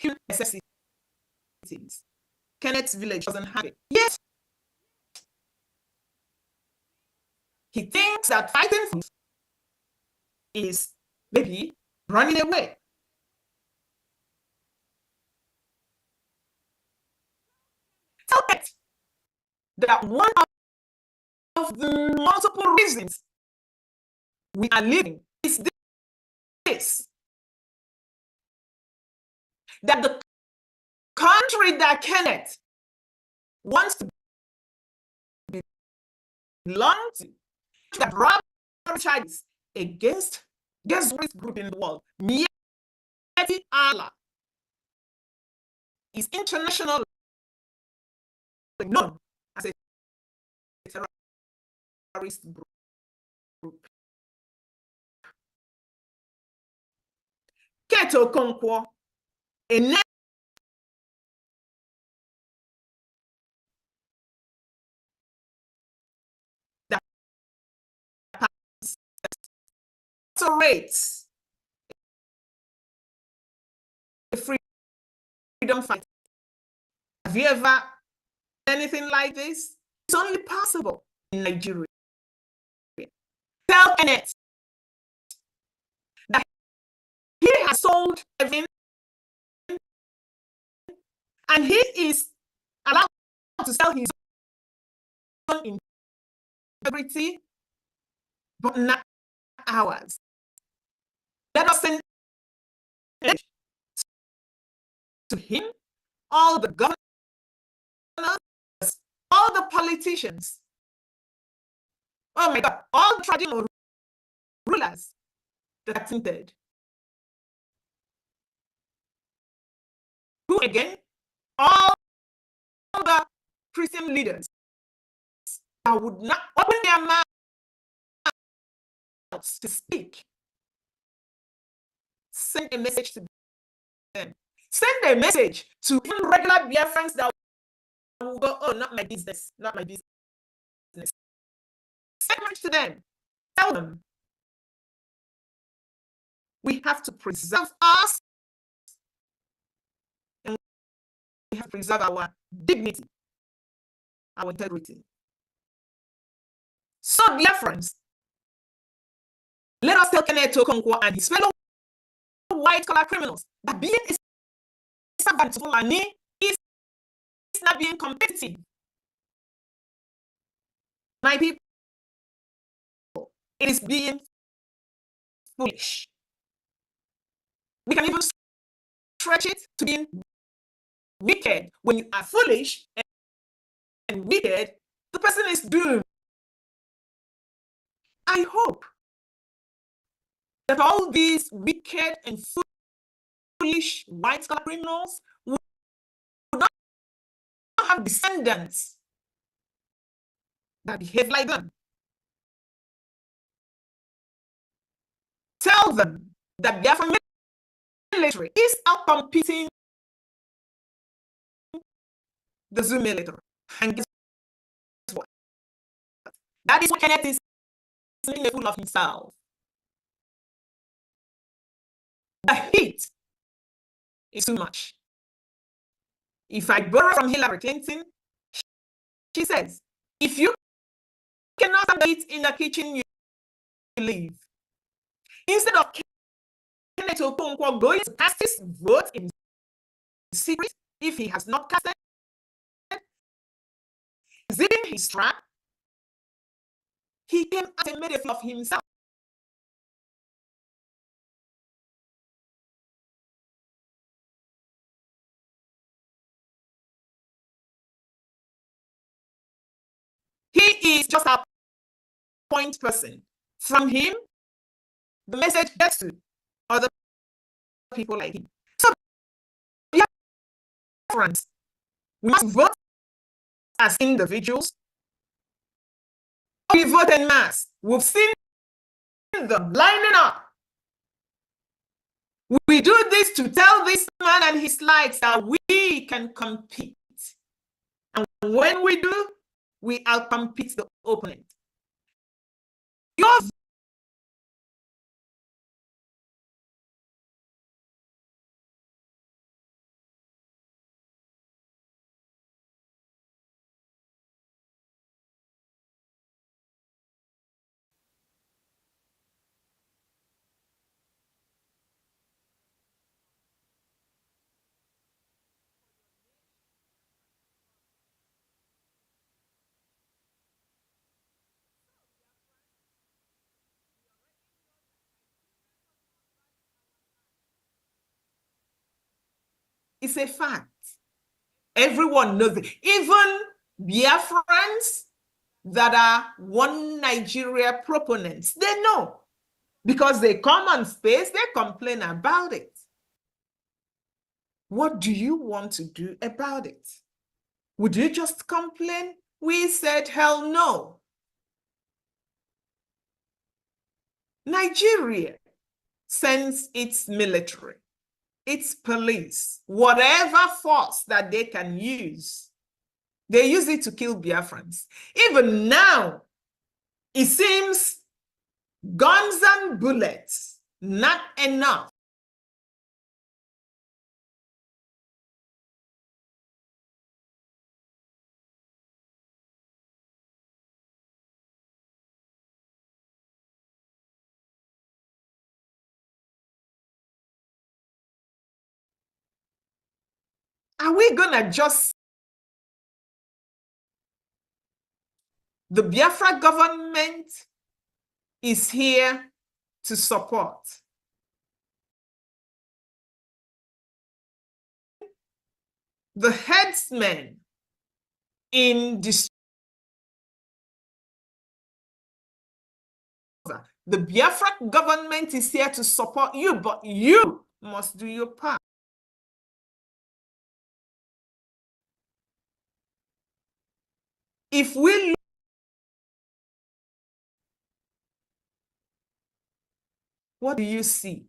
human necessities. Kenneth's village doesn't have it. Yes, he thinks that fighting for is maybe running away. Tell Kenneth that one of the multiple reasons we are living is this, that the country that Kenneth wants to belong to, that brought charges against, guess which group in the world? Mieti Allah is internationally known as a terrorist group. Keto Konkwo, a rates a freedom fight. Have you ever anything like this? It's only possible in Nigeria. Tell Kenneth that he has sold everything and he is allowed to sell his own integrity, but not ours. Let us send to him all the governors, all the politicians, oh my God, all the traditional rulers that are tinted. Who again? All the Christian leaders that would not open their mouths to speak. Send a message to them. Send a message to even regular Biafrans that will go, oh, not my business, not my business. Send a message to them. Tell them we have to preserve us and we have to preserve our dignity, our integrity. So, Biafrans, let us tell Kenneth Okonkwo and his fellow white-collar criminals that being a servant to Fulani is not being competitive. My people, it is being foolish. We can even stretch it to being wicked. When you are foolish and wicked, the person is doomed. I hope that all these wicked and foolish white-collar criminals will not have descendants that behave like them. Tell them that Biafra military is out competing the Zoom military. And guess what? That is what Kenneth is making a fool of himself. The heat is too much. If I borrow from Hillary Clinton, she says, if you cannot have it in the kitchen, you leave. Instead of Kenneth Okonkwo going to cast his vote in secret, if he has not casted, zipping his trap, he came out and made a fool of himself. He is just a point person. From him, the message gets to other people like him. So, Biafrans, we must vote as individuals. We vote en masse. We've seen them lining up. We do this to tell this man and his likes that we can compete. And when we do, we outcompete the opponent. Your It's a fact. Everyone knows it. Even Biafrans that are one Nigeria proponents, they know. Because they come on space, they complain about it. What do you want to do about it? Would you just complain? We said, hell no. Nigeria sends its military, its police, whatever force that they can use. They use it to kill Biafrans. Even now, it seems guns and bullets, not enough. Are we gonna just... The Biafra government is here to support. The headsmen in the Biafra government is here to support you, but you must do your part. If we look, what do you see?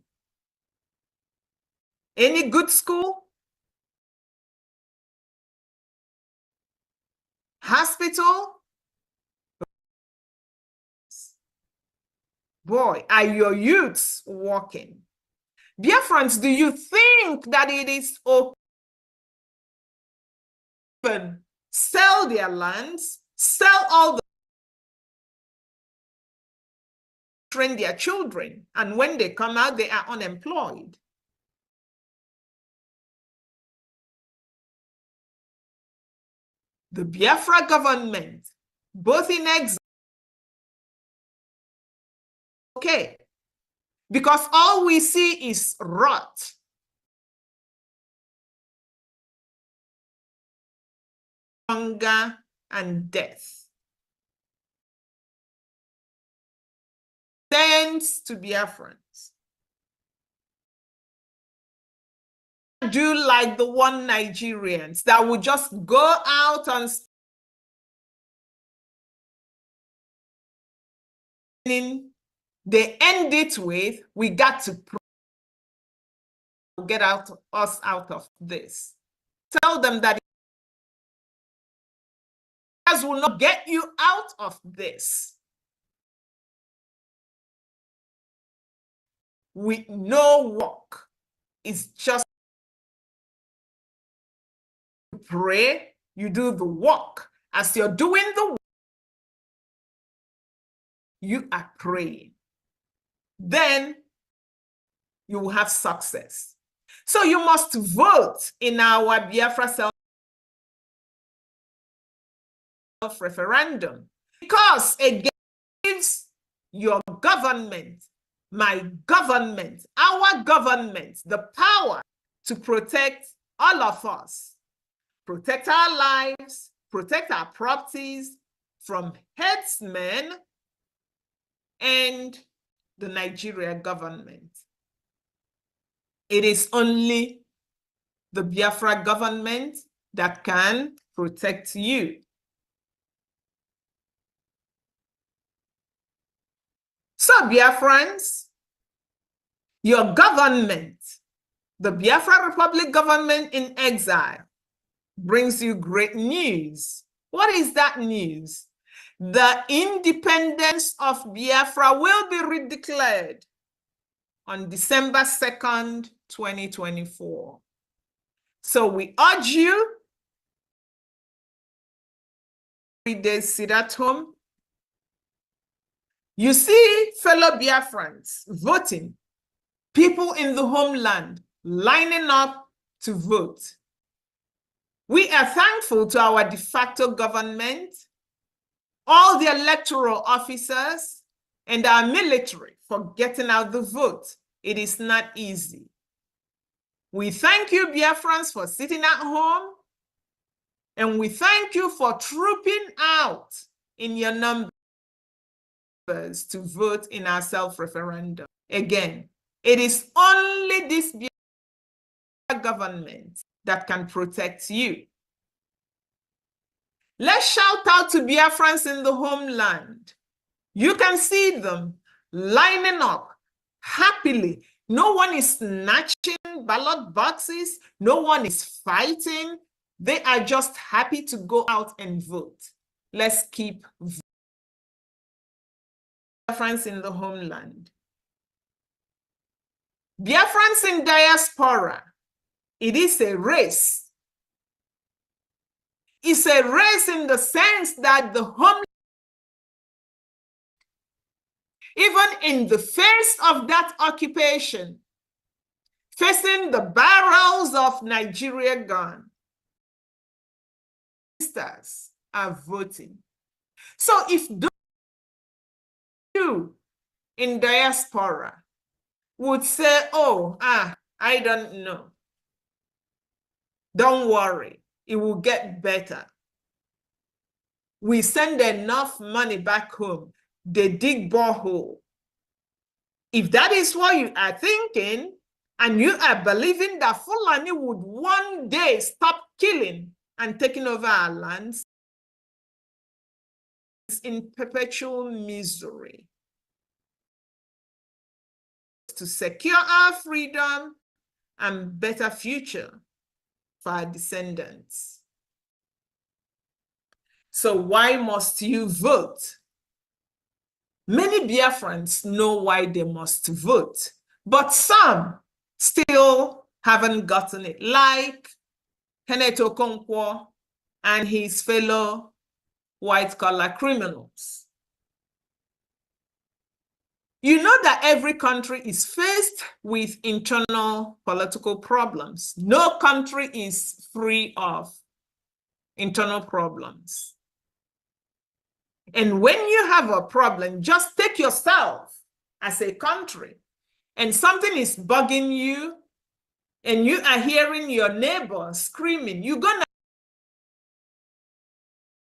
Any good school? Hospital? Boy, are your youths working? Biafrans, do you think that it is okay to sell their lands, sell all the... train their children, and when they come out, they are unemployed? The Biafra government, both in exile, okay, because all we see is rot. Hunger and death. Thanks to Biafrans. Do like the one Nigerians that would just go out and they end it with, we got to get us out of this. Tell them that it will not get you out of this. With no work. It's just pray, you do the work. As you're doing the work, you are praying. Then you will have success. So you must vote in our Biafra self-referendum, because it gives your government, my government, our government, the power to protect all of us, protect our lives, protect our properties from headsmen and the Nigeria government. It is only the Biafra government that can protect you. So Biafrans, your government, the Biafra Republic government in exile, brings you great news. What is that news? The independence of Biafra will be redeclared on December 2nd, 2024. So we urge you, 3 days sit at home. You see fellow Biafrans voting, people in the homeland lining up to vote. We are thankful to our de facto government, all the electoral officers, and our military for getting out the vote. It is not easy. We thank you, Biafrans, for sitting at home. And we thank you for trooping out in your numbers to vote in our self-referendum. Again, it is only this Biafra government that can protect you. Let's shout out to Biafrans in the homeland. You can see them lining up happily. No one is snatching ballot boxes. No one is fighting. They are just happy to go out and vote. Let's keep Biafrans in the homeland. Biafrans in diaspora. It is a race. It's a race in the sense that the homeland, even in the face of that occupation, facing the barrels of Nigeria gun, sisters are voting. So if you in diaspora would say, oh, I don't know, don't worry, it will get better. We send enough money back home. They dig borehole. If that is what you are thinking, and you are believing that Fulani would one day stop killing and taking over our lands, in perpetual misery. To secure our freedom and better future for our descendants. So why must you vote? Many Biafrans know why they must vote, but some still haven't gotten it, like Kenneth Okonkwo and his fellow white-collar criminals. You know that every country is faced with internal political problems. No country is free of internal problems. And when you have a problem, just take yourself as a country and something is bugging you and you are hearing your neighbor screaming, you're gonna have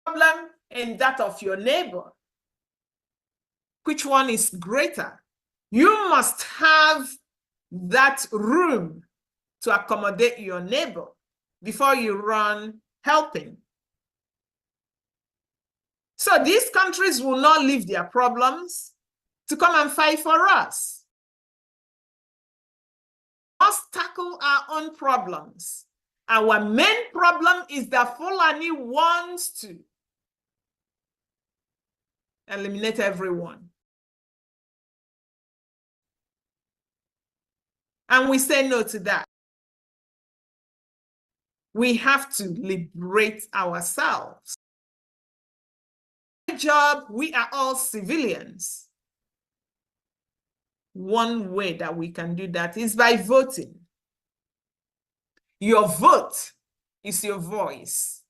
a problem and that of your neighbor. Which one is greater? You must have that room to accommodate your neighbor before you run helping. So these countries will not leave their problems to come and fight for us. We must tackle our own problems. Our main problem is that Fulani wants to eliminate everyone. And we say no to that. We have to liberate ourselves. Job, we are all civilians. One way that we can do that is by voting. Your vote is your voice.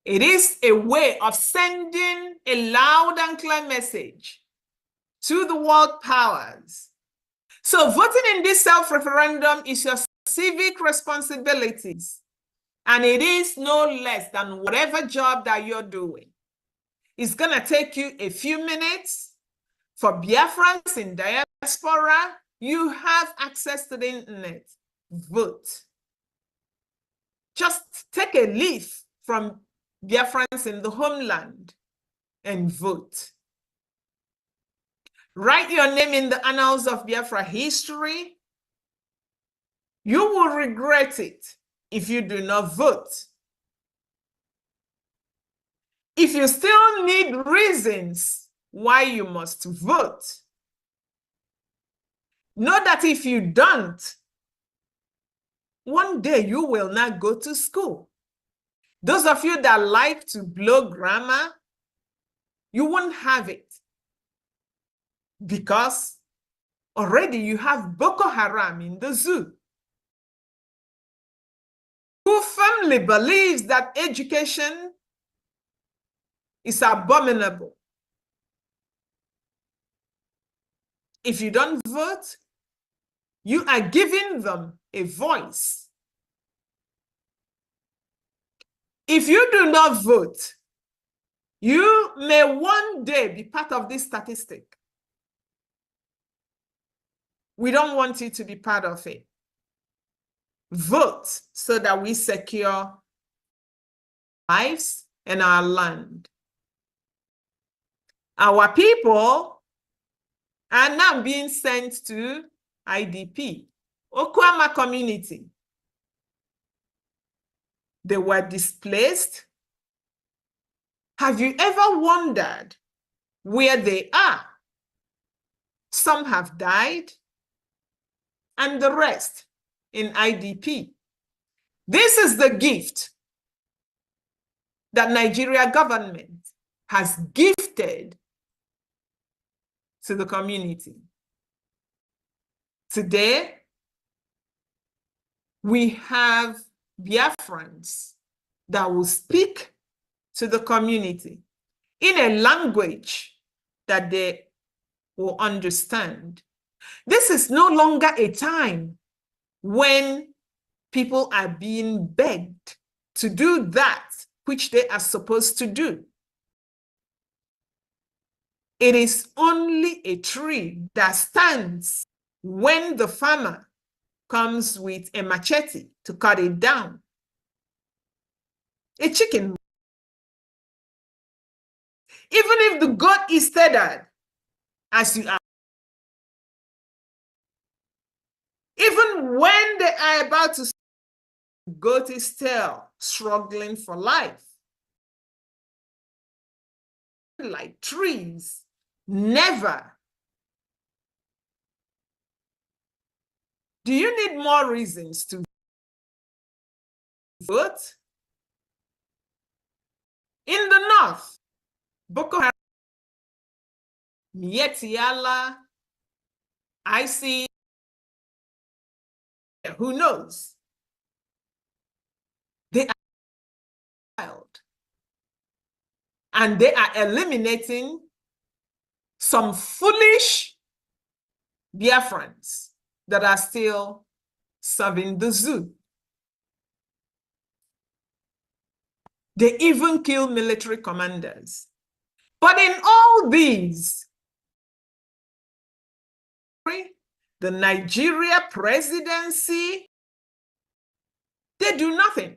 It is a way of sending a loud and clear message to the world powers. So voting in this self-referendum is your civic responsibilities. And it is no less than whatever job that you're doing. It's going to take you a few minutes. For Biafrans in diaspora, you have access to the internet. Vote. Just take a leaf from Biafrans in the homeland and vote. Write your name in the annals of Biafra history. You will regret it if you do not vote. If you still need reasons why you must vote, know that if you don't, one day you will not go to school. Those of you that like to blow grammar, you won't have it because already you have Boko Haram in the zoo, who firmly believes that education is abominable. If you don't vote, You are giving them a voice. If you do not vote, you may one day be part of this statistic. We don't want you to be part of it. Vote so that we secure lives and our land. Our people are now being sent to IDP, Okwama community. They were displaced. Have you ever wondered where they are? Some have died, and the rest in IDP. This is the gift that Nigeria government has gifted to the community. Today, we have Biafrans that will speak to the community in a language that they will understand. This is no longer a time when people are being begged to do that which they are supposed to do. It is only a tree that stands when the farmer comes with a machete to cut it down. A chicken. Even if the goat is tethered, as you are, even when they are about to, the goat is still struggling for life. Like trees, never. Do you need more reasons to vote? In the north, Boko Haram, Mietiala, I see, who knows? They are wild. And they are eliminating some foolish Biafrans that are still serving the zoo. They even kill military commanders. But in all these, the Nigeria presidency, they do nothing.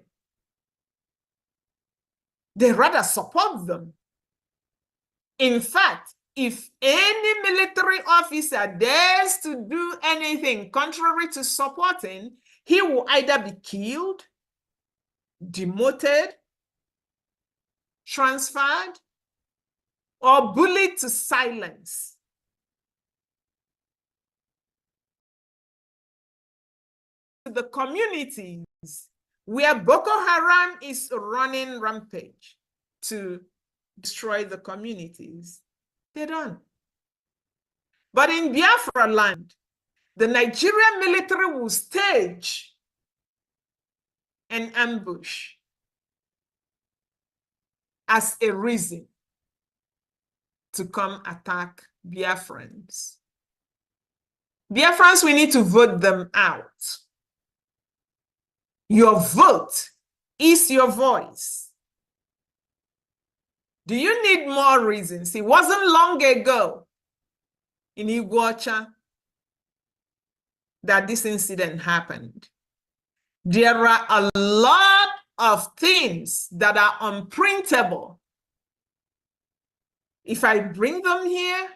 They rather support them. In fact, if any military officer dares to do anything contrary to supporting, he will either be killed, demoted, transferred, or bullied to silence. The communities where Boko Haram is running rampage to destroy the communities, they don't. But in Biafra land, the Nigerian military will stage an ambush as a reason to come attack Biafrans. Biafrans, we need to vote them out. Your vote is your voice. Do you need more reasons? It wasn't long ago in Iguacha that this incident happened. There are a lot of things that are unprintable. If I bring them here,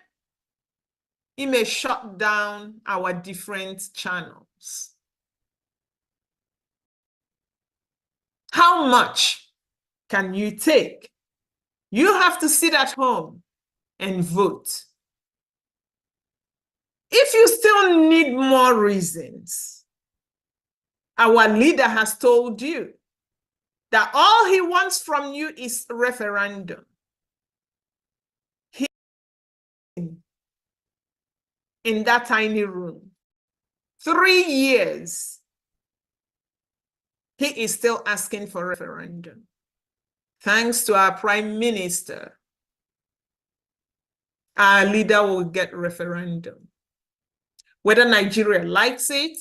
it may shut down our different channels. How much can you take? You have to sit at home and vote. If you still need more reasons, our leader has told you that all he wants from you is a referendum. He, in that tiny room, 3 years, he is still asking for a referendum. Thanks to our prime minister, our leader will get referendum. whether Nigeria likes it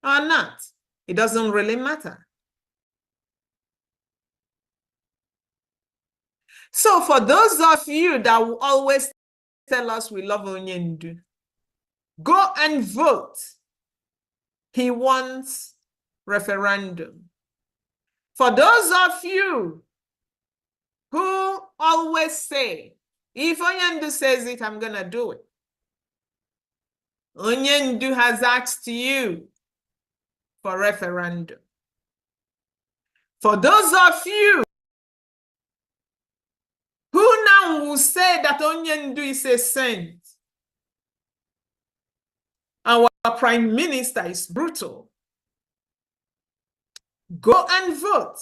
or not. It doesn't really matter. So for those of you that will always tell us we love Onyendu, go and vote. He wants referendum. For those of you who always say, if Onyendu says it, I'm going to do it. Onyendu has asked you for referendum. For those of you who now will say that Onyendu is a saint, our prime minister is brutal, go and vote.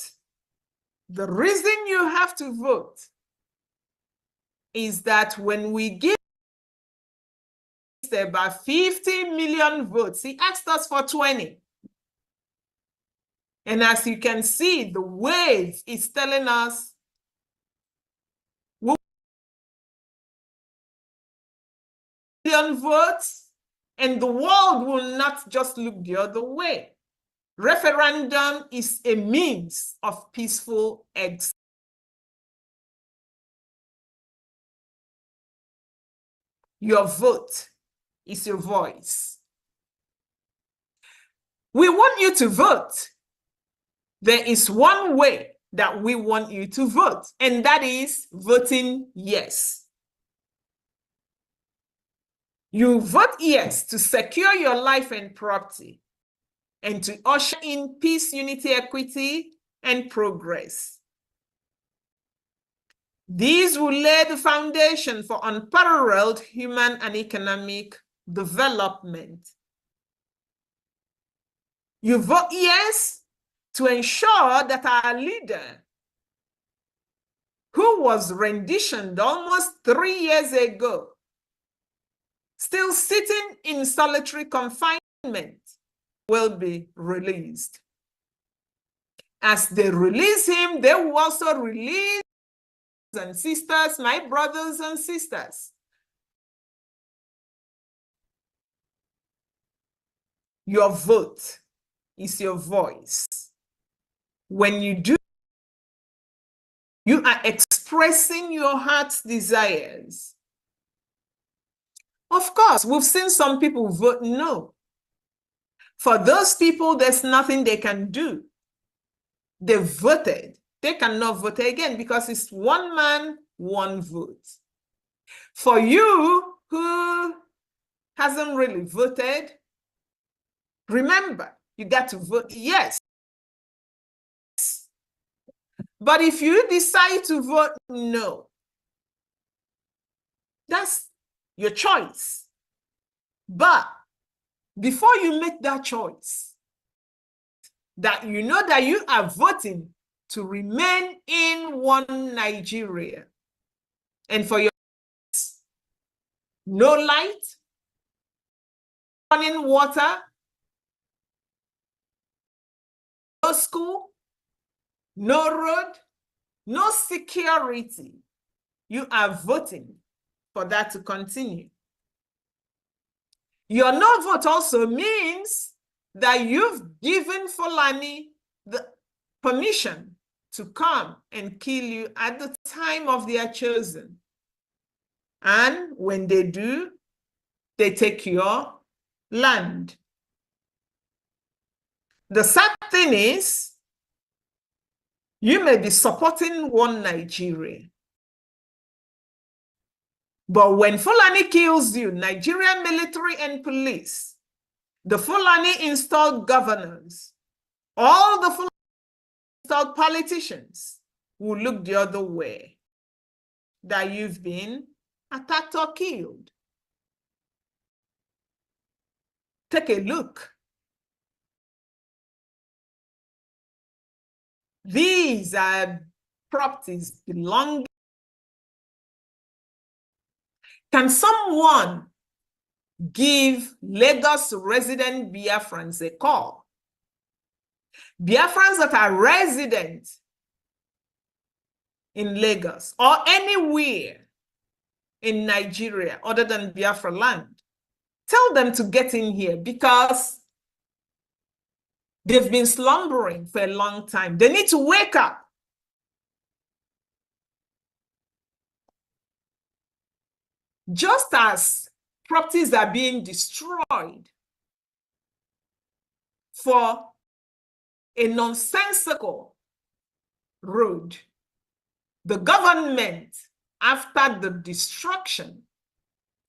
The reason you have to vote is that when we give about 50 million votes, he asked us for 20. And as you can see, the wave is telling us million votes, and the world will not just look the other way. Referendum is a means of peaceful exit. Your vote is your voice. We want you to vote. There is one way that we want you to vote, and that is voting yes. You vote yes to secure your life and property and to usher in peace, unity, equity, and progress. These will lay the foundation for unparalleled human and economic development. You vote yes to ensure that our leader, who was renditioned almost 3 years ago, still sitting in solitary confinement, will be released. As they release him, they will also release and sisters, my brothers and sisters. Your vote is your voice. When you do, you are expressing your heart's desires. Of course, we've seen some people vote no. For those people, there's nothing they can do. They voted. They cannot vote again because it's one man, one vote. For you who hasn't really voted, remember, you got to vote yes. But if you decide to vote no, that's your choice. But before you make that choice, that you know that you are voting to remain in one Nigeria. And for your no light, running water, no school, no road, no security, you are voting for that to continue. Your no vote also means that you've given Fulani the permission to come and kill you at the time of their chosen. And when they do, they take your land. The sad thing is, you may be supporting one Nigeria, but when Fulani kills you, Nigerian military and police, the Fulani installed governors, all the Fulani installed politicians will look the other way, that you've been attacked or killed. Take a look. These are properties belonging. Can someone give Lagos resident Biafrans a call? Biafrans that are resident in Lagos or anywhere in Nigeria other than Biafra land, Tell them to get in here because they've been slumbering for a long time. They need to wake up. Just as properties are being destroyed for a nonsensical road, the government, after the destruction,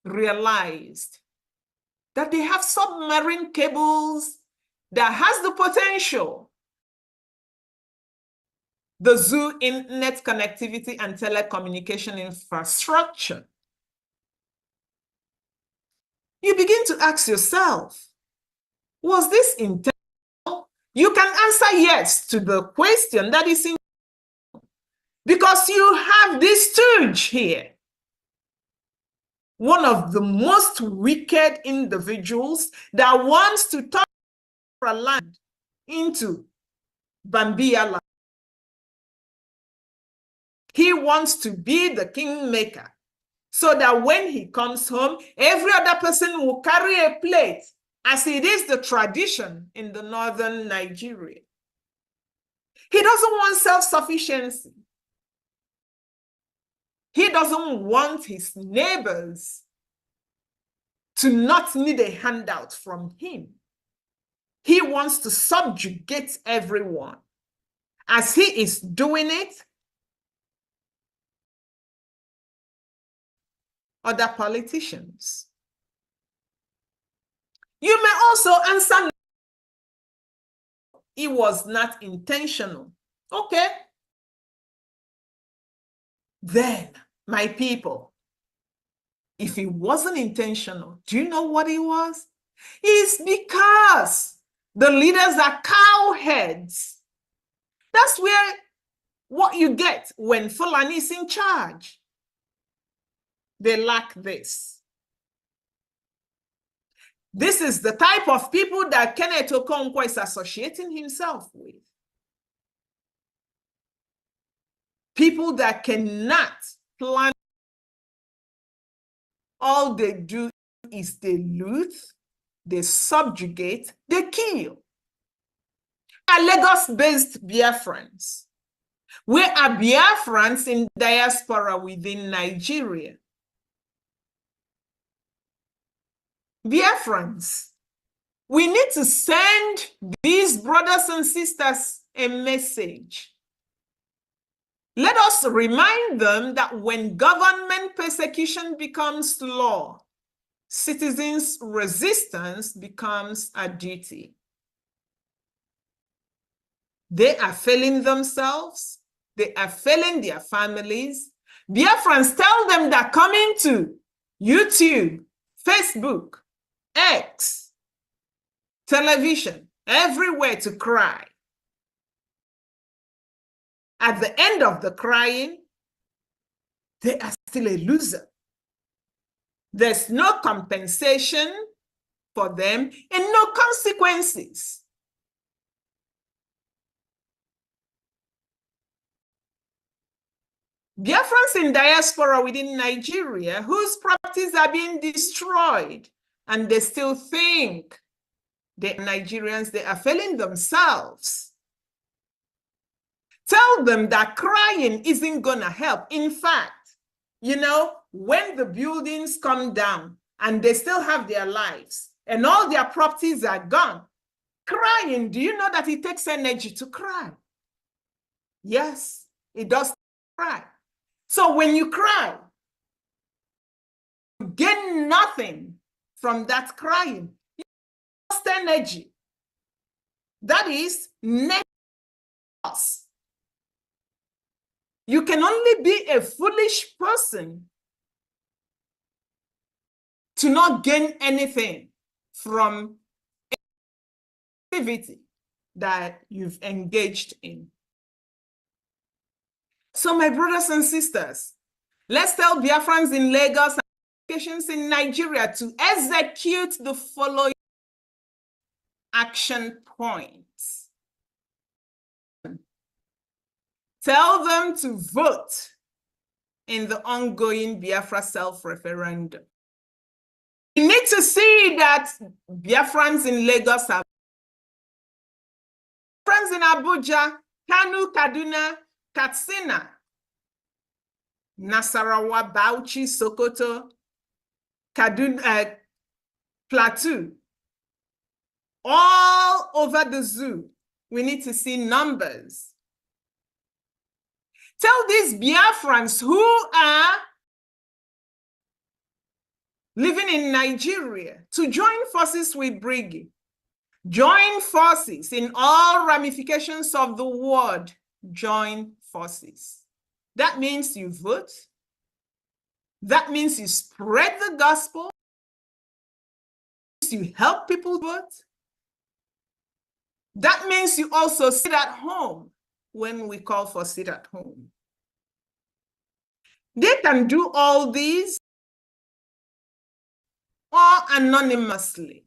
realized that they have submarine cables that has the potential. The zoo internet connectivity and telecommunication infrastructure. You begin to ask yourself, was this intentional? You can answer yes to the question that is in, because you have this stooge here, one of the most wicked individuals that wants to turn our land into Bambia land. He wants to be the kingmaker, so that when he comes home, every other person will carry a plate, as it is the tradition in the northern Nigeria. He doesn't want self-sufficiency. He doesn't want his neighbors to not need a handout from him. He wants to subjugate everyone. As he is doing it, other politicians. You may also answer, it was not intentional. Okay. Then, my people, if it wasn't intentional, do you know what it was? It's because the leaders are cowheads. That's where what you get when Fulani is in charge. They lack this. This is the type of people that Kenneth Okonkwo is associating himself with. People that cannot plan. All they do is they loot, they subjugate, they kill. Are Lagos-based Biafrans. We are Biafrans in diaspora within Nigeria. Biafrans, we need to send these brothers and sisters a message. Let us remind them that when government persecution becomes law, citizens' resistance becomes a duty. They are failing themselves. They are failing their families. Biafrans, tell them that coming to YouTube, Facebook, X, television, everywhere to cry. At the end of the crying, they are still a loser. There's no compensation for them and no consequences. Biafrans in diaspora within Nigeria whose properties are being destroyed and they still think the Nigerians, they are failing themselves. Tell them that crying isn't going to help. In fact, you know, when the buildings come down and they still have their lives and all their properties are gone, crying, do you know that it takes energy to cry? Yes, it does cry. So when you cry, you gain nothing from that crying. You lost energy. That is net loss. You can only be a foolish person to not gain anything from activity that you've engaged in. So my brothers and sisters, let's tell Biafrans in Lagos and locations in Nigeria to execute the following action points. Tell them to vote in the ongoing Biafra self-referendum. We need to see that Biafrans in Lagos are friends in Abuja, Kanu, Kaduna, Katsina, Nasarawa, Bauchi, Sokoto, Kaduna, Plateau, all over the zoo. We need to see numbers. Tell these Biafrans who are living in Nigeria to join forces with Briggy. Join forces in all ramifications of the word. Join forces. That means you vote. That means you spread the gospel. You help people vote. That means you also sit at home when we call for sit at home. They can do all these or anonymously.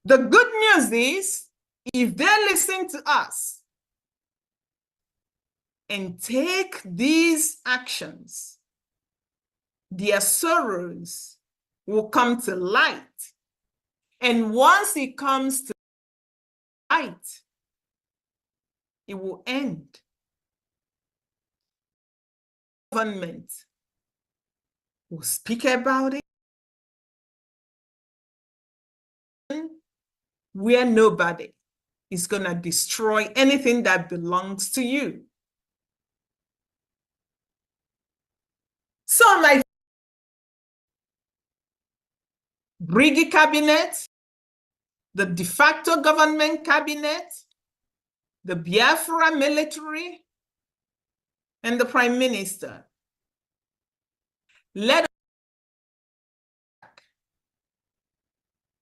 The good news is, if they listen to us and take these actions, their sorrows will come to light. And once it comes to light, it will end. Government will speak about it, where nobody is going to destroy anything that belongs to you. So my Briggy cabinet, the de facto government cabinet, the Biafra military, and the Prime Minister, let us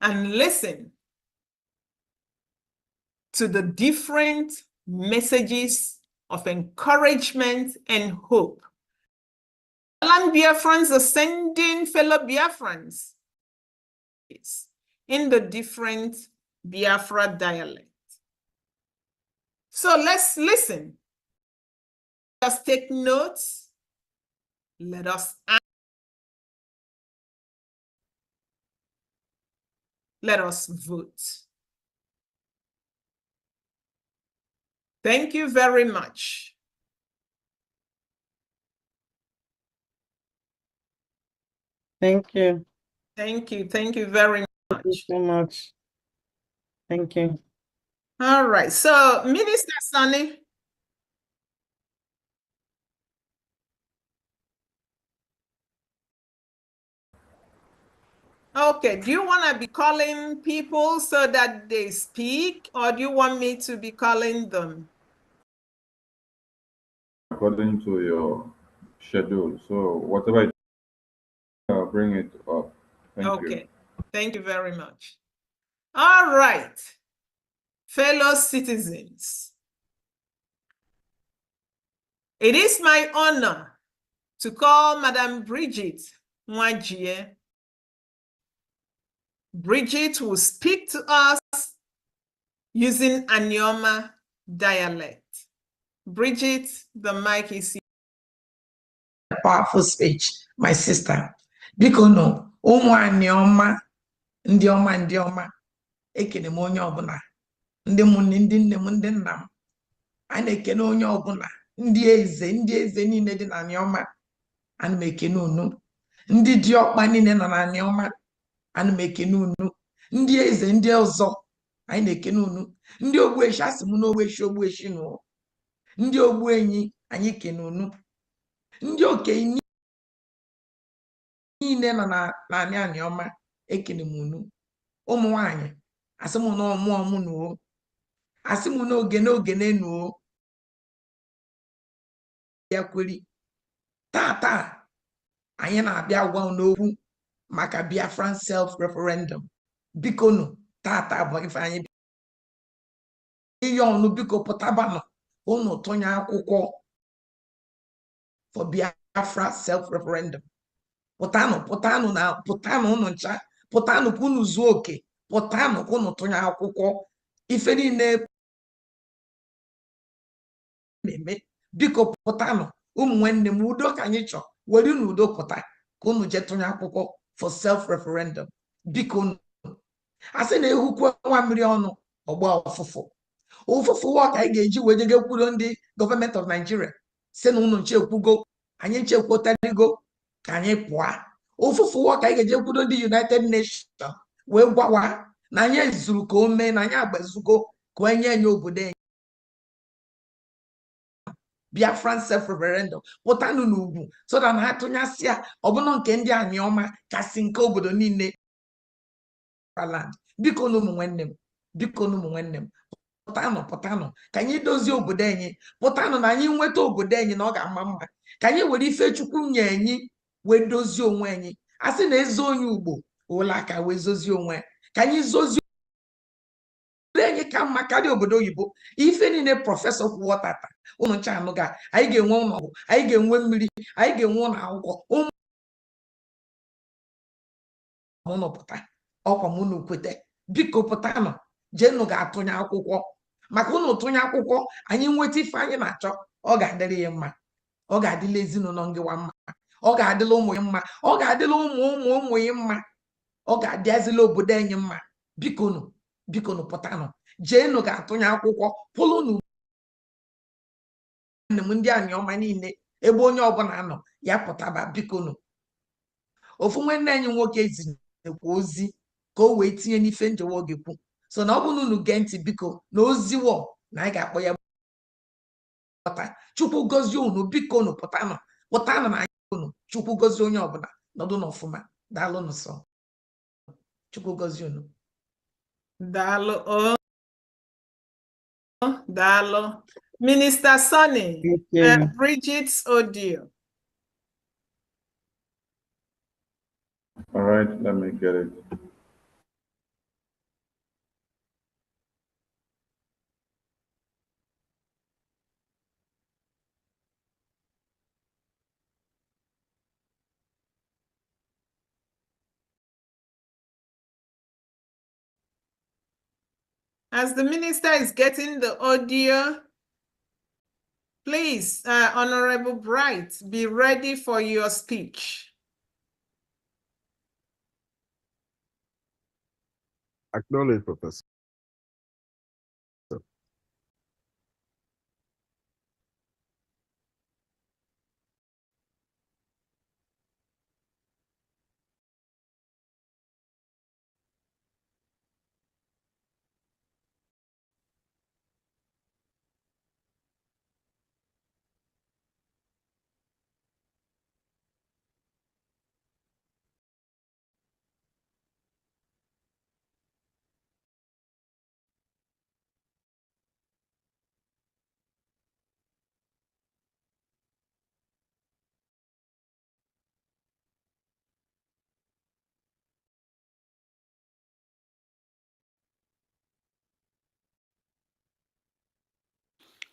and listen to the different messages of encouragement and hope. Land Biafrans are sending fellow Biafrans in the different Biafra dialects. So let's listen. Let us take notes. Let us act. Let us vote. Thank you very much. Thank you. Thank you. Thank you very much. Thank you so much. Thank you. All right. So, Minister Sonny. Okay. Do you want to be calling people so that they speak, or do you want me to be calling them? According to your schedule. So whatever, bring it up. Thank you. Okay. Thank you very much. All right. Fellow citizens, it is my honor to call Madam Bridget Mwajie. Bridget will speak to us using Anioma dialect. Bridget, the mic is yours. Powerful speech, my sister. Biko no, ụmụ Anioma, ndị ọma, ekene m onye ọbụla, ndị mụnne, ndị nne m, ndị nna m. A na-ekene onye ọbụla, ndị eze niile dị na Anioma, ana m ekene unu. Ndị diọkpa niile nọ na Anioma, ana m ekene unu. Ndị eze ndị ọzọ, anyị na-ekene unu. Ndị ogbueshi, asị m na ogbueshi nụ. Ndị ogbuenyi, anyị kene unu. Ndị okenye niile nọ na Anioma, ekene m unu. Ụmụ nwanyị, asị m na ọmụọ m nuo. Asị m na ogene nuo. Ya kweri. Tata, anyị na-abịa gwa n'okwu maka Biafran self-referendum. Biko nụ, tata bụ ife anyị ihe ọnụ, biko pụtabanụ unu tụnye akwụkwọ for Biafra self-referendum. Pụtanụ unu ncha, pụtanụ ka unu zuo oke, pụtanụ ka unu tụnye akwụkwọ. Ife niile eme, biko pụtanụ ụmụ nwanne m, udo ka anyị chọ, were n'udo pụta ka unu je tụnye akwụkwọ for self-referendum. Biko, I say na ehukwa nwa mmiri ọnụ ọgba ọfụfụ. Ụfụfụ wa ka anyị ga-eji wee jege kwudo ndị government of Nigeria. Si na unu nchekwugo, anyị nchekwutarigo ka anyị pụọ. Ụfụfụ wa ka anyị ga-eje kwudo ndị United Nations wee gwawa na anyị zuru ka o mee na anyị agbazugo ka onye enye obodo enye. Biafran self-referendum pụtanụ n'ugwu so that na ha tụnyasịa ọbụna nke ndị anyị ọma kasị nke obodo niile land. Biko n'ụmụ nwanne m, biko n'ụmụ nwanne m, pụtanụ ka anyị dozie obodo anyị. Pụtanụ na anyị nweta obodo anyị na ọ ga-ama mma, ka anyị were ife Chukwu nye anyị wee dozie onwe anyị. A sị na ezo onye Ugbo ụlọ aka wee zozie onwe, ka anyị zozie anyị ka mma karịa obodo oyibo. Ife niile prọfesọ kwuo tata ụnụ ncha anụ ga anyị ga-enwe ụlọ ọgwụ, anyị ga-enwe mmiri, anyị ga-enwe ụlọ akwụkwọ. Ụmụ pụta ọkwa m unu kwete, biko pụtanụ jeenụ ga-atụnye akwụkwọ, maka unu tụnye akwụkwọ anyị nweta ife anyị na-achọ. Ọ ga-adịrị ya mma, ọ ga-adịla ezinụlọ ngịwa mma, ọ ga-adịla ụmụ ya mma, ọ ga-adịla ụmụ ya mma, ọ ga-adịazila obodo anyị mma. Biko pụtanụ jeenụ ga-atụnye akwụkwọ. Pụlụnụ nne m ndị anyị ọma niile ebe onye ọbụla nọ ya pụtaba. Biko ofu nwanne anyị nwoke zinyekwa ozi ka o wee tinye n'ife njewa oge kwu. So na ọ bụ na unu gee ntị biko na oziwo na anyị ga-akpọ ya pụta. Chukwu gozie unu, biko pụtanụ na anyị unu. Chukwu gozie onye ọbụla nọdụ n'ọfụma. Daalụ n'ụsọ. Chukwu gozie unu. Daalụ. Daalụ. Minister Sonny, Bridget's audio. All right, let me get it. As the minister is getting the audio, please, Honorable Bright, be ready for your speech. Acknowledge, Professor.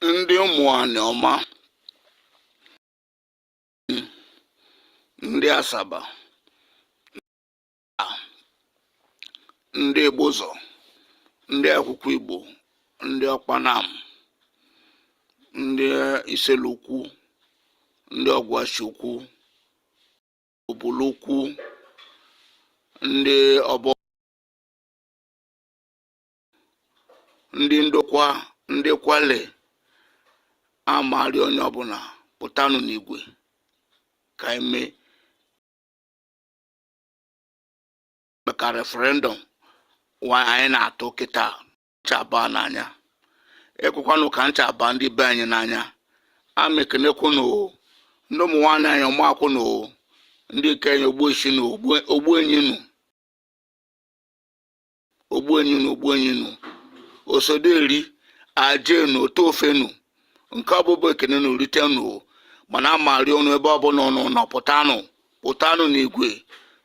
Ndị ụmụnne ọma, ndị Asaba, ndị Igbozo, ndị Akwụkwọ Igbo, ndị Ọkpanam, ndị Iselukwu, ndị Ọgwashukwu, Obulukwu, ndị Ọbọ, ndị Ndokwa, ndị Kwale, amarị onye ọbụla pụtanụ n'igwe ka eme maka referendum anyị na-atụ kịta nchaba n'anya. Ekwekwanụ ka nchaba ndị be anyị n'anya. Amekenekwunu ndị ụmụ nwaanyị anyị ọmakwụnụ, ndị Kenya ogbuenyinu osoderi ajenu otofenu nke ọbụbụ ekene na oritenu, mana amarị ọnụ ebe ọbụla ọnụ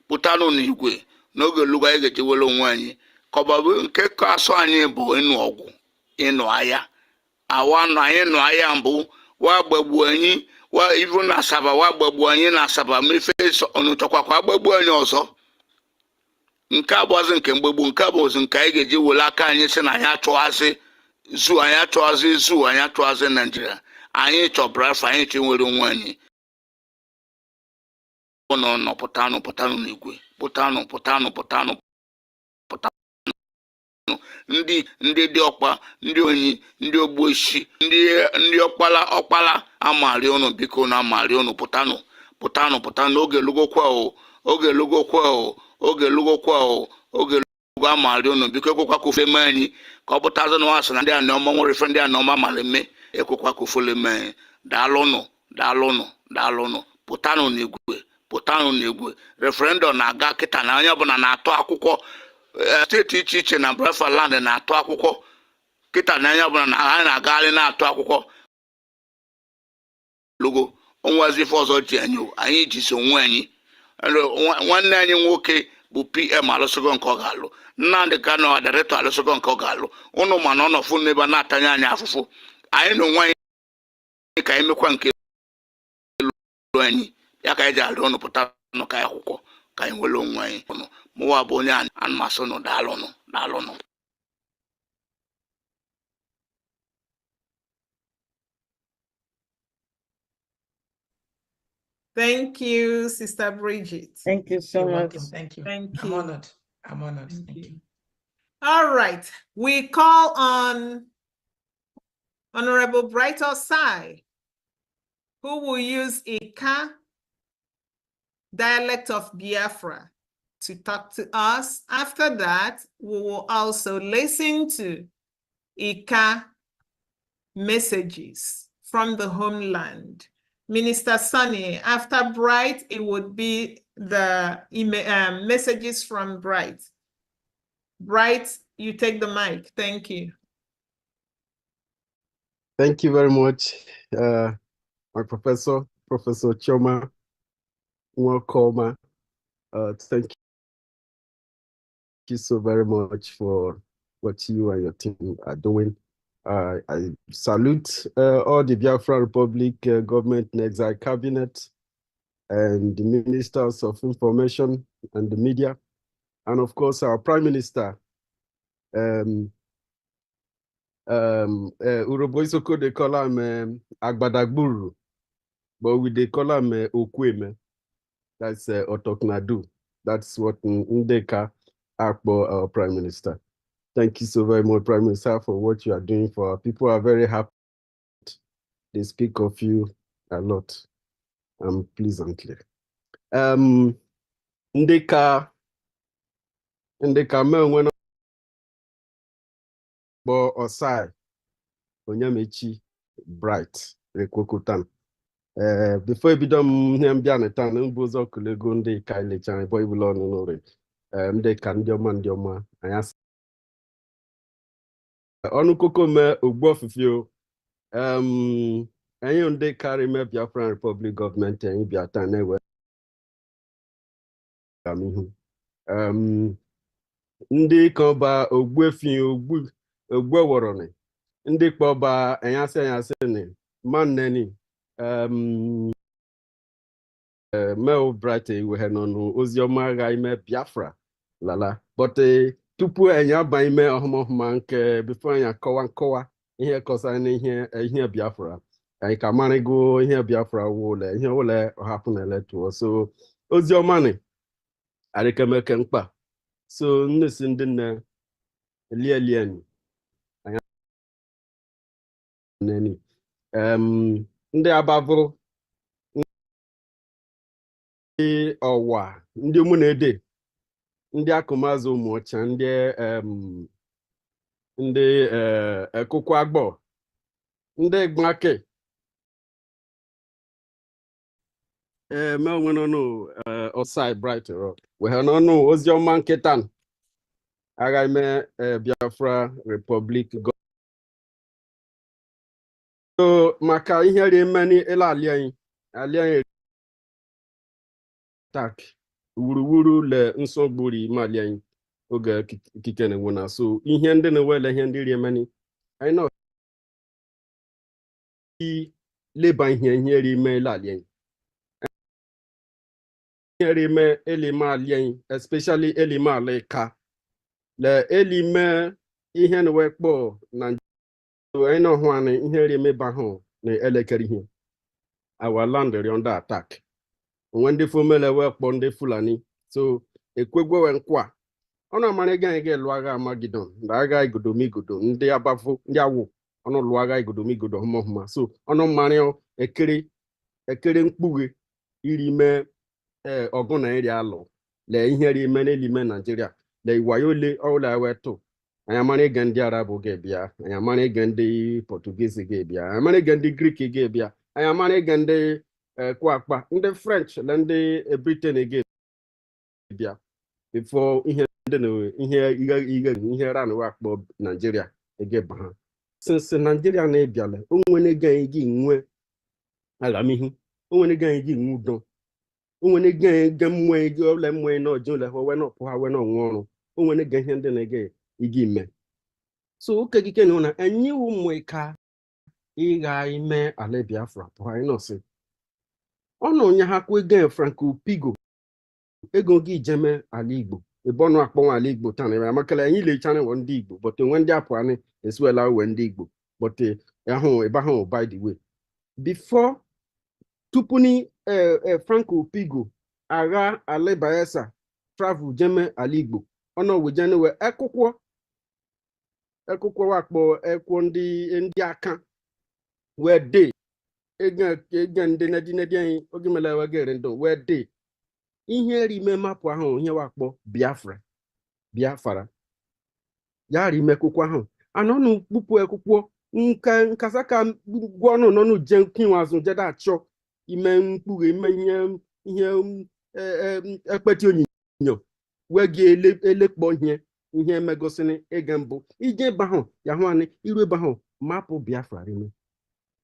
pụtanụ n'igwe n'oge lugo anyị ga-eji were onwe anyị. Kọbabụ nke ka asụ anyị bụ ịnụ ọgwụ, ịnụ agha anyị nụ agha mbụ wa gbagbu anyị ivu na Asaba, wa gbagbu anyị na Asaba, mefe ọnụchọkwakwa gbagbu anyị ọzọ. Nke abụọzi nke mgbegbu, nke abụọzi nke anyị ga-eji were aka anyị si na anyị achọghazị anyị achọghazị Naijiria. Anyị chọ Biafra, anyị chọ nwere onwe anyị. Pụtanụ n'igwe. pụtanụ pụtanụ pụtanụ pụtanụ ndị dị ọkpa ndị onyi ndị ogbochi ndị ọkpala amarị unu biko na amarị unu pụtanụ pụtanụ pụtanụ oge lugokwa o oge lugokwa o oge lugokwa o oge lugo amarị unu biko ekwekwa ka ofe mee anyị ka ọ pụtazị na wasị na ndị a na-ọma nwere ife ndị a na-ọma mara eme ekwekwa ka ofele mee anyị daalụnụ daalụnụ daalụnụ pụtanụ n'igwe pụtanụ n'igwe referendum na-aga kịta na onye ọbụla na-atụ akwụkwọ steeti iche iche na Biafra land na-atụ akwụkwọ kịta na onye ọbụla anyị na-agagharị na-atụ akwụkwọ logo onwezi ife ọzọ ji anyị jisi onwe anyị nwanne anyị nwoke bụ PM alụsịgo nke ọ ga-alụ Nnamdị Kanu director alụsịgo nke ọ ga-alụ ụnụ mana ọ nọfụ n'ebe na-atanye anyị afụfụ anyị na onwe anyị ka anyị mekwa nke elu anyị ya ka anyị ji alụ ụnụ pụta nụ ka akwụkwọ ka anyị nwere onwe anyị mụwa bụ onye anụmasị nụ daalụnụ daalụnụ. Thank you, Sister Bridget. Thank you so You're much. welcome. Thank you. Thank I'm you. honored. I'm honored. Thank you. All right. We call on Honorable Bright Osai, who will use Ika dialect of Biafra to talk to us. After that, we will also listen to Ika messages from the homeland. Minister Sunny, after Bright, it would be the messages from Bright. Bright, you take the mic. Thank you. Thank you very much, my professor, Professor Choma. Welcome. Thank you so very much for what you and your team are doing. I salute all the Biafra Republic government and exile cabinet and the ministers of information and the media, and of course our prime minister. Uroboisoko, they call him Agbadagburu, but we they call him Okweme. That's Otoknadu. That's what Ndeka Akbo, our prime minister. Thank you so very much, Prime Minister, for what you are doing for our people. Are very happy. They speak of you a lot, pleasantly. Ndeka me when bo Osai Onyamechi Bright Rekwokutan. Before you become him Janetan, Mbozo Kulego Ndeka Lechan, boy will on Ndeka Ndioma. I ask. Onu koko me ugbo fifio enyi ndị carry me Biafran Republic government enyi biata na ewe amihu ndị koba ogbefi ogbe woroni ndị kpoba enyase ni manneni me Bright we nonu ozioma ga ime Biafra lala but tupu anyị aba ime ọhụma nke before anyị akọwa nkọwa ihe kọsara na ihe Biafra anyị ka marịgo ihe Biafra wụle ihe ụlọ ọhapụ na eletuo so ozi ọma ni arịkemeke mkpa so nnesi ndị nne elielieni anyị neni ndị abavụ ndị ọwa ndị ụmụ na-ede ndị akụmazụ ụmụ ọcha ndị ekụkụ agbọ ndị gbake me onwe n'ọnụ Osai Bright wee n'ọnụ oziọma nkịta agha ime Biafra Republic so maka ihe ri mmeni ịla ali anyị tak wuruwuru le nsogburi mali anyị oge ikike na-enwe na so ihe ndị na-ewele ihe ndị riemeni anyị nọ leba ihe rime ilali anyị ihe rime elime ali anyị especially elime alika le elime ihe na-wekpọ na anyị nọ hụ anyị ihe rime bahụ na elekere ihe our land are under attack when the female were born the Fulani. So ekwegwe we nkwa ono mane gan ge luaga Armageddon ndaga igodomigodo ndị abafo ndị awu ono luaga igodomigodo homo so ono mane ekere mkpughe iri me ogun na iri alo le ihe ri me n'elime Nigeria le iwayole ola weto anya mane gan ndị Arab ge bia anya mane gan ndị Portuguese ge bia anya mane gan ndị Greek ge bia anya mane gan ndị kwakpa ndị French le ndị Britain ge bia before ihe ran wakpo Nigeria ege baha since Nigeria na ebiale onwene gan igi nwe agamihu onwene gan igi nwe udon onwene gan mwe igi ole mwe na ojo le ho we no po ha we no nworu onwene gan ihe ndị na ege igi me so okegike no na enyi umwe ka iga ime ale Biafra po ha no se ono nya ha kwe gan Franco Pigo ego gi jeme ala Igbo ebono akpọnwa ala Igbo tan ya makala anyị lechane wo ndị Igbo but when ndị apụ ani eswela we ndị Igbo but ahụ ebe ahụ by the way before tupuni Franco Pigo agha Ale Bayelsa travel jeme ala Igbo ono we jene we ekụkwọ wakpo ekwo ndị aka we dey ega ndị na-edinedi anyị oge mele we gere ndo we dey ihe rime mapụ ahụ ihe wakpo Biafra ya rime akwụkwọ ahụ anọnụ kpupu ekwụkwọ nkasaka gwọnụ nọnụ je kinwazụ jeda achọ ime mkpughe ime ihe ekpeti onyinyo wegi elekpọ ihe emegosini ege mbụ ije bahụ ya hụ anyị iru ebe ahụ mapụ Biafra rime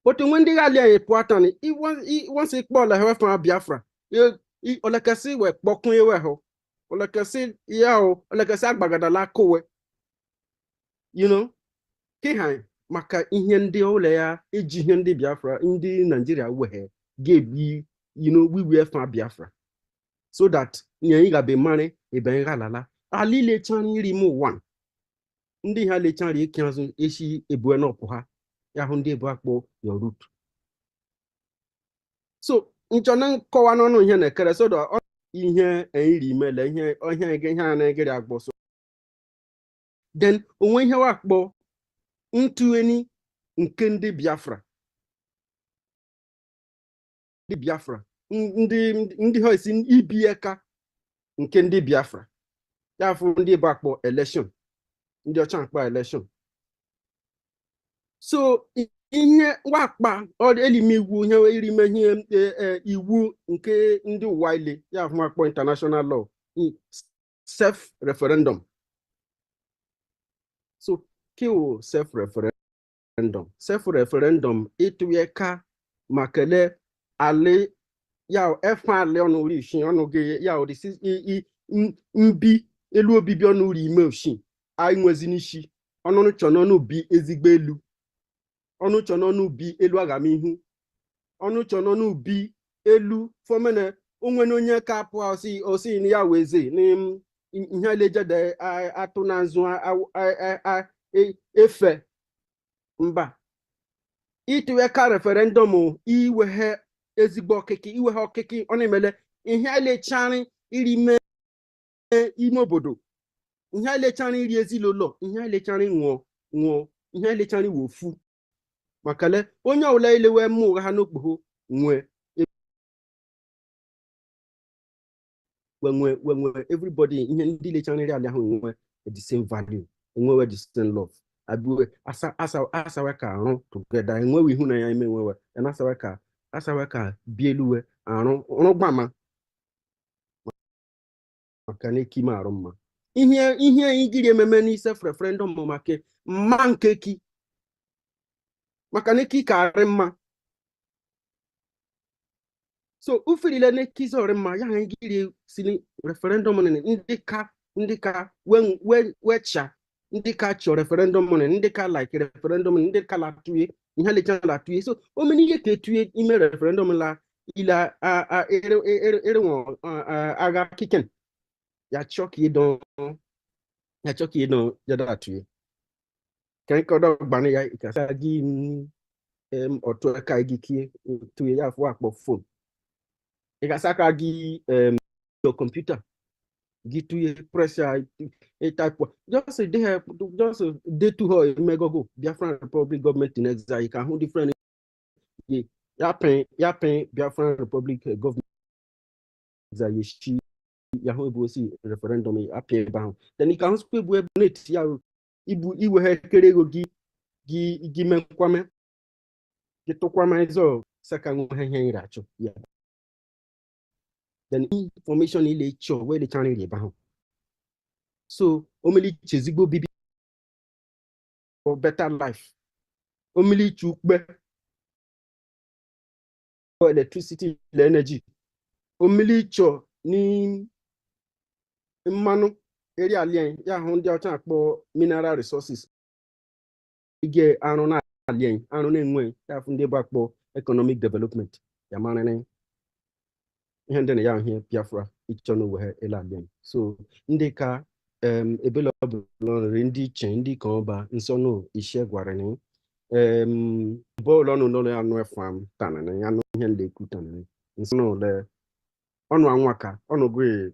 otu nwe ndị gali anyị pụọ atani iwọnsị ikpọ ọla hewefa Biafra olekasi we kpọkun ewe ho olekasi ya o olekasi agbagadala kowe kihan maka ihe ndị ụlọ ya iji ihe ndị Biafra ndị Nigeria wehe ga-ebi wiwe fa Biafra so that nye ga be mare ebe ngalala ali lechan iri mu 1 ndị ha lechan ri kianzu eshi ebu na ọpụ ha ya hụ ndị ebu akpọ your root so nchọna nkọwa n'ọnụ ihe na-ekere sodo ihe eri mele ihe a na-egere agbọsọ then onwe ihe wakpo ntụeni nke ndị Biafra ndị ha esi ibi eka nke ndị Biafra ya fụ ndị bụ akpọ election ndị ọcha akpa election so ihe wakpa elimiwu ihe irime ihe iwu nke ndị ụwa ile ya hụ akpọ international law self referendum kiwo self referendum ịtụye ka makele ale ya efa ale ọnụ uri ishi ọnụ gị ya odisi mbi elu obibi ọnụ uri ime oshi anyị nwezi n'ishi ọnụnụ chọ n'ọnụ bi ezigbo elu ọnụ chọ n'ọnụ bi elu agamihu ọnụ chọ n'ọnụ bi elu fọmene onwe na onye ka apụ osi na ya weze ihe elejede atụ na nzu efe mba ịtụwe ka referendum iweghe ezigbo ọkịkị iweghe ọkịkị ọ na-emele ihe elechari iri mee ime obodo ihe elechari iri ezilụlọ ihe elechari nwụọ ihe elechari wofu makale onye ọbụla ilewe mmụ ha n'okpogho nwe everybody ihe ndị lechanri ala ahụ nwe the same value enwewe the same love abụwe asawe ka arụ together enwewe ihu na ya ime nwewe asawe ka bieluwe arụ gbama maka na ekime arụ mma ihe igiri ememe n'ise referendum maka mma nkeki maka na eki ka arị mma so ufirile na ekizi ọrị mma ya ha igiri si referendum ndị ka wecha ndị ka chọ referendum ndị ka like referendum ndị ka latụye ihe lecha latụye so omeni ihe ka etuye ime referendum la ila erenwo agha kiken ya chọka idon jada atuye ka ikodo gbani ya ikasa gi otu aka gị tuye ya fụ akpọ phone ikasa ka gị your computer get to pressure a type of just a day just a day to her mega go Biafran Republic government in exile. You can hold different Yapen Biafran Republic government exile she Yahoo Bosi referendum appear bound. Then you can speak with it ya ibu he kerego gi men kwame get to kwame zo second hen racho yeah. Then information ile cho where the channel dey bound. So only chezigbo bibi for better life. Only chukbe for electricity energy. Only cho ni mmanụ eri alien ya hụ ndị ọcha akpọ mineral resources ige arụ na alien arụ na-enwe ya fụ ndị bụ akpọ economic development ya mara na ihe ndị na ya ihe Biafra ịchọ na owe ele alien so ndị ka ebele ọbụla ndị iche ndị ka ọba nsọ no ishe gwara ni bọọlụ ọnụ n'ụlọ ya nụ efam tana na ya nụ ihe ndị ekwu tana nsọ n'ụlọ ọnụ anwaka ọnụ gwe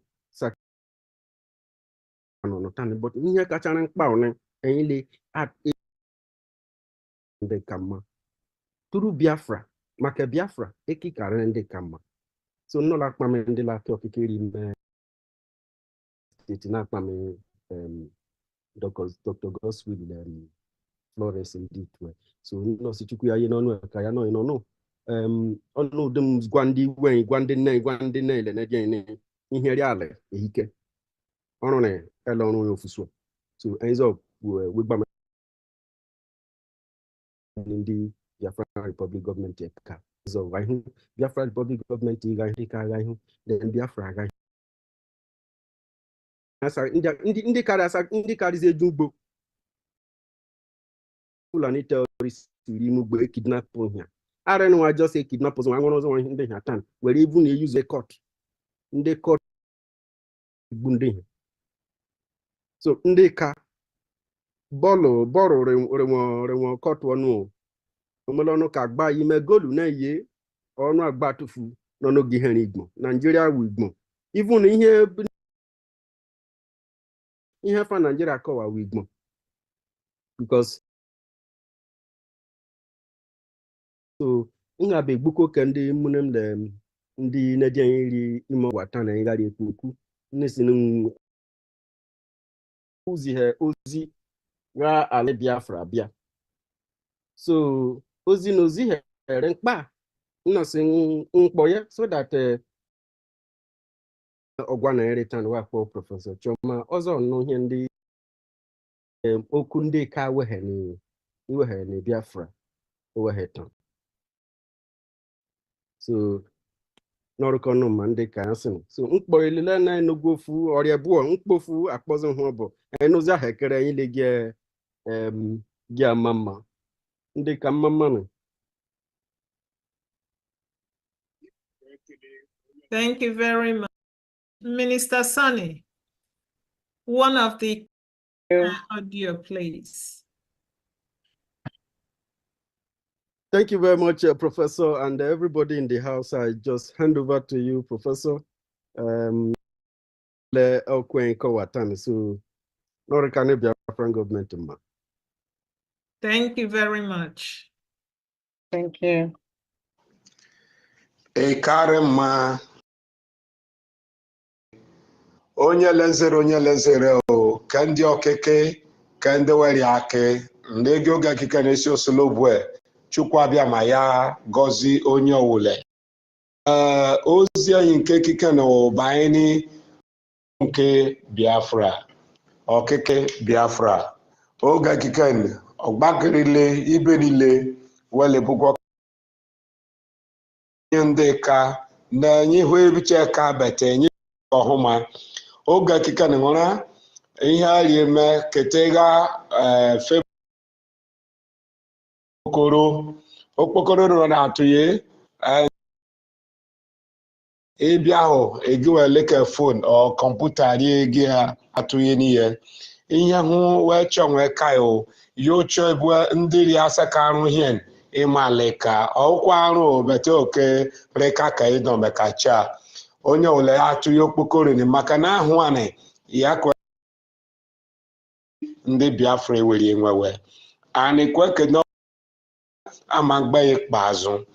no tani but ihe kacha na mkpa one enyile at ndị kama turu Biafra maka Biafra ekikara ndị kama so nọ la kpame ndị la ke okikiri me steeti na kpame Dr. Godswill Florence ndị twe so nọ si chukwu ya ye n'ọnụ ka ya nọ no ọnụ dum gwa ndị nne ile na je ihe ri ala ehike ọrụ na ele ọrụ ya ofusu so enzo wegba ndị Biafra Republic government ka so why Biafra Republic government ga ihe ka ga ihe then Biafra ga asa ndị karịzi eju ugbo Fulani terrorists iri mugbo kidnap ya are no wa just say kidnap us nwa ọzọ ndị ha tan were even use a court ndị court gbu ndị so ndị ka bọọlụ renwe kọtụ ọnụ omele ọnụ ka agba ime golu na ihe ọnụ agba tufu n'ọnụ gị here Igbo Nigeria wu Igbo even ihe fa Nigeria kọwa wu Igbo because so nga be gbuko ka ndị munem le ndị na-eje iri ime ọgwata na ngari ekwu nesi ozi ga ala Biafra bịa so ozi na ozi here mkpa nnọsi mkpọ ya so that ọgwa na eritan wakpo Prọfesọ Chioma ọzọ nụ ihe ndị okwu ndị ka iweghe na Biafra oweghe tan so n'ọrụkọ nụ ma ndị ka asị so mkpọ elile na enugwu ofu ọrịa bụọ mkpofu akpọzi hụ bụ enuzi ahụ ekere anyị le gị ama mma ndị ka mma mmanụ. Thank you very much. Minister Sunny, one of the audio, please. Thank you very much, Professor, and everybody in the house. I just hand over to you, Professor. So, Biafran government. Thank you very much. Thank you. Karema onye lezere o kandi okeke kandi weri ake ndege oge akike na-esi osolobue chukwu abịa ma ya gozi onye owule ozi anyị nke kike na ụba anyị nke Biafra okeke Biafra oge akike ọgbakirile ibe niile wele bụkwa ndị ka na-enye ihu ebiche ka bete enye ọhụma oge akike na nwere ihe ari eme ketega okpokoro nọ na-atụye ebe ahụ egiweleke fon ọ kọmputa rie egi ha atụye n'ihe ihe hụ wee chọnwe kayo yocho ebu ndị ri asaka arụ hien ịmalika ọkwa arụ bete oke reka ka ịdọ mekacha onye ole atụ ya okpokoro ni maka na ahụ ani ya kwa ndị Biafra ewere enwewe ani kweke no amagba ikpeazụ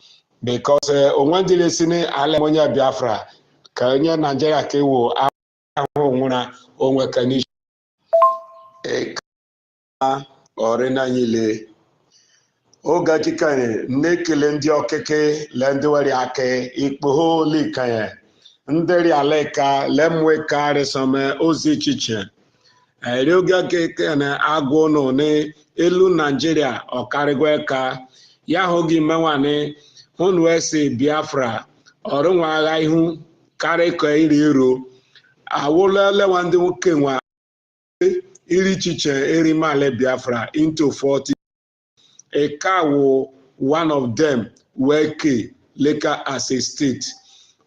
because onwe ndị na-esi n'ala onye Biafra ka onye Nigeria ka ewo ahụ nwụra onwe ka n'ishi ọrị na nyile oge chikanye na-ekele ndị okeke le ndị were aka ikpogho likanye ndị aleka lemwe karịsome ozi ichiche erioge keke na agwụ nọ n'elu Nigeria ọkarịgwa ka ya hụghị menwane hụnụ esi Biafra ọrụ nwa agha ihu karị ka iri iro awụla lewa ndị nwoke nwa iri ichiche erimale Biafra into 40 Ekawo one of them weke leka as a state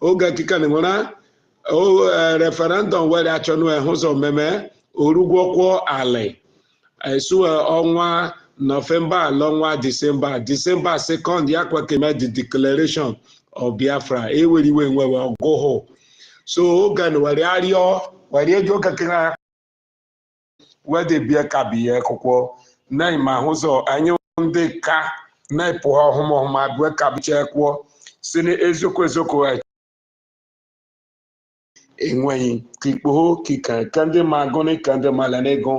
oge kika na nwere referendum were achọnụ ehụzọ meme orugwokwo ala esu ọnwa November l'ọnwa December 2nd ya kwekeme the declaration of Biafra eweriwe nwewe ọgụhụ so oge na were arịọ were eji oge kika wede bie ka biye akwụkwọ na ima ahụzọ anyị ndị ka na-epụ ọhụmọhụma bue ka biche kwuo si n'eziokwu eziokwu enweghị ka ikpogho kika ka ndị ma agụnị ka ndị ma lenego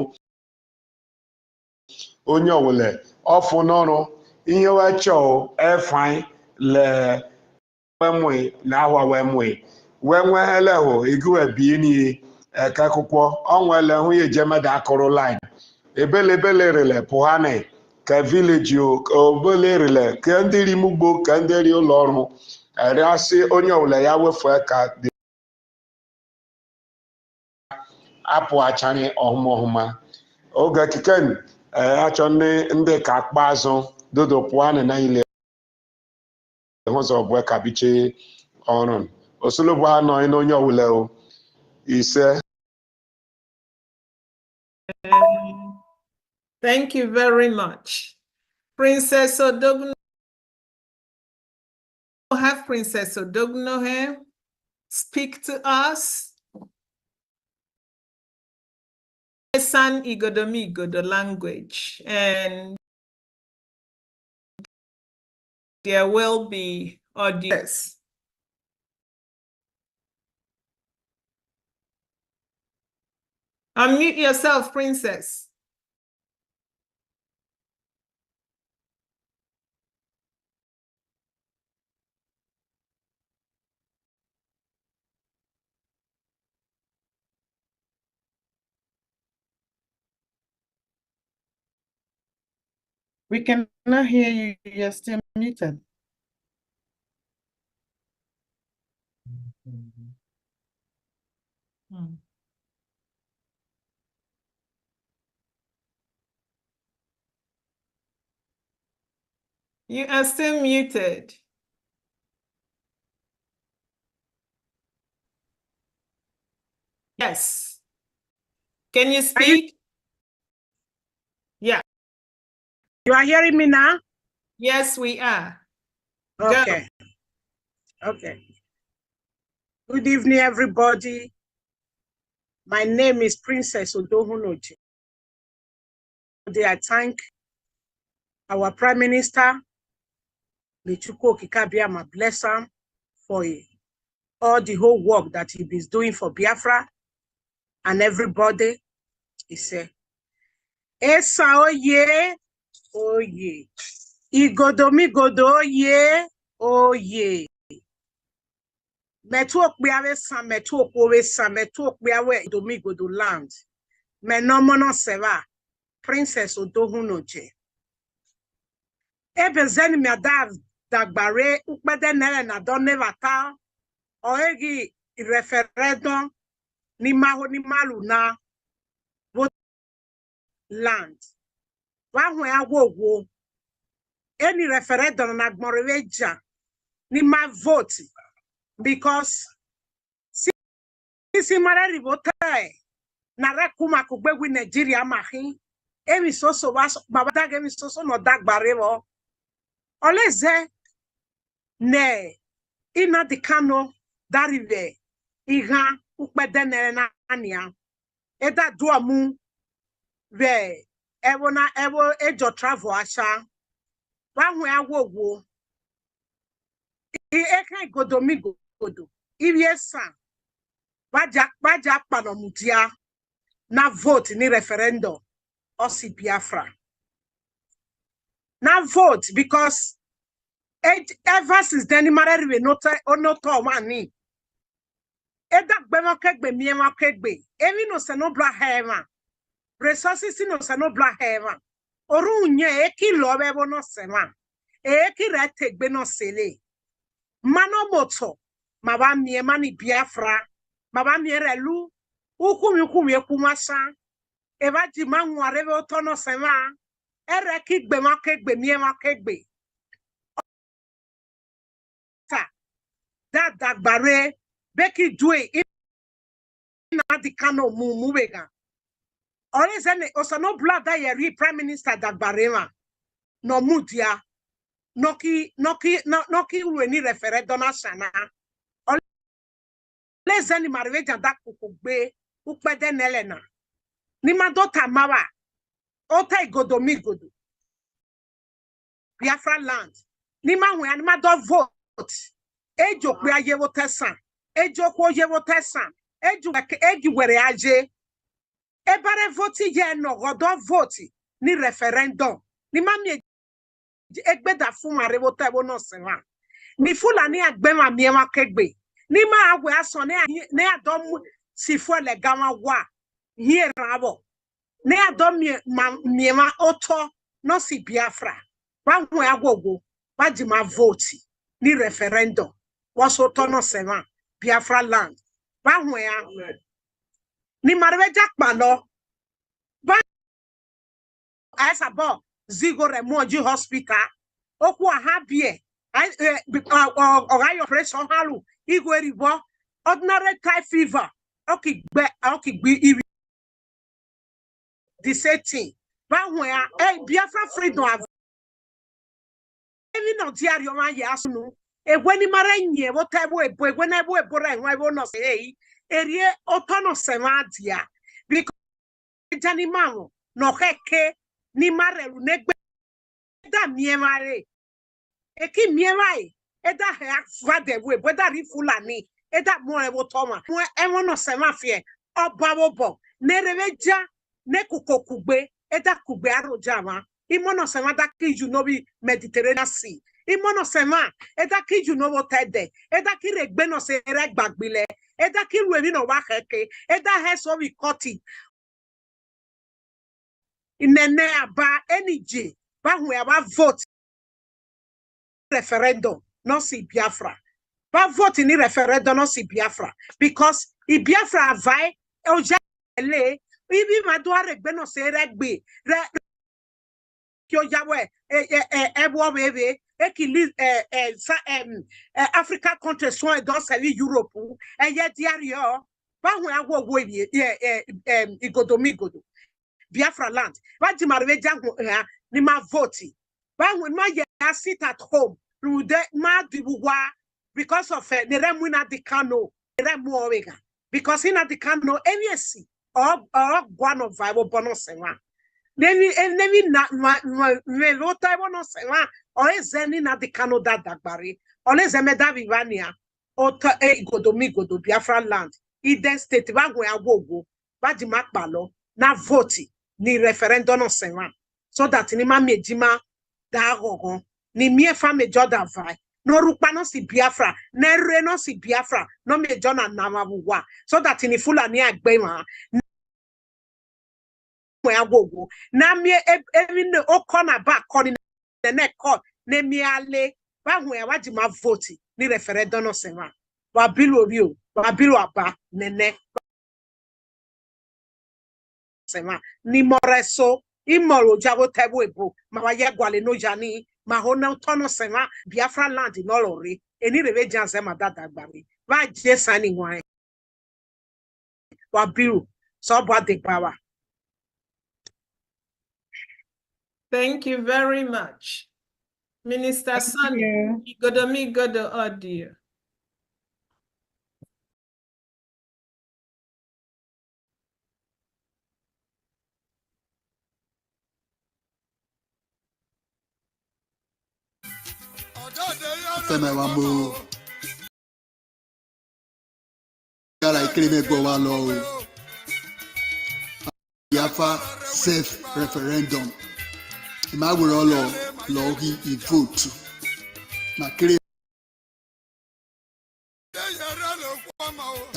onye ọwụle ọfụ n'ọrụ ihe wechọ efanye le wemwe na ahwa wemwe wenwe eleho iguwe bi ni eka akwụkwọ ọnwele hụ ya ejemeda akụrụ line ebelebele rele pụhane ka village obele rele ka ndị rimugbo ka ndị ri ụlọ ọrụ arịasị onye ọbụla ya wefu ka apụ achanye ọhụmọhụma oge kiken achọ ndị ka akpa azụ dodo pụanị na ile hụzọ bụ ka biche ọrụ osolobu anọ n'onye ọbụla ise. Thank you very much. Princess Odogno, have Princess Odogno here speak to us. San Igodomigo, the language, and there will be audience. Unmute yourself, Princess. We cannot hear you. You're still muted. You are still muted. Yes. Can you speak? Yeah. You are hearing me now? Yes, we are. Okay. Go. Okay. Good evening, everybody. My name is Princess Odohunoji. I thank our Prime Minister, Michuko Kikabiama, bless him for all the whole work that he is doing for Biafra and everybody. He said, Esa oye, oye. Igodomigodo oye, oye. Metuok biawe san, metuok owe san, metuok biawe Igodomigodo land. Menomono seva, Princess Odohunoji. Ebe zeni mi adav dagbare ukpede nere na donne vata oegi referendum ni maho ni malu na vote land. Wahwe agwo any referendum na gmoreweja ni ma vote because si marari vote na rekuma kugbegwi Nigeria mahi emi soso was babadag emi soso no dagbare wo oleze ne ina di kano darive iha ukpedenere na ania eda duamu ve ewo ejo travel asha wahu agwogwo eka godo ibiesa baja panomutia na vote ni referendum osi Biafra na vote because ever since then married no mani eda gbemo kegbe miema kegbe emi no se no bla hema resources no se no bla hema oru nye eki lobe bo no sema eki rete gbe no sele mano moto maba miema ni Biafra maba mierelu ukumi ekumasa eba di manware be otono sema ere ki gbemo kegbe miema kegbe that dagbare beki due na di kano mu wega ore zene osano blood that yeri prime minister dagbare ma no mudia noki uweni referendum asana ole zeni marveja da kokogbe ukpede nelena ni madota mawa ota igodo Biafra land ni manwe ani mado vote ejo pe ayewo tesan ejo ko yewo tesan eju were aje ebare vote ye no godo vote ni referendum ni mami egbeda fun marewo tewo no sewa ni fulani agbema miema kegbe ni ma agwe aso ne adom sifo le gama wa here rabo ne adom miema oto no si Biafra wanwe agwogo wajima vote ni referendum waso to no sewa Biafra land wanwe ya ni marweja kpalo ba asabo zigo remoji hospital okwu aha bie ogayo pressure halu igwe ribo ordinary type fever okigbe iri the same thing wanwe ya Biafra freedom evi no diario ma ya sunu egweni mara nye wotabo ebo egweni ebo ebora enwa ebo no say erie otono sema dia because jani mawo no keke ni marelu negbe da miemare eki miemai eda ha fade we boda ri fulani eda mo ewo toma mo enwo no sema fie obawobo nereveja ne kukokugbe eda kugbe aroja ma imono sema da kiju no bi Mediterranean Sea imono sema eda kiju no wo tede eda kiregbe no se re gbagbile eda kiru emi no wa keke eda he so we cut it inene aba enije ba hu ya ba vote referendum no si Biafra ba vote ni referendum no si Biafra because I Biafra vai oja le ibi madu aregbe no se regbe kyo yawe ebo bebe ekili Africa countries so e don serve Europe eye diario ba hu agwo igodo Biafra land ba di marveja ni ma vote ba hu ma ya sit at home through the ma dibuwa because of the remu na the cano remu owega because in the cano NSC or one of viable bonus one Nemi na me vota bono sewa o ezeni na de kano da dagbari o le zemeda vivania o ta godo Biafra land Eden state ba gwe agwogo ba di makpalo na vote ni referendum no sewa so that ni ma mejima da gogo ni mie fa mejo da vai no rupa no si Biafra na re no si Biafra no mejo na namabuwa so that ni fulani agbema agwogo na mi even okona back calling the neck call na mi ale ba hu ya waji ma vote ni referendum no sema wa bilu obi wa bilu aba nene sema ni moreso imoro jawo tebo ebo ma wa ye gwale no jani ma ho na tono sema Biafra land no lori eni reve janse ma dada gbari wa je sani wan wa bilu so bo de power. Thank you very much. Minister Sunny, Godo audio. Fẹ́mi wa mo yàrá ìkéré gbọ́ wa lọ o. Biafra self-referendum. Ìmáwòrán lọ rí ìvote. Na kéré.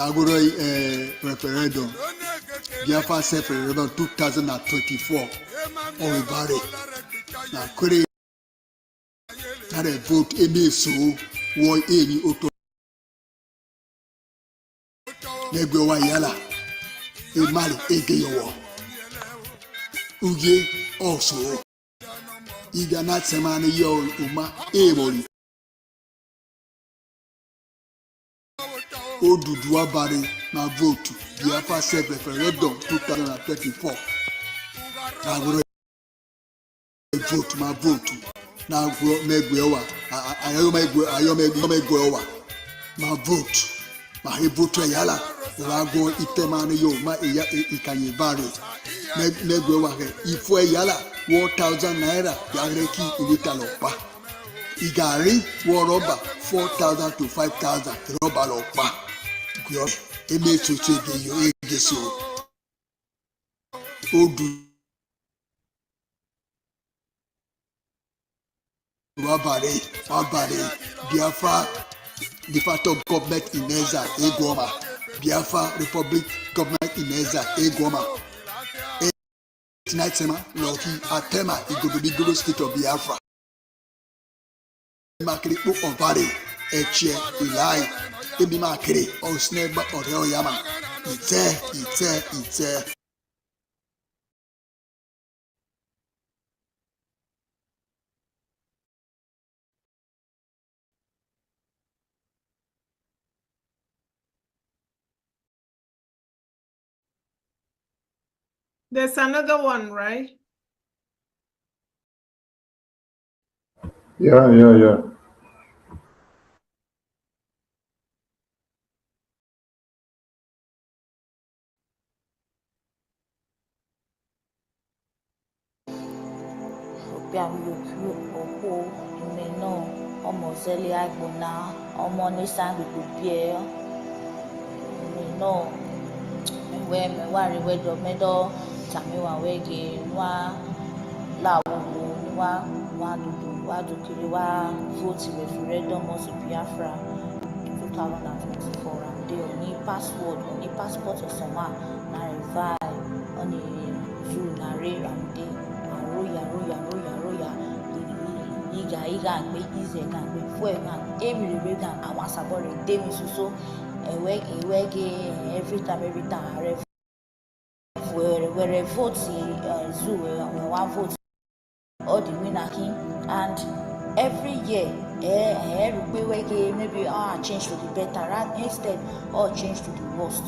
Agoro referendum. Biafra self-referendum 2024. Oribare. Na kéré. Na the vote eme so wo eni oto. Negbe wa yala. Emali egeyowo. Uye also. Iga na semana yo uma emori. Oduduwa bare na vote Biafra self-referendum 2024. Na go vote ma vote na go megwewa ayomegwewa ma vote ma he vote yala wa go itemani yo ma eya ikanye bare megwewa ke ifo yala 1000 naira yare ki ilita lo pa igari wo roba 4000 to 5000 roba lo pa gyo eme tutu ege yo ege so odu wabare Biafra de facto government in exile egoma Biafra republic government in exile egoma tonight sema loki atema igododigoro state of Biafra makiri po obare eche ilai ebi makiri osneba ore oyama ite There's another one, right? Yeah. Vote referendum also Biafra 2024 and they only password only passport or someone na revive on the zoo na rare and they roya iga and be easy and be fuel and every way down I want support them so every time where vote zoo we one vote all the winner king and every year maybe change to the better right instead or change to the worst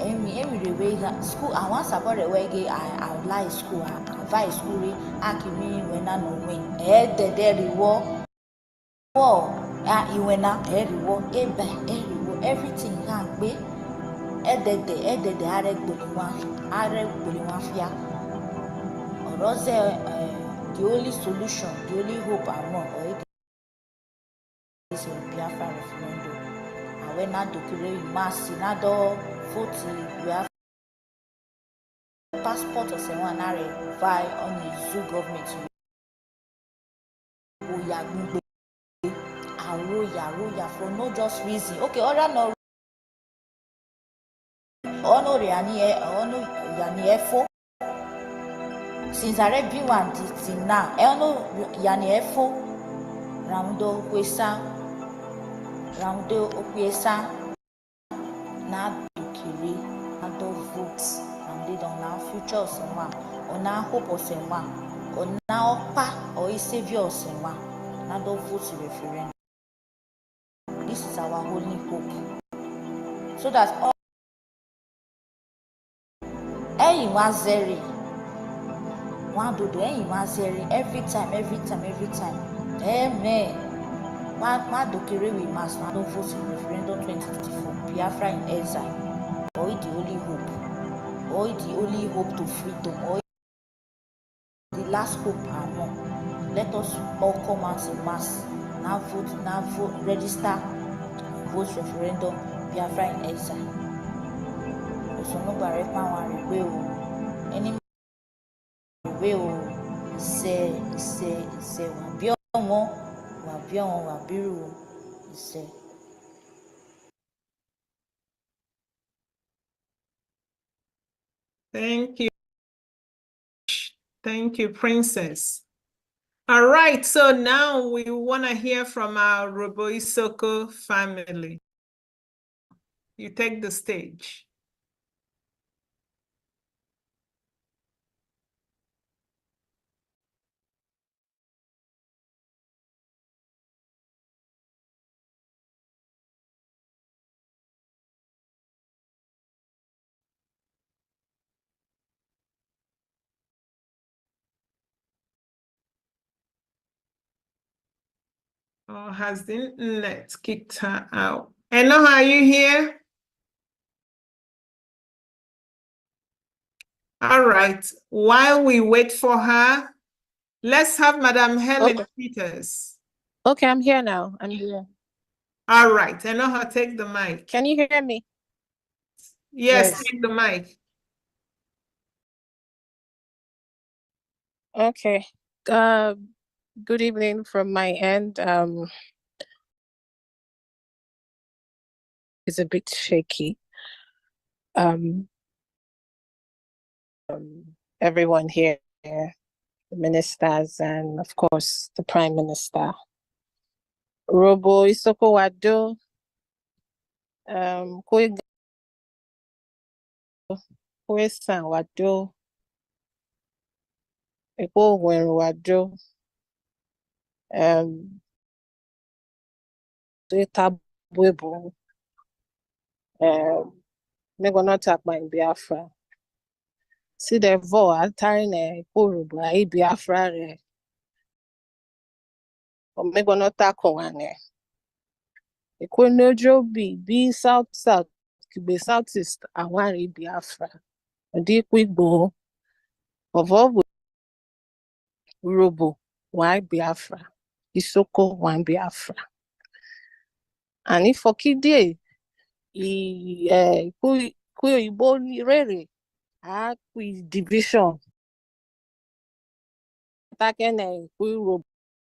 every way school I want support the way I like school I advise school akimi when I know win the reward when I reward everything can be the are gboliwa fia or the only solution, the only hope I know is a Biafra referendum. And when I declare mass, another vote, we have passport or someone buy on the zoo government. Roya for no just reason. Okay, other no. No yani efo. Since I read B1 till now, yani efo Ramdo Okwesa na dukiri ado votes and they don't have future someone or na hope or someone or na opa or a savior someone na do vote referendum. This is our only hope so that all every time. Amen. Ma dokere we must not vote in referendum 2024. Biafra in exile. Or the only hope. Or the only hope to freedom. Or the last hope and more. Let us all come out in mass na vote register vote referendum Biafra in exile. Osono gbare pa wan rewe o. Any rewe o. Ise wa biomo wa biru ise. Thank you. Thank you, Princess. All right, so now we want to hear from our Robo Isoko family. You take the stage. Or has the internet kicked her out? Enoh, are you here? All right. While we wait for her, let's have Madam Helen Peters. Okay, I'm here now. I'm here. All right. Enoh, take the mic. Can you hear me? Yes, take the mic. Okay. Good evening from my end. It's a bit shaky. Everyone here, the ministers, and of course the Prime Minister. Robo Isoko Wado, Kwesan Wado, Eko Wen Wado, Tabwebo, me gonna talk my Biafra. See the vo alterne Yoruba I Biafra re. O me gonna talk one. Ekonojo be south be southeast awari Biafra. Odi kwigbo of all Robo why Biafra. Isoko one Biafra. And if okide Ibo rere division takene Robo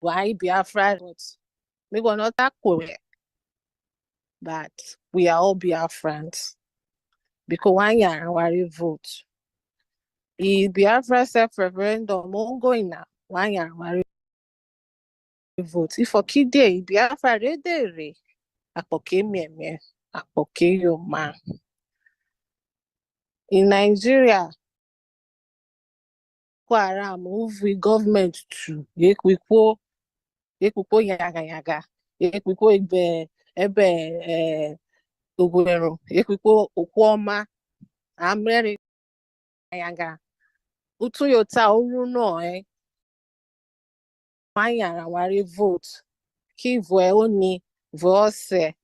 why Biafra we gonna tackle it. But we are all Biafrans because one year our vote. The Biafra self-referendum ongoing now. 1 year our vote. If okide Biafra redere apoke me apoke yo man. In Nigeria, Kwara move with government to yekwipo yaga. Yekwipo ebe Ogwero, yekwipo okwoma amere yaga. Utu yota oru no 1 year our vote. Ki voe oni voe se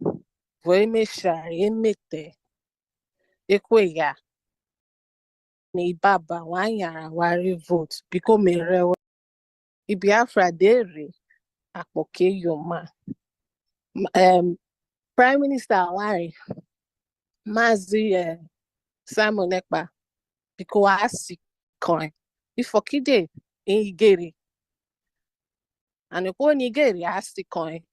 voe meshari emete ekwe ya ni baba 1 year our vote biko merewe Biafra dere apoke yoma. Prime Minister Awari Mazi Simon Ekpa biko asi coin if okide igeri and eko ni igeri asi coin.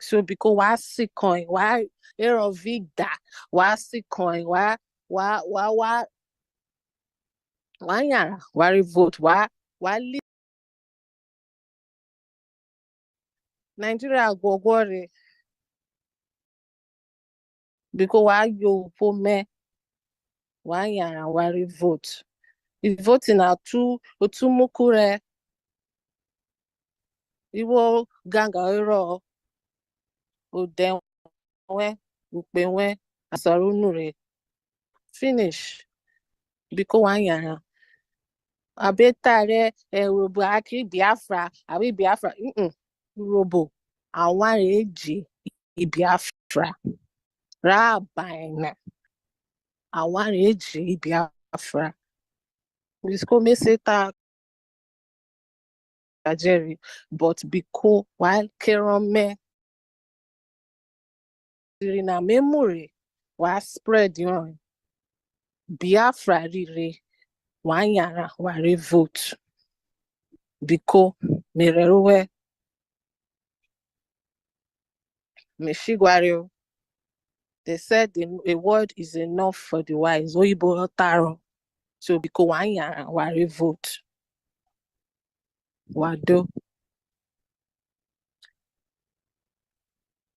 So because why coin, why era vida, why coin, why yara, why vote, why Nigeria go worry because why you for me, why yara, why vote. If voting are two mukure, Iwo ganga ero Odenwe, Upenwe, Asarunure. Finish. Because one yara. Abetare Robo Aki Biafra, Abi Biafra. Robo. Àwọn eji Biafra. Rabina. Àwọn eji Biafra. Bisko me seta Jerry, but because while Kerome in a memory was spread on Biafra rire wanyara ware vote because merewe meshigwario. They said a word is enough for the wise. Oyibo taro. So because wanyara ware vote. Wado.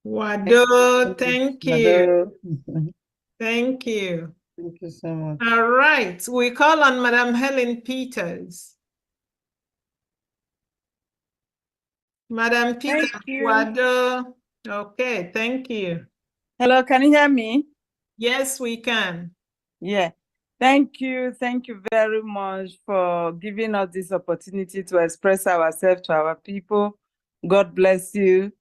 Wado, thank you. Wado. Thank you. Thank you so much. All right, we call on Madam Helen Peters. Madam Peters, Thank you. Wado. Okay, thank you. Hello, can you hear me? Yes, we can. Yeah. Thank you. Thank you very much for giving us this opportunity to express ourselves to our people. God bless you.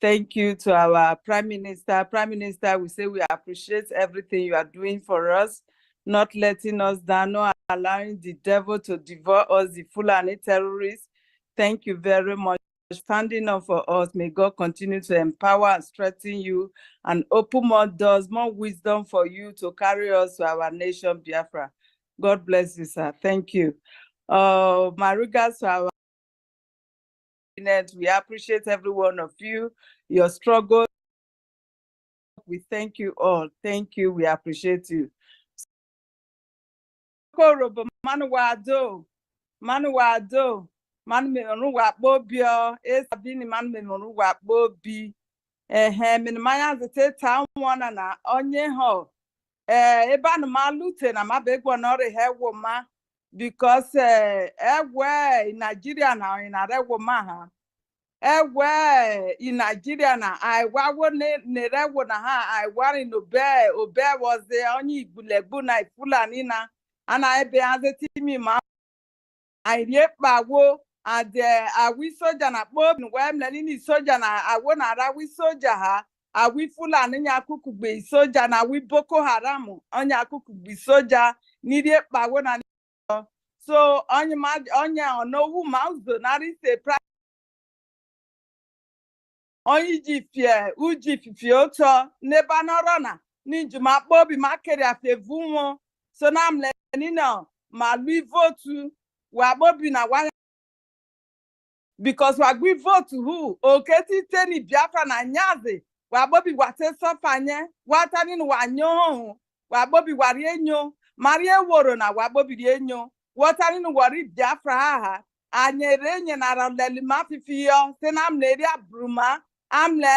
Thank you to our Prime Minister. Prime Minister, we say we appreciate everything you are doing for us, not letting us down, not allowing the devil to devour us, the Fulani terrorists. Thank you very much for standing up for us. May God continue to empower and strengthen you and open more doors, more wisdom for you to carry us to our nation, Biafra. God bless you, sir. Thank you. My regards to our we appreciate every one of you, your struggle. We thank you all. Thank you. We appreciate you. Manuwado, Manuwado, Manuwa Bobio, Esabini Manuwa Bobi. Minimaya zete town one na onye ho. Ebe anu malute na mabegwa nori hewo ma because ewe in Nigeria na in arewo ma ha. Ewe in Nigeria na aiwawo ne rewo na ha aiwari no obe was the onye igbulegbu na Fulani na ana ebe azeti mi ma airie pawo ade awi soja na kpobi wee mleni ni soja na awo na arawi soja ha awi Fulani nya kukugbe soja na awi Boko Haram onya kukugbe soja nirie pawo na so onya onowu mauzo nari se onye jifie uji fifie oto neba nọrọ na n'ijuma kpobi makere afevuwo so na mleni no ma lui votu wa kpobi na wa because wa gwi vote who oketi teni Biafra na nyaze wa bobi wate sofanye watani no wanyo wa bobi wari enyo marie woro na wa bobi ri enyo watani no wari Biafra ha anyere enye na raleli mafifio tenam leri abruma amle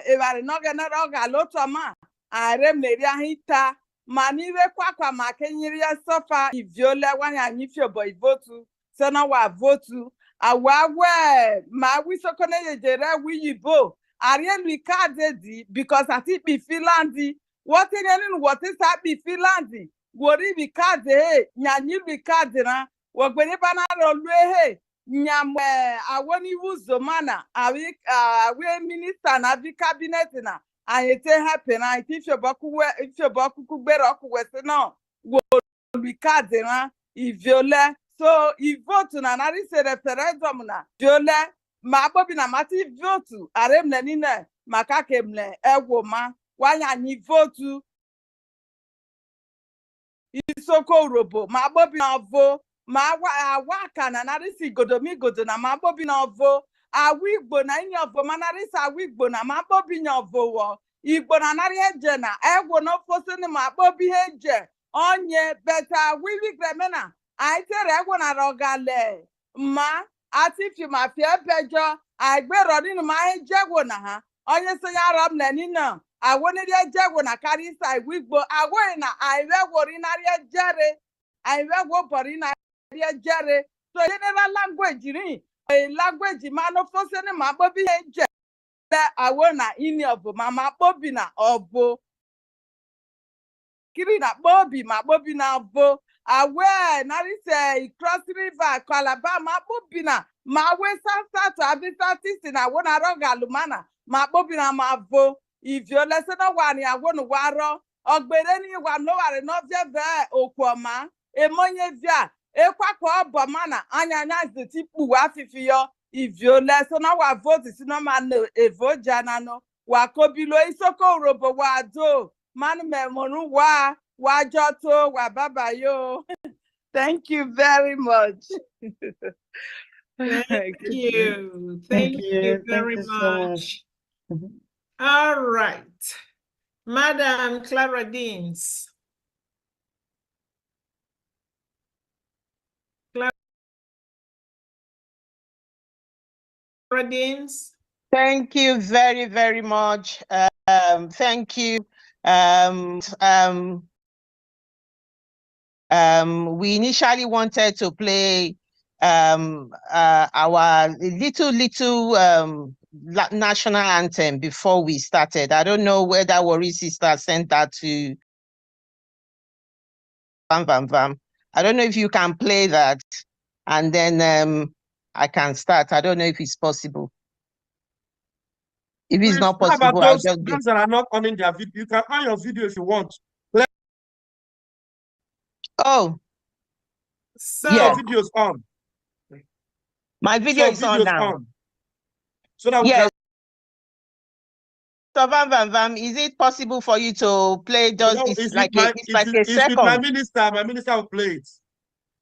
ewari no genera ga lotoma arem leri ahita maniwe kwa makenyiri ya sofa iviole wanya nyifio boy votu so na wa votu awawe ma wi sokone yejere wi yibo arielu kade di because ati bi Finlandi what in what is happy Finlandi wori bi kade nyanyi bi kade na wogbere banaro lwe nyam awoni wuzo mana awi minister na bi cabinet na ayete happen na ifyo boku kugbere oku wese na wo bi kade na iviole so i vote na nari se referendum na viole ma bobi na mati vote arem le nine maka kemle egwo ma wanya ni vote isoko robo ma bobi na vo ma awaka na nari si godomi godo na ma bobi na vo awi Igbo na inyo vo ma nari sa awi Igbo na ma bobi na vo wo Igbo na nari eje na egwo no fosini ma bobi eje onye beta wiwi gremena aitere egwo na rogale ma ati fi ma fi ebejo aigbero ninu ma ejegwo na ha onye so ya ram na nina awoni ri ejegwo na kari sa Igbo awoni na aiwegwo ri na ri ejere aiwegwo bori na ri ejere so general language ri language ma no fose ni ma bobi eje le awona ini obo ma bobi na obo kiri na bobi ma bobi na obo awe narise cross river Calabar ma bobi na ma we sansa to abisa tisi na wona roga lumana ma bobi na ma vo iviole se no wa ni awonu waro ogbere ni wa no ware no vie ve okuoma emonye via ekwa kwa bo mana anya the tipu wa fifiyo iviole so na wa vote si no man evo jana no wa kobilo isoko robo wa do man memonu wa joto wa baba yo. Thank you very much. Thank you. Thank you very so much. All right. Madam Clara Deans. Clara Deans. Thank you very, very much. Thank you. We initially wanted to play our little national anthem before we started. I don't know whether Worry Sister sent that to Vam Vam Vam. I don't know if you can play that, and then I can start. I don't know if it's possible. If it's not possible, how about I'll just those that are not on in their video? You can on your video if you want. Oh, so yeah. Your video's on. My video is on now. So that yes. So Vam Vam Vam, is it possible for you to play just it's like a second? With my minister. My minister will play it.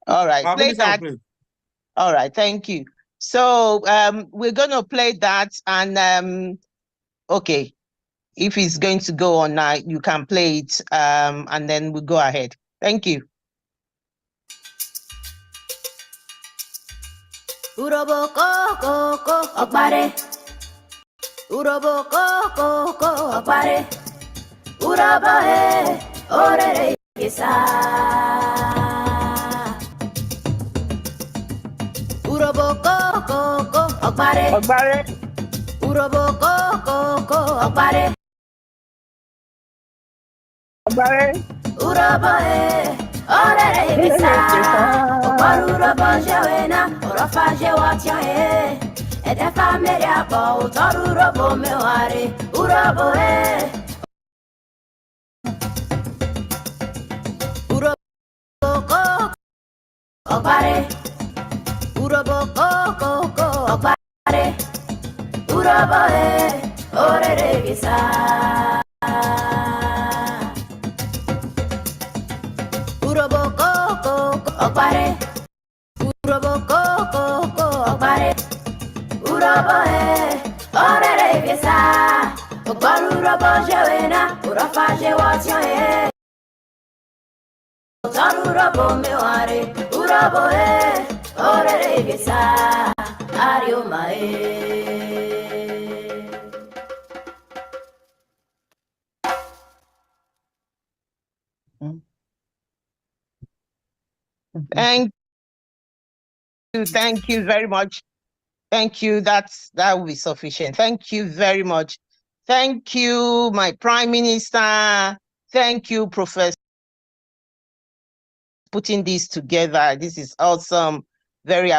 All right, my play that. All right, thank you. So we're gonna play that, and okay, if it's going to go on now, you can play it, and then we go ahead. Thank you. Urobo koko okpare. Urobo koko okpare. Urobo orere kisa. Urobo koko okpare. Okpare. Urobo koko okpare. Okpare. Urobo orere kisa. Okpare urobo jewena. Orofa jewatya Edefa meria po utoru urobo meware. Urobo Urobo koko okpare. Urobo koko okpare. Urobo orere gisa. Urobo koko okpare. Urobo koko okpare. Urobo orere gisa. Okpare urobo jewena. Urofa jewatya Utoru urobo meware. Urobo orere gisa. Arioma Thank you very much. Thank you. That will be sufficient. Thank you very much. Thank you, my Prime Minister. Thank you, Professor, putting this together. This is awesome. Very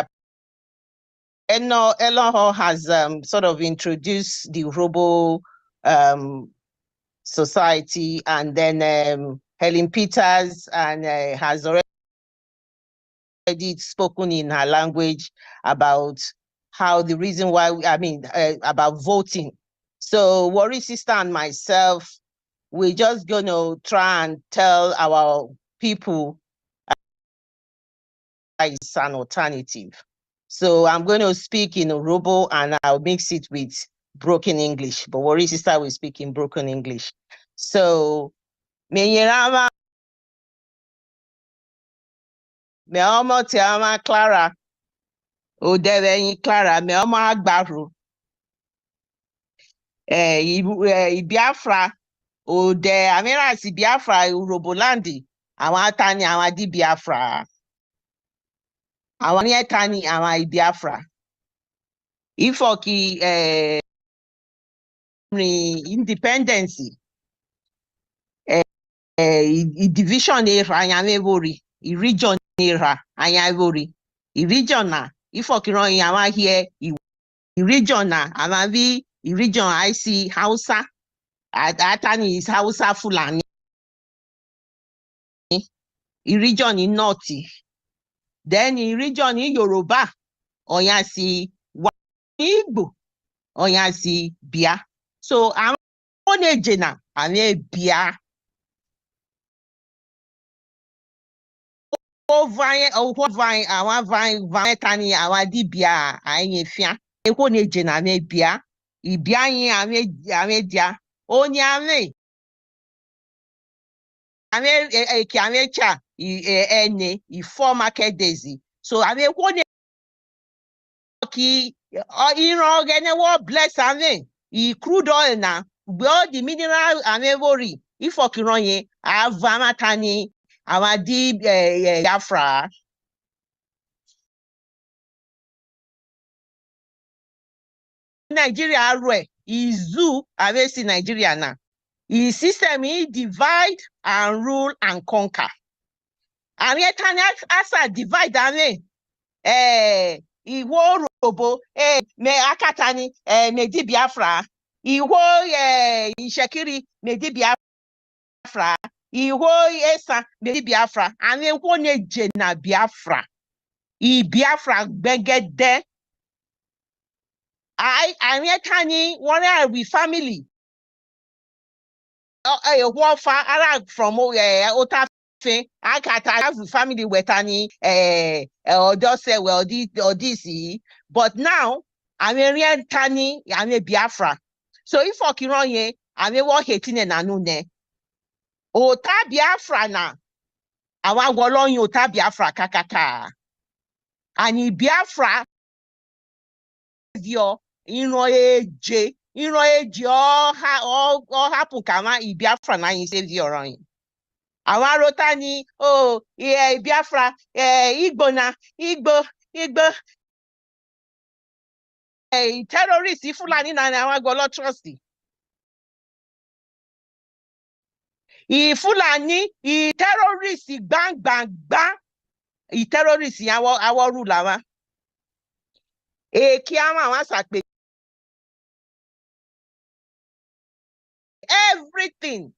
Elo has sort of introduced the Robo Society, and then Helen Peters and has already spoken in her language about how the reason why about voting. So Worry Sister and myself, we're just gonna try and tell our people it's an alternative. So I'm going to speak in Urobo and I'll mix it with broken English, but Worry Sister will speak in broken English. So Menyerama Meomo Tiama Clara Odevenyi Clara Meomo Agbaru Biafra Ode Amira si Biafra Urobolandi àwọn atani àwọn di Biafra àwọn ní ẹ̀tani àwọn Biafra Ifoki independence division era anyamevori region era anyavori region na Ifoki ron yawa here region na amavi region IC Hausa atani is Hausa Fulani region in North Then in region in Yoruba, Oyasi Igbo, Oyasi Bia. So I'm on a jena, I'm Bia. Vine, our vine, tani, our dibia, I fia. A one agent, I may bia. Ibiani, I may dia. Only I may a camecha, any, for market daisy. So I may one key, you know, again, what bless I mean. Crude oil now, but the mineral I may worry. If Okironye, I have Vamatani, our deep Biafra. Nigeria rwe izu avesi Nigeria na. His system is divide and rule and conquer. And yet asa divide ame iwo robo me akatani me di Biafra. Iwo ishekiri me di Biafra. Iwo esa me di Biafra. Ame wone jena Biafra. Biafra begede. I can one we family. Warfare Arab from Otafe. I can't have family with any or just say well this. But now I'm a real tani. I'm a Biafra. So if Okironye, I'm a war hating and anune. Ota Biafra na. I want Wolon Ota Biafra kakaka. And Biafra your eje all happen kama Biafra na yin save your own. Àwọn arota ni Biafra Igbo na Igbo terrorist Fulani na àwọn golo trust. Fulani terrorist bang terrorist àwọn rule àwọn. Kí àwọn sàpè everything.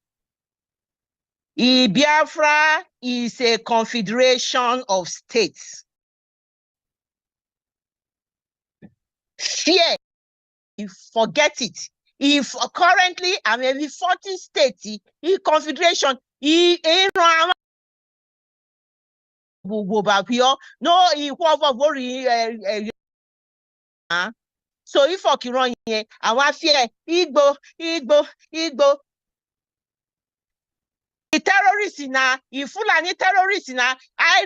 Biafra is a confederation of states. Fear, forget it. If currently I'm maybe 40 states, confederation, so if Okironye, I want fear Igbo. The terrorists na, Fulani terrorists na,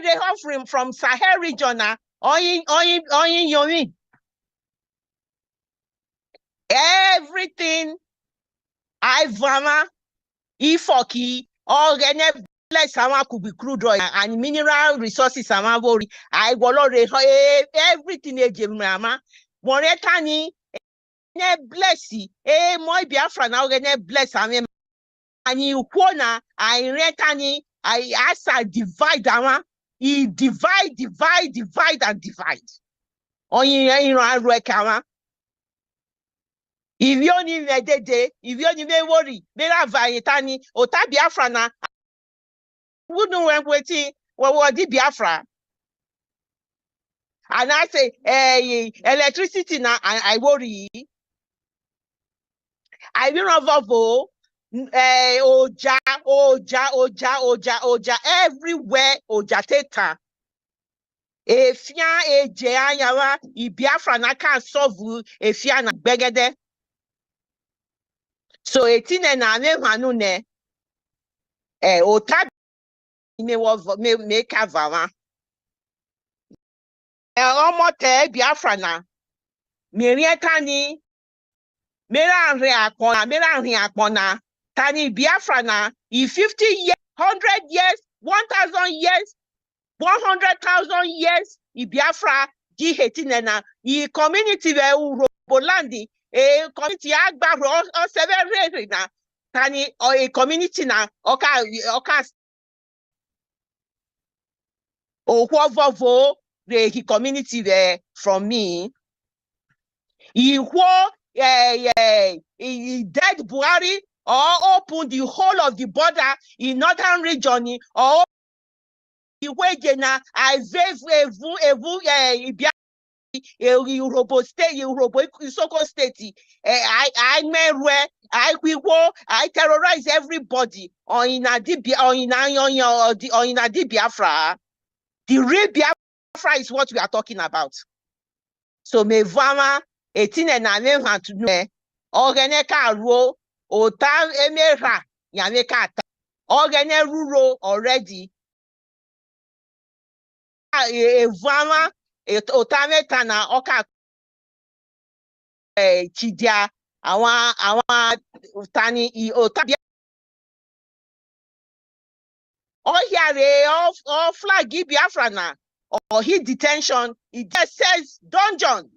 they offering from Sahel region na, oyin yomi. Everything Vama, Ifoki, all the bless sama could be crude oil and mineral resources sama vori. I everything ejemama. Moretani ne blessi. Moi Biafra na ne bless ame. And you wanna I retani I asa divide ama. He divide and divide. Oyin rekama. If you only medede, if you only may worry, mera vayetani, ota Biafra na wouldn't waiting what did Biafra. And I say electricity na I worry. I will not vote. Oja, everywhere Oja teta. Efia eje ayawa, Biafra na can solve efia na begede. So etine na ane hanune. Ota me kavama. Omote Biafra na. Merietani. Mera akpona. Tani Biafra na. 50 years, 100 years, 1,000 years, 100,000 years. Biafra di hetine na. Community ve Urobolandi. Community agba o seven na. Tani a community na. Oka vovo the community there from me. Dead Buhari or open the whole of the border in northern region or Iwejena, I Eurobo state, Eurobo Isoko state. I merwe, I terrorize everybody on in a Biafra. The real Biafra is what we are talking about. So me vama 18 and I have to know. Organeka ro otan emera yameka organe ruro already. Vama otameta na oka chidia awa tani otabia. Or here or flag Biafra na or his detention, it just says dungeon.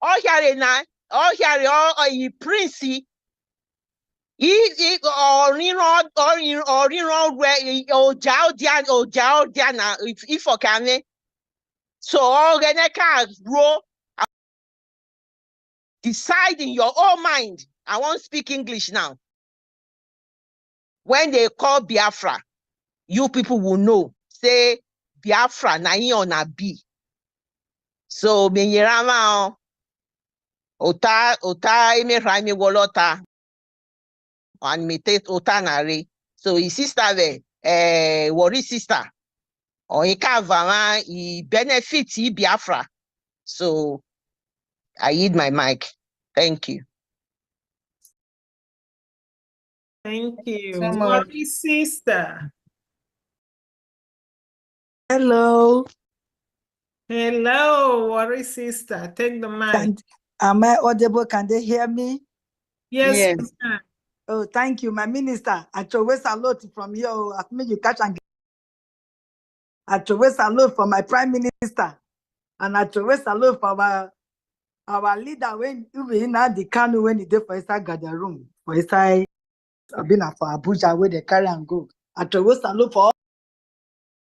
Or here na or here or prince or if okay. So all grow decide in your own mind. I won't speak English now. When they call Biafra, you people will know. Say Biafra na or na B. So Benyerama ota eme raimi wolota and metate otanare. So his sister there, worry sister. Or he can't he benefits Biafra. So I yield my mic. Thank you. Thank you. So much. Worry sister. Hello. Hello, worry sister. Take the mic. Am I audible? Can they hear me? Yes, we can. Oh, thank you, my minister. I always salute from here. At me, you catch and get. I always salute for my prime minister, and I always salute for our leader when even at the canoe when he did for inside gather room for inside. I've been for Abuja where they carry and go. I always salute for all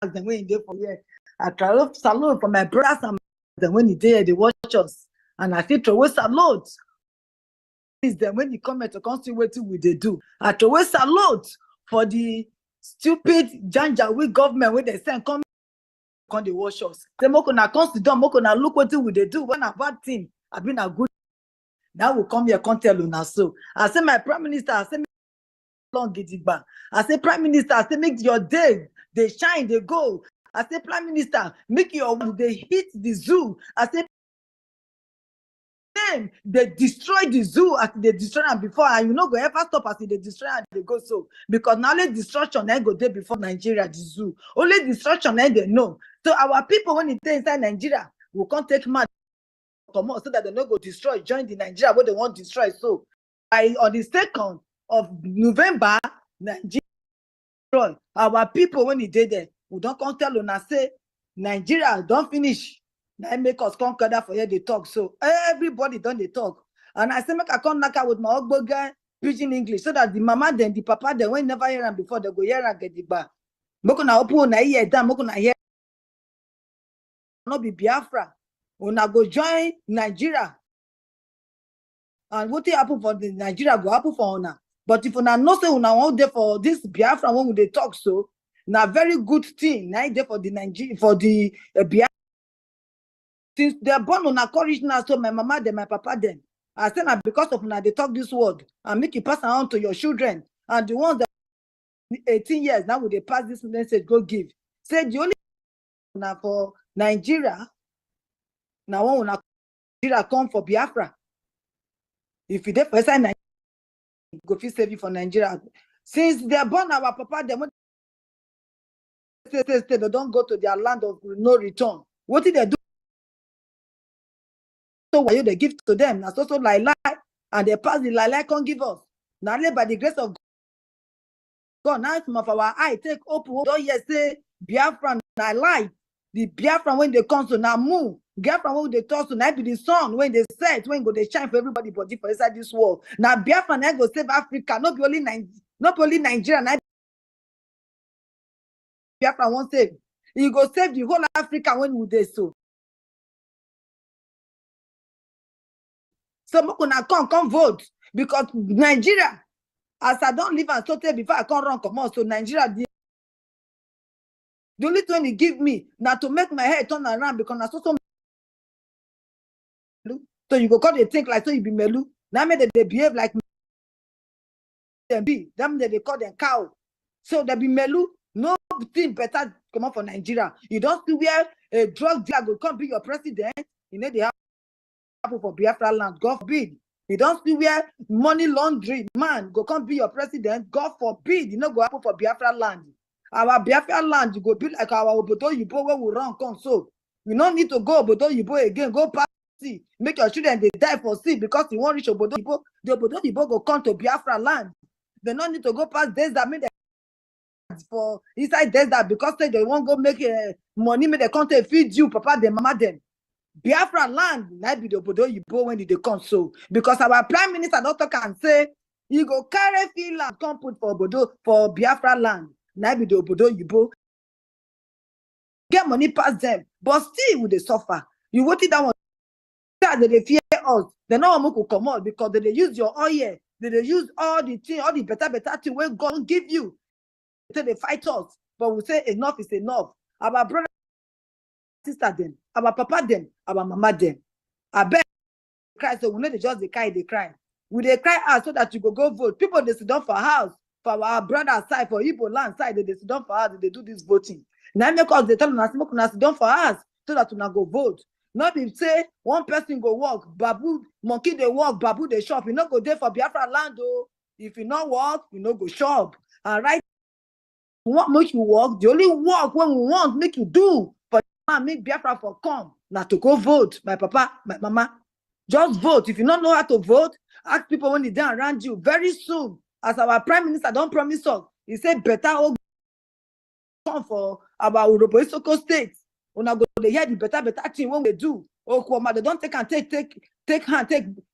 them when they for here. I always salute for my brothers and them when he did they watch us, and I feel always salute. Is them when you come to constituency we they do. I always salute for the stupid janja we government when they send come the wash us. They mokona constitute, mokona look what we they do. When a bad thing, I've been a good. Now we come here can't tell you so. I say my prime minister, I say long gidigba. I say prime minister, I say make your day, they shine, they go. I say prime minister, make your they hit the zoo. I say they destroy the zoo as they destroy them before, and you know go ever stop as they destroy and they go so because now only destruction they go there before Nigeria the zoo only destruction they know. So our people when they inside Nigeria will can't take mad come out so that they don't go destroy join the Nigeria what they want to destroy. So on the 2nd of November Nigeria our people when they did there we don't come tell you now say Nigeria don't finish. Now make us conquer that for here they talk. So everybody done they talk. And I say make I come knock out with my Ogbo guy preaching English so that the mama then the papa then when never hear them before they go here and get the bar. Mokona open na ear down, mokona hear not be Biafra. Una go join Nigeria. And what will happen for the Nigeria go happen for una. But if una not say una want there for this Biafra when they talk so, na very good thing. Now there for the Nigeria for the Biafra. Since they're born on a courage now, so my mama then, my papa then. I said that because of now they talk this word and make it pass on to your children. And the ones that 18 years now will they pass this message, go give. Say the only now for Nigeria, now one will Nigeria come for Biafra. If you did for inside Nigeria, go feel save you for Nigeria. Since they're born our papa, they don't go to their land of no return. What did they do? So why you they give to them? That's also lie, and they pass the lie can't give us. Now by the grace of God, now some of our eye take open. Don't you say Biafran I lie. The Biafran when they come to now move. Biafran when they talk to now be the sun when they set when go they shine for everybody body for inside this world. Now Biafran I go save Africa, not only Nigeria. Now Biafran won't save. He go save the whole Africa when we they so. So I come vote because Nigeria, as I don't live and so before I can't run come on. So Nigeria The only thing he give me now to make my head turn around because I saw some. So you go call they think like so you be melu. Now me they behave like them be. Them they call them cow. So they be melu. No thing better come out for Nigeria. You don't see where a drug dealer go come be your president. You know they have for Biafra land. God forbid. You don't see where money laundry man go come be your president. God forbid. You know go happen for Biafra land. Our Biafra land, you go be like our Obodo Yibo where we run come so. You don't need to go Obodo Yibo again. Go past sea. Make your children they die for sea because you won't reach Obodo Yibo. The Obodo Yibo go come to Biafra land. They don't need to go past desert. Make for inside desert because they won't go make money. Make the country feed you, papa, them, mama, them. Biafra land might be the Obodo Yibo when they come so. Because our prime minister doctor can say, you go carry field land, come put for Obodo for Biafra land. Now be the Obodo Yibo. Get money past them, but still they suffer. You want it that one that they fear us. They know how to come out because they use your oil, they use all the thing, all the better thing where God give you. They fight us, but we say enough is enough. Our brother, sister them, our papa them, our mama them. I bet cry, so we know they just they cry. We they cry out so that you go vote. People they sit down for house. For our brother side, for Igbo land side, they sit down for us, they do this voting. Now because they tell us to sit down for us so that we not go vote. Not if say one person go walk, babu, monkey they walk, babu they shop. You not go there for Biafra land though. If you not walk, you not go shop. And right, we want make you walk. The only walk when we want make you do. But make Biafra for come. Now to go vote, my papa, my mama. Just vote. If you don't know how to vote, ask people when they down around you. Very soon, as our prime minister don't promise us, he said better come for our Urobosoko state. When I go to hear the better thing when we do. Okoma, they don't take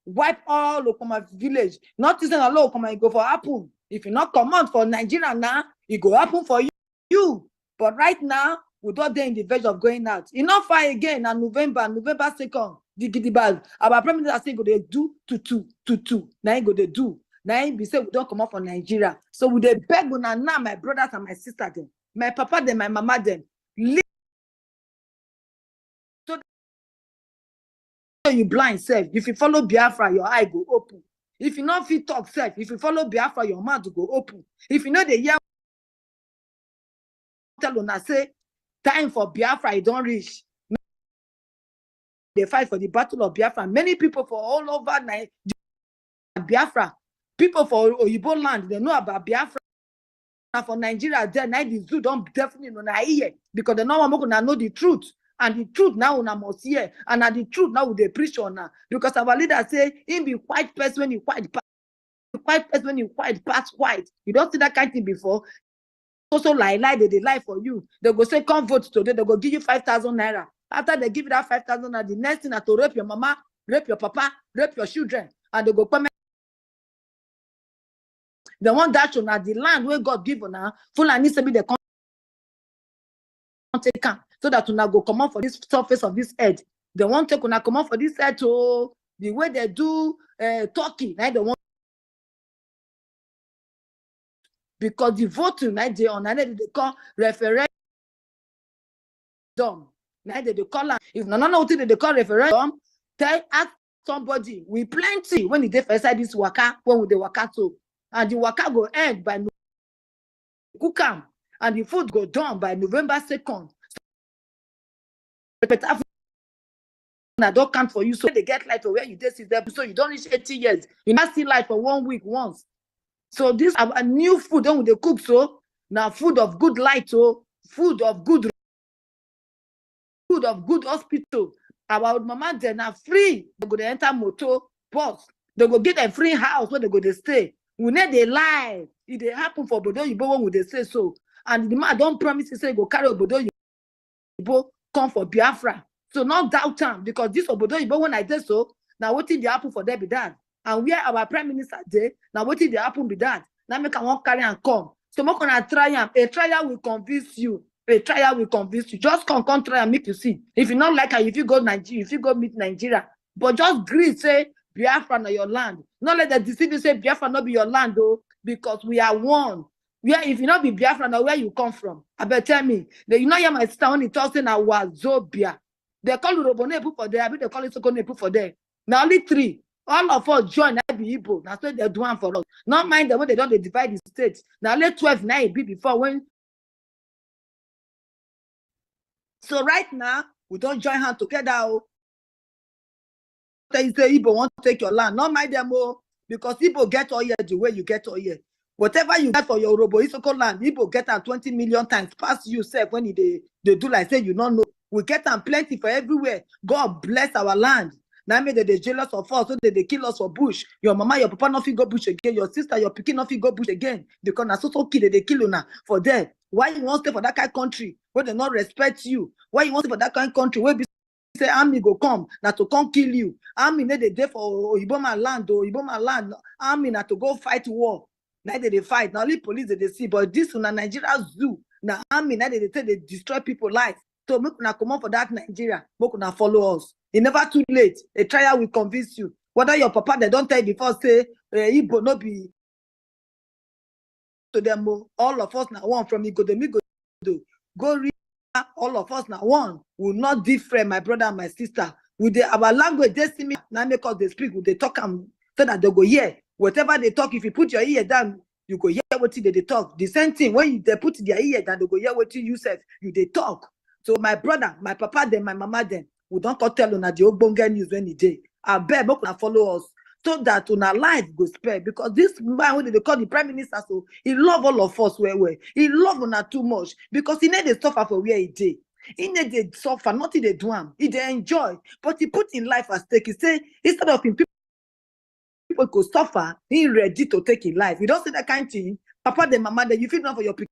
wipe all Okoma village. Not using a law, Okoma, go for happen. If you not command for Nigeria now, it go happen for you. But right now, we're not there in the verge of going out. Enough fire again on November 2nd. Our prime minister say go they do to. Now he go they do. Now he be say we don't come out from Nigeria. So we they beg now my brothers and my sisters them, my papa them, my mama them. So you blind self. If you follow Biafra, your eye go open. If you not fit talk self, if you follow Biafra, your mouth go open. If you know the year tell una say time for Biafra, it don't reach. They fight for the battle of Biafra. Many people for all over Biafra, people for Oyibo land, they know about Biafra. And for Nigeria, there now the zoo don't definitely know here because they know the truth. And the truth now una must hear. And the truth now they preach on now. Because our leader say, him be white person when you white person when you white pass white. You don't see that kind of thing before. Also lie, they lie for you. They go say, come vote today, they go give you 5,000 naira. After they give you that 5,000 naira, the next thing is to rape your mama, rape your papa, rape your children. And they go come. They want that on the land where God give now. Full and needs to be the country so that una go come out for this surface of this earth. They want to come out for this earth to the way they do Turkey. Now they want because the voting now they on they call referendum. Now they call if no what they call referendum. Ask somebody. We plenty when they first this waka when we the waka to and the waka go end by Kukam and the food go done by November 2nd. I don't count for you, so they get light for where you did them. So you don't reach 80 years. You not see light for 1 week once. So this a new food don't they cook so now food of good light, so food of good hospital. Our mama they now free. They go to enter motor bus. They go get a free house where they go to stay. We need they lie. If they happen for Obodo Yibo when they say so. And the man don't promise to say go carry Obodo Yibo come for Biafra. So not doubt time because this Obodo Yibo when I did so, now what did they happen for them be done? And where our prime minister did, now what did they happen be done? Now make one carry and come. So we're gonna try him. A trial will convince you. A trial will convince you. Just come try and make you see. If you not like her, if you go Nigeria, if you go meet Nigeria, but just agree say Biafra na your land. Not let the deceive you say Biafra not be your land though, because we are one. Where if you not be Biafra, now where you come from? I better tell me. You know hear my sister when he talks in our Zobia. They call Urobone put for there. I mean they call it Sokone put for there. Now only 3. All of us join. I be Igbo. That's what they're doing for us. Not mind them when they don't they divide the states. Now let 12 now it be before when. So right now we don't join hands together. Oh. You say Igbo want to take your land. Not mind them oh, because Igbo get all year the way you get all year. Whatever you get for your Robo Isoko land, Igbo get them 20 million times past yourself when they do like say you don't know. We get them plenty for everywhere. God bless our land. Now maybe they jealous of us, so they kill us for bush. Your mama, your papa not fit go bush again. Your sister, your pikin not fit go bush again. Because na so kill they kill you now for them. Why you want to stay for that kind of country where they not respect you? Why you want to stay for that kind of country where say army go come now to come kill you? Army need they there for Iboma land or Iboma land. Army now to go fight war. Now they fight. Now only police they see, but this one Nigeria zoo. Now army now they say they destroy people life. So make una come on for that Nigeria. Make una follow us. It's never too late. A trial will convince you. Whether your papa they don't tell you before say Igbo no be to them. All of us now one from Igbo go read. All of us now one will not different. My brother and my sister with our language. They see me now make us they speak. They talk and so that they go hear whatever they talk. If you put your ear down, you go hear what they talk. The same thing when they put their ear down, they go hear what you say. You they talk. So my brother, my papa, then my mama, then we don't go tell una the ogbonge news any day. I beg make una follow us so that una life go spare because this man when they call the prime minister, so he love all of us well. He love una too much because he need to suffer for where he did. He need to suffer, nothing they do him. He they enjoy, but he put in life at stake. He say instead of him people could suffer, he ready to take his life. You don't say that kind of thing. Papa, then mama, then you feel not for your people.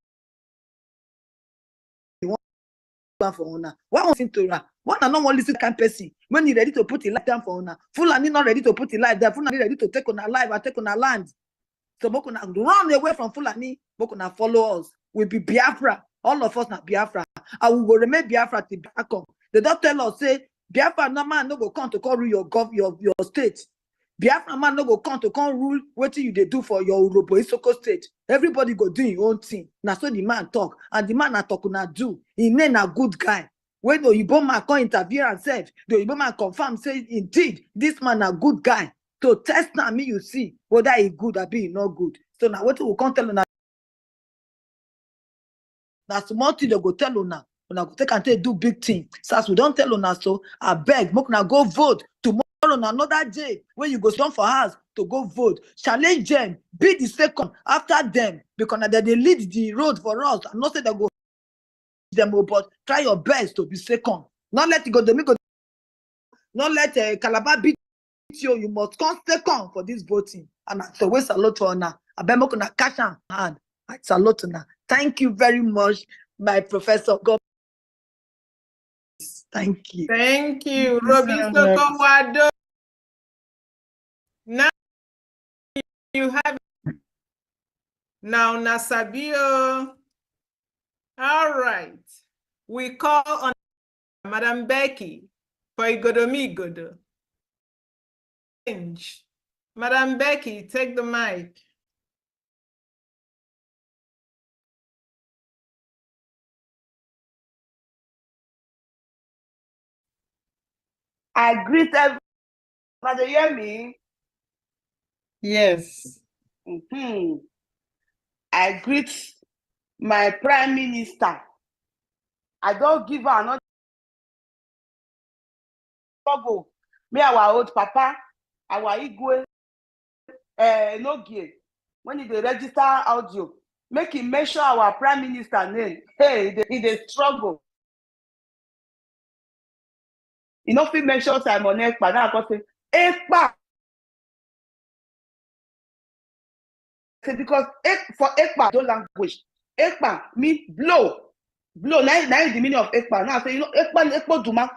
For honor. One thing to one and not one listen kind person when you ready to put your life down for honor. Fulani not ready to put your life down. Fulani ready to take on our life and take on our land. So Mokuna run away from Fulani. Mokuna follow us. We'll be Biafra. All of us not Biafra. I will remain Biafra till Biafra. They don't tell us say Biafra no man no go come to call rule your state. Biafra man no go come to come rule what you they do for your Urobo Isoko state. Everybody go do your own thing. Now so the man talk and the man na talk na do. He name a good guy. When the Oyibo man come interview and said the Oyibo man confirm say indeed this man a good guy. So test now me you see whether he good or be not good. So now what we come tell una na small thing they go tell una. Una go take and take do big thing. So as we don't tell una so I beg make una go vote tomorrow. On another day when you go down for house to go vote, challenge them, be the second after them because they lead the road for us. I'm not saying they go them, but try your best to be second. Not let it go. Not let Calabar beat you. You must come second for this voting. And I so we salute to now. I bet I'm gonna catch hand. I salute now. Thank you very much, my professor. God. Thank you. Thank you, Robiso Kowado. Now you have now Nasabio. All right. We call on Madam Becky for Igodomigodo. Madam Becky, take the mic. I greet everybody. You hear me? Yes. I greet my prime minister. I don't give her another trouble. Me, our old papa, our Igwe, no gear. When he register audio, make him measure our prime minister name. Hey, he struggle. You know, if he measure Simon Ekpa, now I can say Ekpa. Because for Ekpa, no language. Ekpa mean blow. Blow. Now is the meaning of Ekpa. Now I say, you know, Ekpa Duma.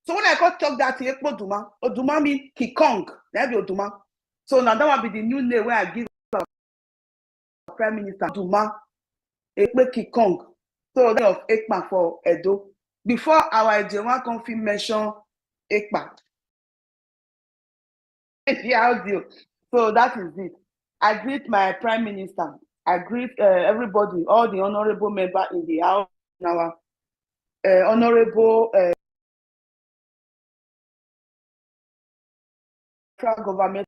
So when I got talk that Ekpa Duma, Oduma mean Kikong. That be Oduma. So now that will be the new name where I give our Prime Minister Duma. Ekpa Kikong. So that of Ekpa for Edo. Before our Ejema confirm mention Ekpa. So that is it. I greet my Prime Minister. I greet everybody, all the honorable members in the house, our honorable government.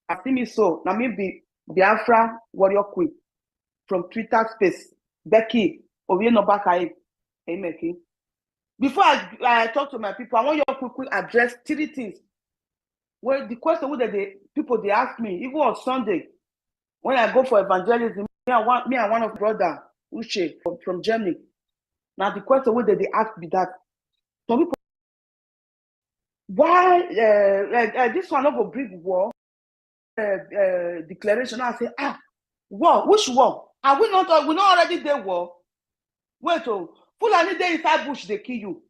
I see me so. Now me be Biafra warrior queen from Twitter space. Becky, Ovienobakai, Emeki. Before I talk to my people, I want you to quickly address 3 things. Well, the question that the people they ask me, even on Sunday, when I go for evangelism, me and one of brother Uche from Germany. Now the question that they ask me that some people, why this one of a big war declaration? I say, war, which war? Are we not already there war? Wait, Fulani dey inside bush, they kill you.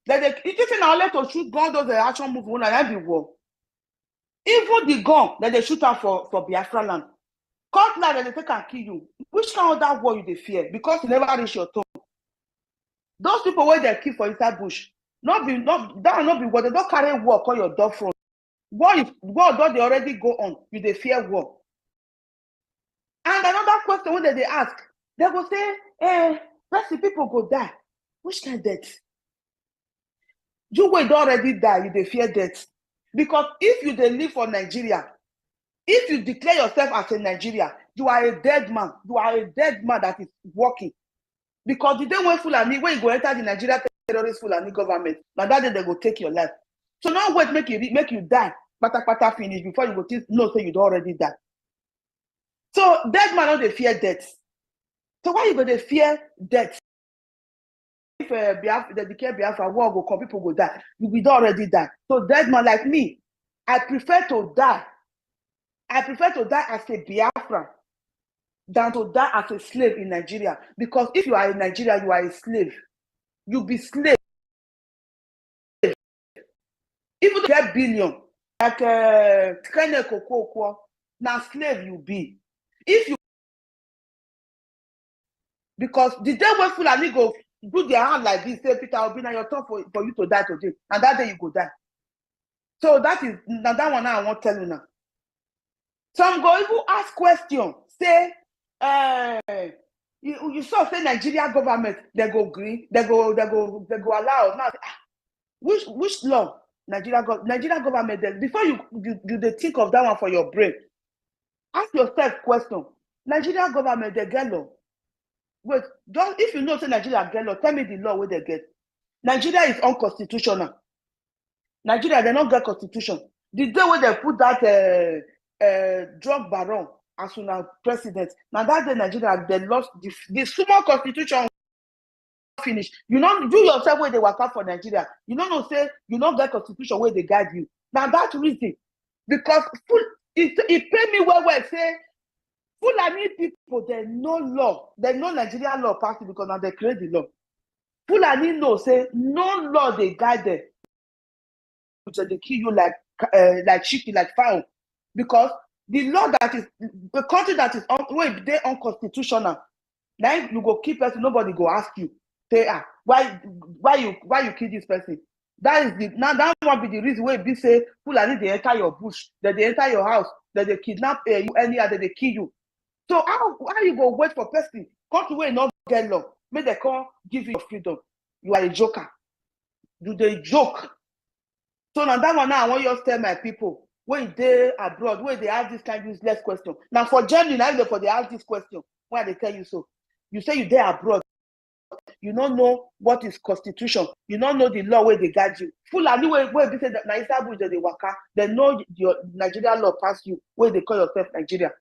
It is now let to shoot gun, those action move when I be war. Even the gun that they shoot out for Biafra land. Cutlass that they take and kill you. Which kind of that war you they fear? Because you never reach your tongue. Those people where they kill for inside bush, that will not be war. They don't carry war call your dog front. War don't they already go on? You they fear war. And another question when they ask, they will say, the people go die. Which kind of death? You will already die, you they fear death. Because if you they live for Nigeria, if you declare yourself as a Nigeria, you are a dead man. You are a dead man that is working. Because the day when you go enter the Nigeria terrorist Fulani government, now that day they go take your life. So now wait, make you die, pata finish before you go say you already die. So dead man, they fear death. So why you go to fear death? If they declare Biafra war go come, people go die. You will already die. So dead man like me, I prefer to die. I prefer to die as a Biafra than to die as a slave in Nigeria. Because if you are in Nigeria, you are a slave. You be slave. Even if you get billion, like Kene Kokoko, now slave you be. If you because the day when Fulani go do their hand like this, say Peter will be now your turn for you to die today, and that day you go die. So that is now that one I won't tell you now. Some go even ask question, say, you saw say Nigeria government, they go green, they go allow. Now, which law? Nigeria government, before you they think of that one for your brain, ask yourself question. Nigeria government, they get law. Wait, if you know say Nigeria get law, tell me the law where they get. Nigeria is unconstitutional. Nigeria, they don't get constitution. The day when they put that drug baron as soon as president, now that day Nigeria, they lost the small constitution finish. You know, do yourself where they work out for Nigeria. You know, say you don't get constitution where they guide you. Now that's reason. Because it pay me well say Fulani people, they know law. They know Nigeria law party because now they create the law. Fulani know say no law they guide them. So they kill you like chicken, like fowl. Because the law that is the country that is they unconstitutional. Now you go keep person, nobody go ask you. Say why you kill this person? That is that won't be the reason why be say Fulani they enter your bush, that they enter your house, that they kidnap you anyhow, that they kill you. So how you go wait for person? Country where not get law, make they come give you your freedom. You are a joker. Do they joke? So now that one now I want you to tell my people when they abroad, where they ask this kind of useless question. Now for Germany, now for they ask this question, why they tell you so? You say you there abroad, you don't know what is constitution, you don't know the law where they guide you. Fulani where they say that Nigeria they waka, they know your Nigerian law pass you, where they call yourself Nigeria.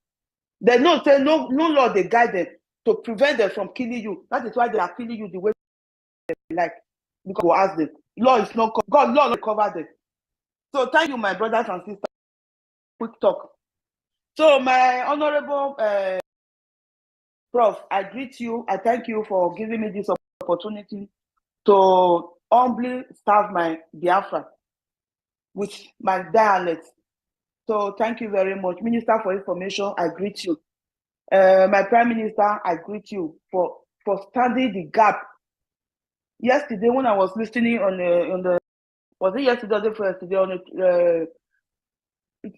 They know say no law they guide them to prevent them from killing you. That is why they are killing you the way they like. Because we ask them. Law is not God, law will cover them. So thank you, my brothers and sisters. Quick talk. So my honorable Prof, I greet you. I thank you for giving me this opportunity to humbly serve my Biafra with my dialect. So thank you very much. Minister for Information, I greet you. My Prime Minister, I greet you for standing the gap. Yesterday when I was listening on the was it yesterday or the first day on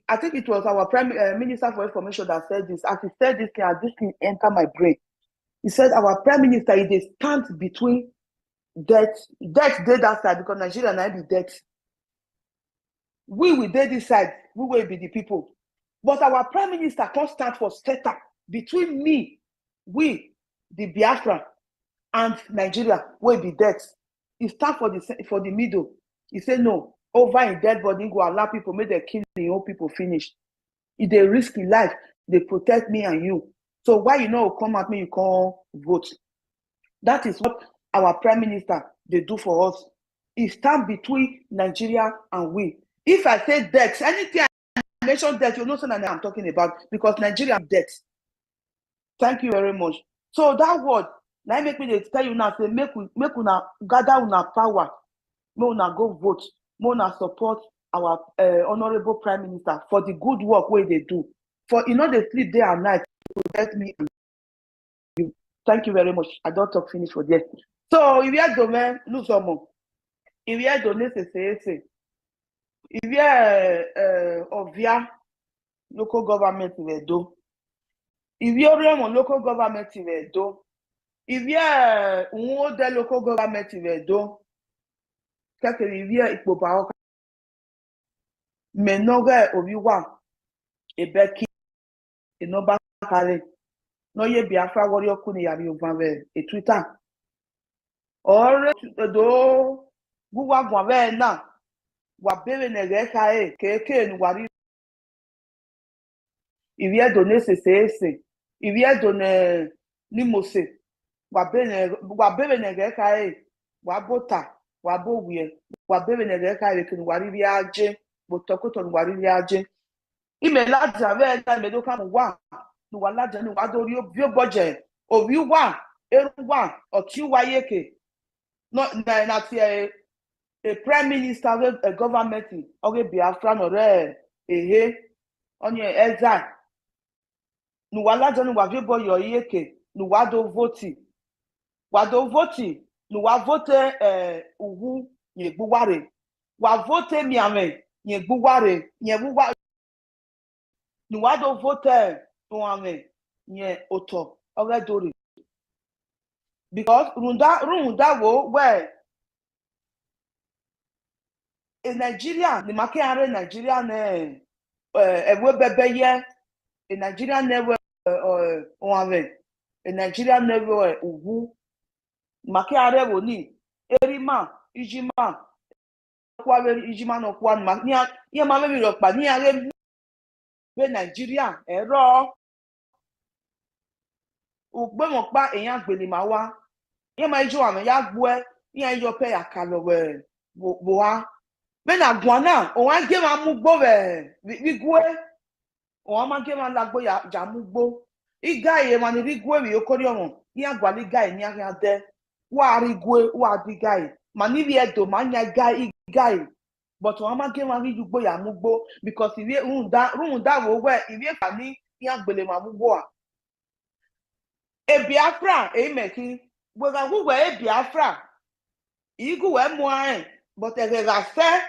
I think it was our Prime Minister for Information that said this. As he said this thing, and this thing entered my brain. He said our Prime Minister is a stand between death dey that side because Nigeria now be death. We will dey this side, we will be the people. But our Prime Minister can't stand for status between me, we, the Biafra, and Nigeria will be death. He stand for the middle. He said no, over in dead body, go allow people, make them kill the old people finish. If they risk in life, they protect me and you. So why you know come at me, you can't vote? That is what our Prime Minister they do for us. He stand between Nigeria and we. If I say death, anything I mention death, you know something I'm talking about because Nigeria death. Thank you very much. So that word, now make me tell you now, say make una gather una power, make una go vote, make una support our honorable Prime Minister for the good work where they do. For you know they sleep day and night to protect me and you. Thank you very much. I don't talk finish for there. So if you are domain, lose some more. If you are donné, c'est if you are Ovia local government will do. If you are local government will do. If you are the local government will do. Quelque rivière Ikpoba mais non obiwa ebeki enoba kale no ye Biafra warrior kuni yari ovanve e Twitter or do guwa gwanve na wa bere nege kae keke ni wari il vient donner CCS il vient donner limose wa bere nege kae wa bota wa bowie wa bere nege kae kuni wari viaje botokoto ni wari viaje ime laja ve na medoka wa no wa laja ni wa do bio budget obi wa eru wa otu wa yeke no na ti a prime minister a government oge Biafra no re ehe onye eza no wa laja ni wa bio boy yeke no wa do vote no wa vote uhu ye gbuware wa vote miame ye gbuware ye gbuwa no wa do vote oame ye oto oge dori because runda wo where in Nigeria the market are Nigeria ne ewe bebe ye in Nigeria never oame in Nigeria never uhu market are wo ni erima ijima kwa ijima no kwa ma ni ma me ro pa ni are be Nigeria ero ugbe mo pa eyan gbele ma wa ye ma ijo ame ya gbo e yan yo pe akalo we bo wa be na gwana o wa ge ma mu gbo we gwe o ma ge ma la gbo ya ja mu gbo iga ye ma ni ri gwe wi okori orun ni agwa li ga ni ara de wa ri gwe wa di ga ma ni bi edo ma nya ga but o ma ge ma ri gbo ya mu gbo because iwe run da wo we iwe pa ni yan gbele ma mu gbo a e Biafra e meki we ga gugwe e Biafra igu we mo an but e ga se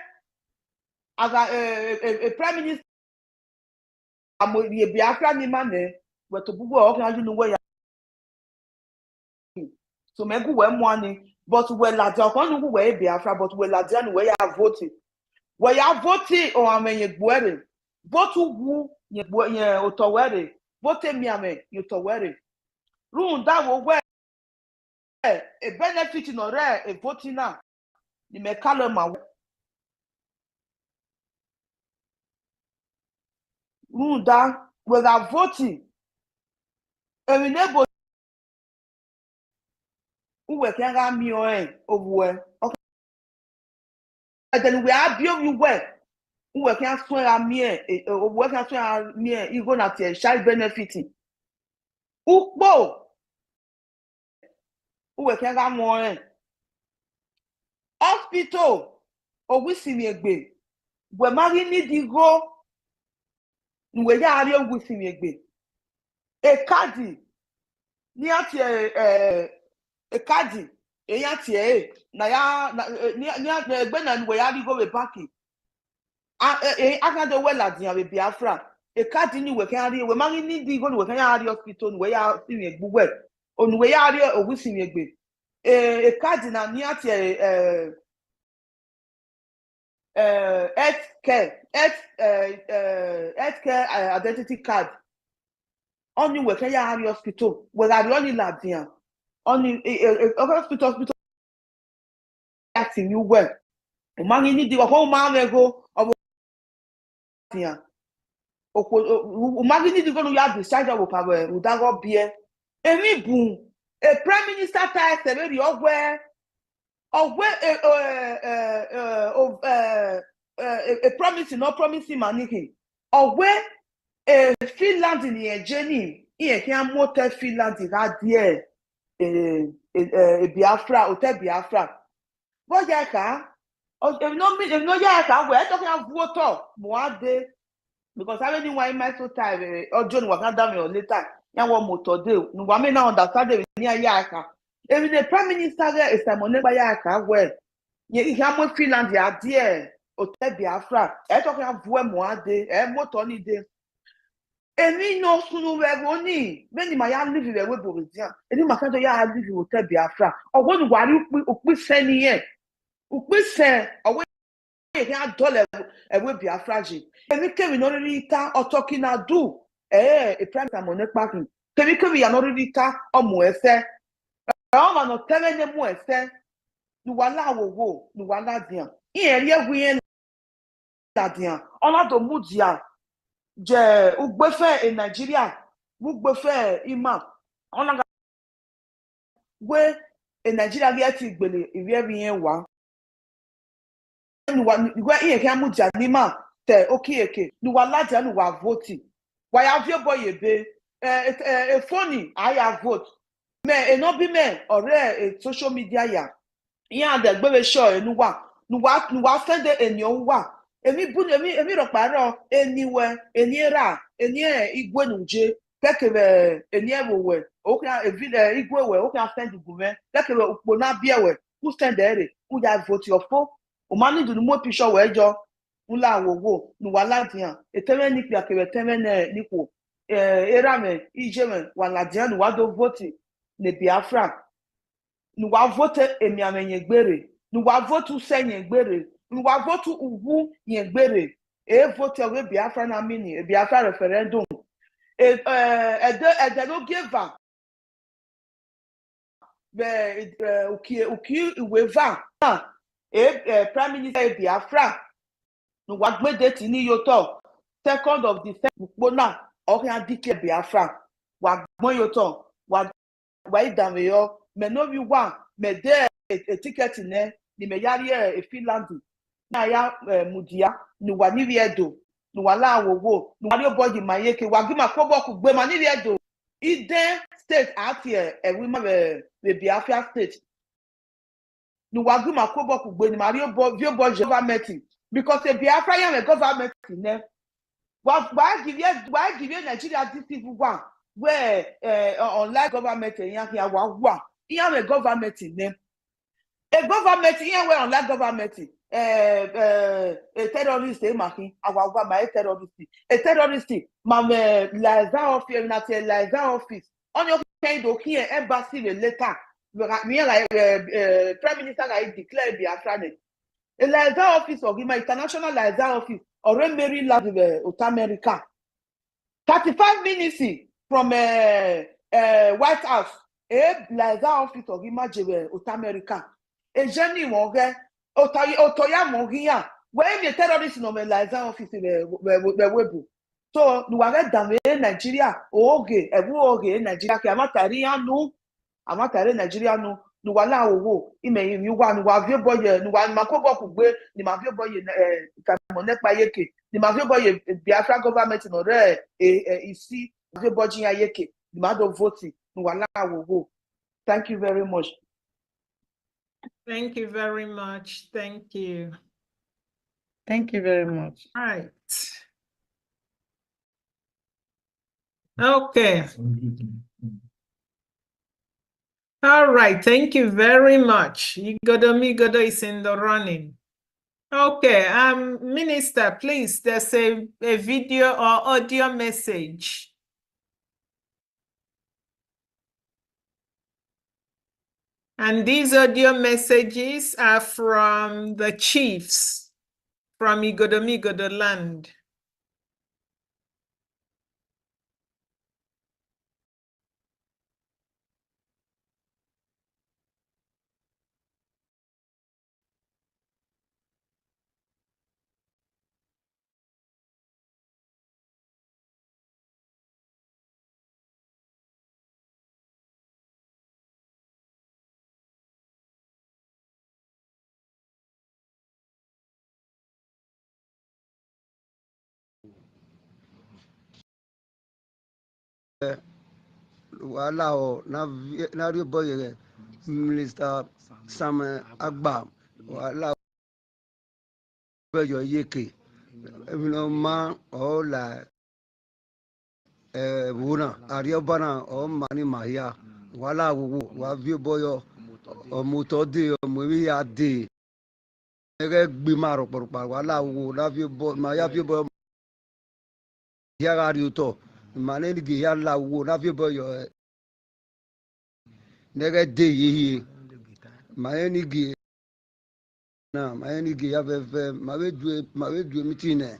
aga a prime minister amo e Biafra ni mane we to bugwe o kan aju we ya so me gu we mo an but we la ja kan nu we e Biafra but we la ja ni we ya vote o amenye gbuere vote wu ye otowere vote mi ame ye otowere run da wo we a benefit no re a vote na ni me kalo ma run da we ga voting emi nebo uwe kan ga mi o owu okay then we abio you we uwe kan so ra mi owu kan so ra mi igo na ti child benefit upo uwe kan ga mo hospital ogwisimi egbe we mari ni digo nwe ya ari ogwisimi egbe e kadi ni ati e kadi eyan ti na ya ni egbe na nwe ya ri go we banki aka de wela dia be Biafra e card ni we kan we mangi ni di go we kan ya hospital we ya si we gbugwe onu we ya ogu si we gbe e card na ni ati healthcare identity card only we can ya hospital we are the only lab there only hospital acting you well o mangi ni di ko ma mego o there o mangi ni di go ya decide o pa we udago bie emi bu a prime minister tie se be ogwe a promising not promising maniki ogwe Finland in the journey here can motor Finland in that year Biafra hotel Biafra what ya ka if no ya ka we talking about voter moade because I already why my so time or John was not down later ya one motor dey no wa me now understand the near ya ka if the prime minister there is Simon ya ka we ye can Finland ya there hotel Biafra talking about voter moade motor ni dey Emi no sunu weboni many my ya live we Borizia eni makando ya live hotel Biafra owo ni wari upi seni ye upi sen owo ya dollar ewe Biafra ji emi kemi no rita o talking na do e prime time on parking kemi ya no rita o mo efe o ma no tele ne mo efe ni wala wo ni wala dian iye ri ewu yen la dian ona do mudia je ugbefe in Nigeria ugbefe ima ona we in Nigeria get igbele iwe yen wa ni wa iye kan mu janima te okieke ni wa laja ni wa vote wa ya vie boy ebe e phone aya vote me enobi me ore social media ya de gbere show enu wa send eniyan wa emi ro paro eniwe eniera enie igwe nuje kekere eniewe o kan evile igwe we o kan send gume kekere upo na biewe who send ere who ya vote your for o mani du mo picture we jo nla wowo nu wala dian etere ni pia kere tere ne nipo era me ijeme wala dian nu wa do vote ne Biafra nu wa vote emiamenye gbere nu wa vote senye gbere nu wa vote ugwu ye gbere vote we Biafra na mini Biafra referendum ede no give be uki iwe va prime minister Biafra nu wa gbe date ni yoto 2nd of December pona o kan declare Biafra wa gbon yoto wa idame yo me no bi wa me de ticket ne ni me yari Finland na ya mudia ni wa ni riedo ni wa la wowo ni wa ni oboji mayeke wa gima kobo ku gbe ma ni riedo ide state ati we ma Biafra state ni wa gima kobo ku gbe ni ma ri oboji government because the Biafra ya government ne wa give you Nigeria this people one where unlike government yan ya wa yan government ne a government yan where unlike government a terrorist making agwa my terrorist ma liaison office na liaison office on your kind of here embassy later me like prime minister like declare Biafra a liaison office or my international liaison office or Maryland America 35 minutes from White House a liaison office or imagine America a journey moge otoya mogia when the terrorists no liaison office webu so nu wa dame Nigeria oge ebu oge Nigeria ke amatari Nigeria nu wa la owo ime mi wa nu wa vie boye nu wa makobo kugbe ni ma vie boye kamo nepa yeke ni ma vie boye Biafra government no re isi vie boje yeke ni ma do vote nu wa la owo. Thank you very much. Thank you very much. Thank you. Thank you very much. Right. Okay. All right. Thank you very much. Igodo is in the running. Okay, Minister, please, there's a video or audio message. And these audio messages are from the chiefs from Igodomigodo land. wàhálà ọ na rí bọ́yì rẹ̀ Mr. Sam Agba wàhálà bẹ́yọ̀ yékè ẹ̀mìnà má ọ̀ là wúnà àríọ́bánà ọ̀ mà ní màáyà wàhálà wòwò wà bí bọ́yọ̀ ọ̀mùtọ́ dé ọmọ ìwé yà dé ẹ̀rẹ́ gbé má rọ̀pọ̀rọ̀pọ̀ wàhálà wòwò màáyà bí bọ́yọ̀ yàrá rí tọ̀ màá ní gè yà là wòwò láfi bọ́yọ̀ nẹ́gẹ́ dé yìí màá ní gè náà màá ní gè yà fẹ́fẹ́ màá du mítì nẹ̀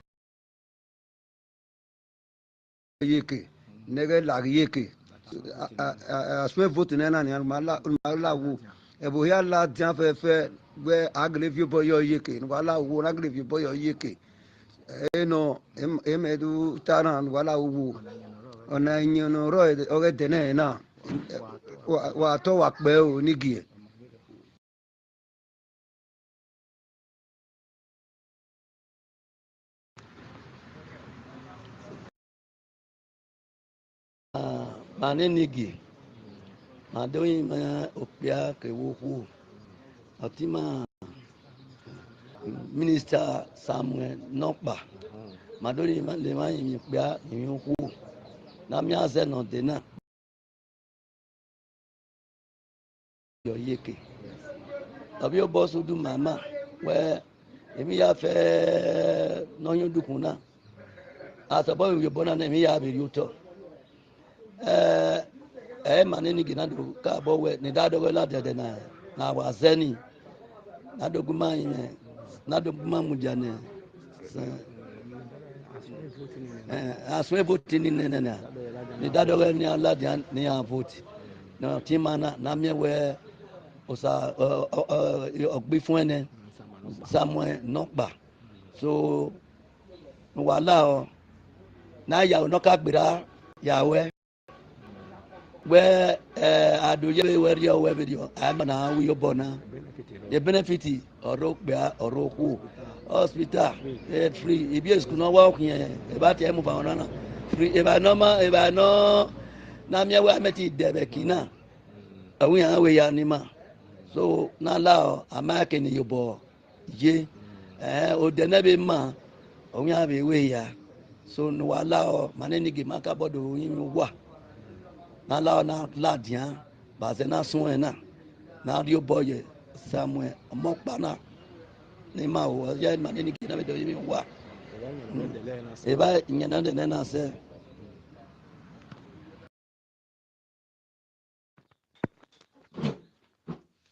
yékè nẹ́gẹ́ làrí yékè àsùnwé vote nẹ́ náà ni màá là wò ẹ̀bùn yà là díẹ̀ fẹ́fẹ́ gbẹ́ àgìlẹ̀ fi bọ́yọ̀ yékè màá là wò àgìlẹ̀ fi bọ́yọ̀ yékè ẹ̀nà ẹ̀mẹ̀dù tààrà màá là wò ọ̀nà ìyẹn ọ̀rẹ́ dẹ̀ náà wà á tọ́ wà pẹ́ ò nígi ẹ̀. Mane nigi madoyi ma opia kewoku atima Minister Samuel Nokpa madoyi ma le ma yin pia yin ku na mi ase no de na yo yeke abi o boss du mama we emi ya fe no yun dukun na asabo yo bona na emi ya be yuto manini ginado ka bo we ni dado we la de na wa zeni na doguma ine na doguma mujane aswe vote ni ne ni dado we ni ala ni a vote no timana na me we osa ogbi fún ene Samuel Nokpa so wala o na ya no ka gbera yawe where adoye where your video na we bona the benefit or hospital free if you school no work here about them for free if I no na me we ameti debe kina awi an we ya ni ma so na la amake ni yobo ye o de na be ma awi an be we ya so no wala maneni gi maka bodo yin wa na la na la dia ba ze na sun e na rio boy Samuel Mokpa na ni ma wo ya ma ni ki na be do mi wa e ba nyana de na se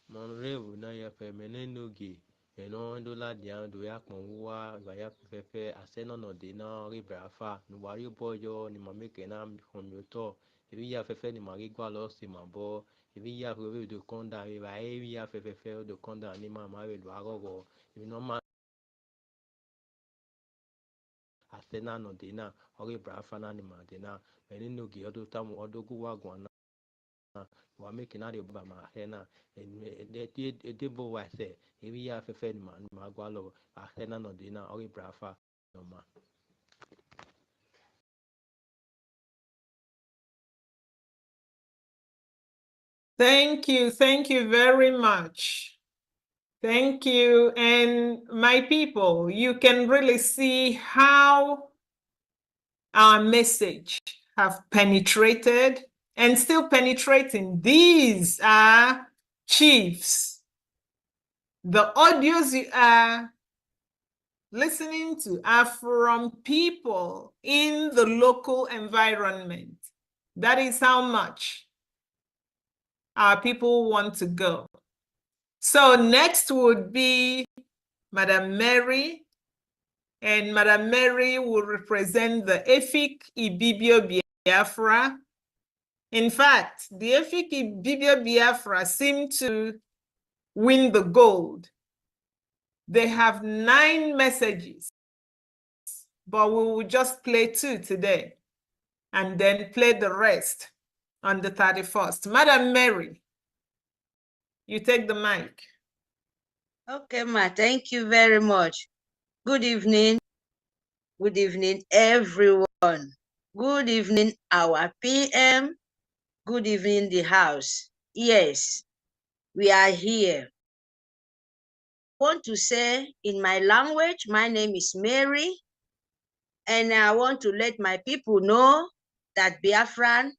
Monrevu na ya femene nogi eno ndola dia do ya pon wa ya fefe aseno no de na ri Biafra no wari boyo ni mameke na homoto ebi ya fefe ni mari gwa lo si mabo ebi ya fefe do konda e ba ebi ya fefe do konda ni mama we do agogo ebi no ma asena no de na ori Biafra na ni ma de na eni nogi odo tamu odogu wa gwa na wa make na de ba ma he na de bo wa se ebi ya fefe ni ma gwa lo asena no de na ori Biafra no ma. Thank you very much. Thank you. And my people, you can really see how our message have penetrated and still penetrating. These are chiefs. The audios you are listening to are from people in the local environment. That is how much our people want to go. So next would be Madam Mary, and Madam Mary will represent the Efik Ibibio Biafra. In fact, the Efik Ibibio Biafra seem to win the gold. They have 9 messages, but we will just play 2 today and then play the rest on the 31st. Madam Mary, you take the mic. Okay, ma, thank you very much. Good evening. Good evening, everyone. Good evening, our PM. Good evening, the house. Yes, we are here. I want to say in my language, my name is Mary, and I want to let my people know that Biafran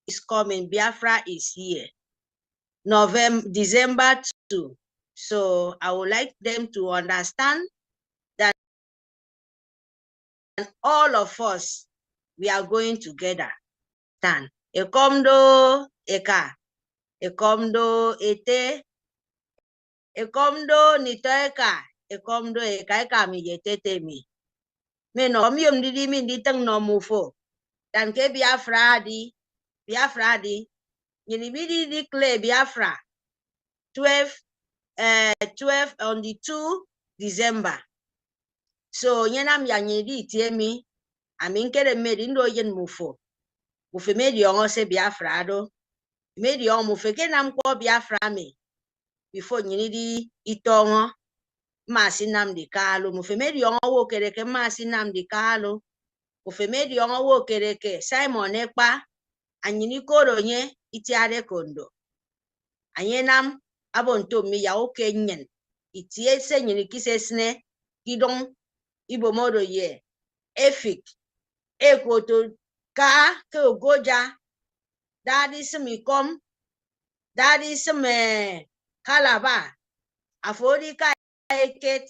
is coming. Biafra is here. December 2. So I would like them to understand that all of us, we are going together. Tan. Ekomdo eka. Ekomdo ete. Ekomdo nitoeka. Ekomdo eka mi yetete mi. Me no mi didi mi ditang no mufo. Dan ke Biafra di. Biafra di. Yini bidi declare Biafra. 12 on the 2 December. So yenam yanyedi tiemi. Amin kere medi ndo yen mufo. Mufe medi ongo se Biafra do. Medi ongo mufe kenam kwa Biafra me. Before nyidi itongo. Masi Nnamdi Kanu. Mufe medi ongo wo kereke Masi Nnamdi Kanu. Mufe medi ongo wo kereke Simon Ekpa. Anyini koro nye itiare kondo. Anyenam abonto mi ya oke nyen. Itie se nyini kisesne kidong ibomodo ye. Efik. Ekoto ka ke ogoja. Daddy semikom. Daddy some kalaba. Afori ka eket.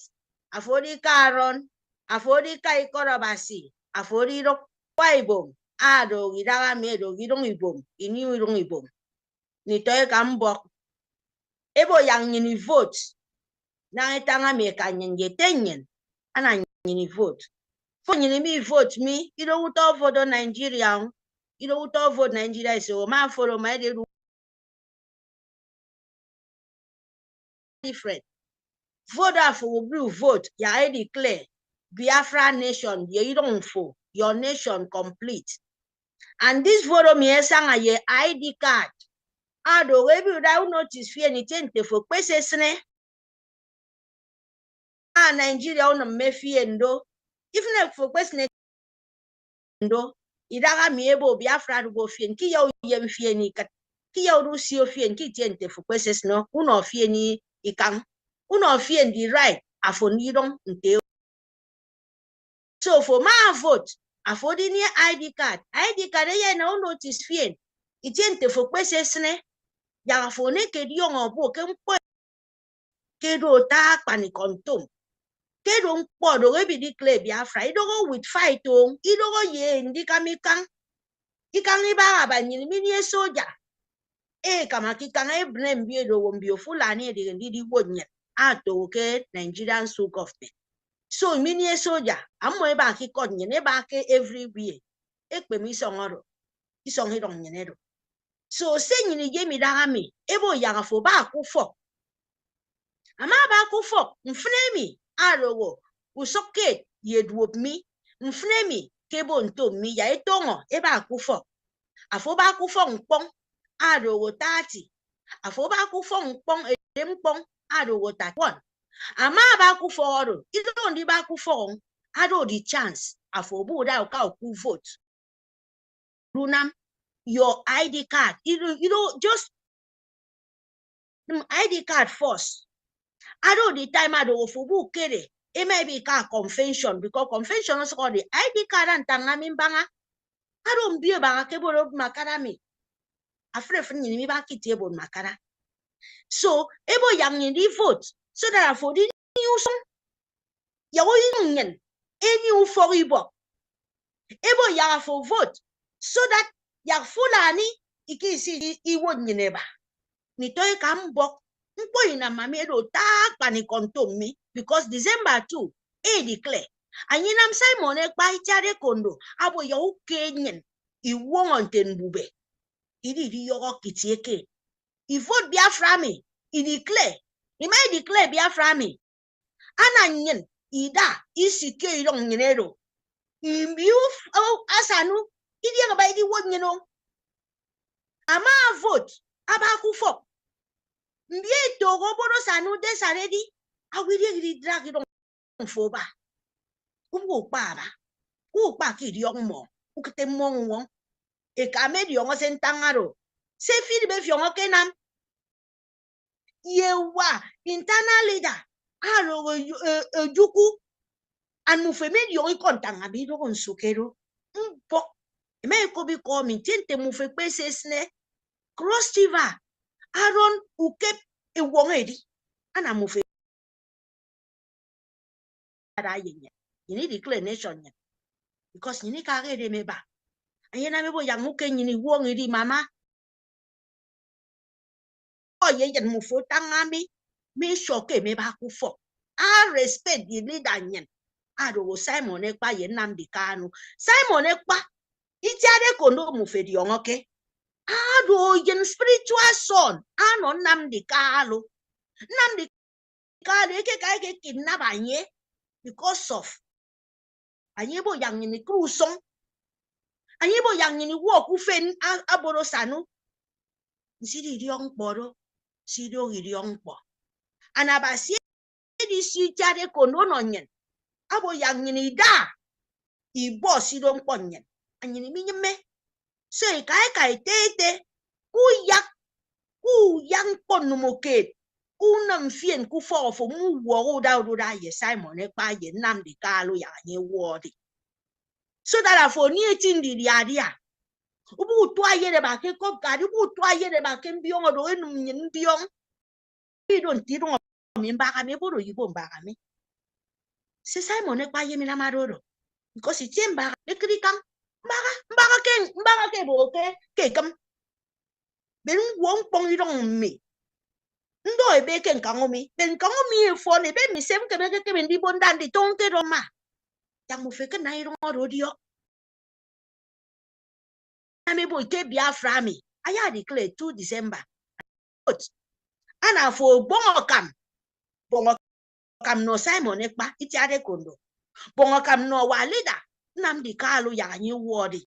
Afori ka aron. Afori ka ikorobasi. Afori ro kwa ibom. Ado gidaga medo gidong ibom. Ini irong ibom. Nitoe kambok. Ebo yang nyini vote. Na etanga me ka nyenye tenyen. Ana nyini vote. For nyini mi vote mi. Ido uto vote Nigeria. Ido uto vote Nigeria. So ma follow my de different. Vote for blue vote. Ya I declare. Biafra nation. You don't for. Your nation complete. And this vote me esanga ye ID card. Ado webi without notice fear ni tente for kwesesne. Nigeria on me fear ndo. Even if for kwesne ndo. Idaga mi ebo Biafra go fear. Ki ya yem fear ni kat. Ki ya rusio fear ki tente for kwesesno. Uno fear ni ikang. Uno fear the right. Afonidong nte. So for my vote. Afodi ni ID card. ID card ye na notice fear. Itente for kwesesne. Yang fone ke di yon bo ke mpo ke do ta pani kontom ke do mpo do we bi declare Biafra I do go with fight o I do go ye ndi kamikang ikang iba aba nyini mini soja kama kikang e blame bi do wombi Fulani de ndi wonye ato ke Nigerian so government so mini soja amo e ba ki kon nyene ba ke everywhere ekpe mi songoro isong hidong nyene do. So say nyini ye mi daga mi ebo yaga fo ba kufo. Ama ba kufo mfnemi alowo usoket ye duop mi mfnemi kebo nto mi ya etongo eba kufo. Afo ba kufo nkpong alowo 30. Afo ba kufo nkpong edempong alowo 31. Ama ba kufo oro ido ndi ba kufo ado the chance afo bu da ka ku vote. Lunam your ID card. You know, just ID card first. I know the time I do for book it may be a convention because convention is called the ID card and tangamin banga. I don't be about a cable of macarami. A friend from me back it table macara. So able young in the vote so that I for the new song. yawo yen any for ibo ebo ya for vote so that ya fulani ikisi iwo nyineba ni toy kambo mpo ina mamedo takpa ni kontomi because December 2 declare anyinam Simon ekpa ichare kondo abo ya kenyen iwo nten bube idi yogo kitieke i vote Biafra me i declare i may declare Biafra me ana nyen ida isike irong nyinero imbiu asanu idi ngaba idi wo nyino ama vote aba kufo mbie togo boro sanu de saredi awiri gidi drag don foba ubu pa ki di mo ukete monwo e ka me di ongo sentangaro se fi be fi ongo kenam yewa internal leader aro juku an mu fe me di ongo kontanga bi do nsukero mpo me ko bi ko mi tente mu fe pesesne cross river aron ukep e wongedi ana mu fe ada yenya you declare nation nya because you ka ga de meba anye na mebo yang muke nyini wongedi mama o ye yen mu fo tangami me shoke meba ku fo I respect the leader nyen ado Simon ekpa ye Nnamdi Kanu Simon ekpa itiare kondo mu fe di ongoke ado yen spiritual son ano Nnamdi Kanu eke ka eke kidnap anye because of anye bo yang ni krusong anye bo yang ni walk ufen aboro sanu nsiri riong poro sido riong po anabasi di si jare kono nonyen abo yang ni da i boss sido mponyen anye ni minyeme so kai tete ku yang ponu moket unam fien ku fo mu wo da ye Simon ekpa ye Nnamdi Kanu ya nye wodi so that for ni etindi dia ubu to aye de ba ke ko gari ubu to aye de ba ke mbiong do enum nyin mbiong we don't tiro mi mbaka me boro yibo mbaka me se Simon ekpa ye mi na maroro because it mbaka e krikam mbaka ke bo ke kam ben won pong yirong mi ndo ebe ke nkangomi ben kangomi fo ne be mi sem ke be ke ndi bondandi tonke roma ya mu fe ke na iro rodio na me bo ke Biafra mi aya declare 2 December ana fo bongo kam no Simon ekpa itiare kondo bongo kam no wa leader Nnamdi Kanu ya anyi wodi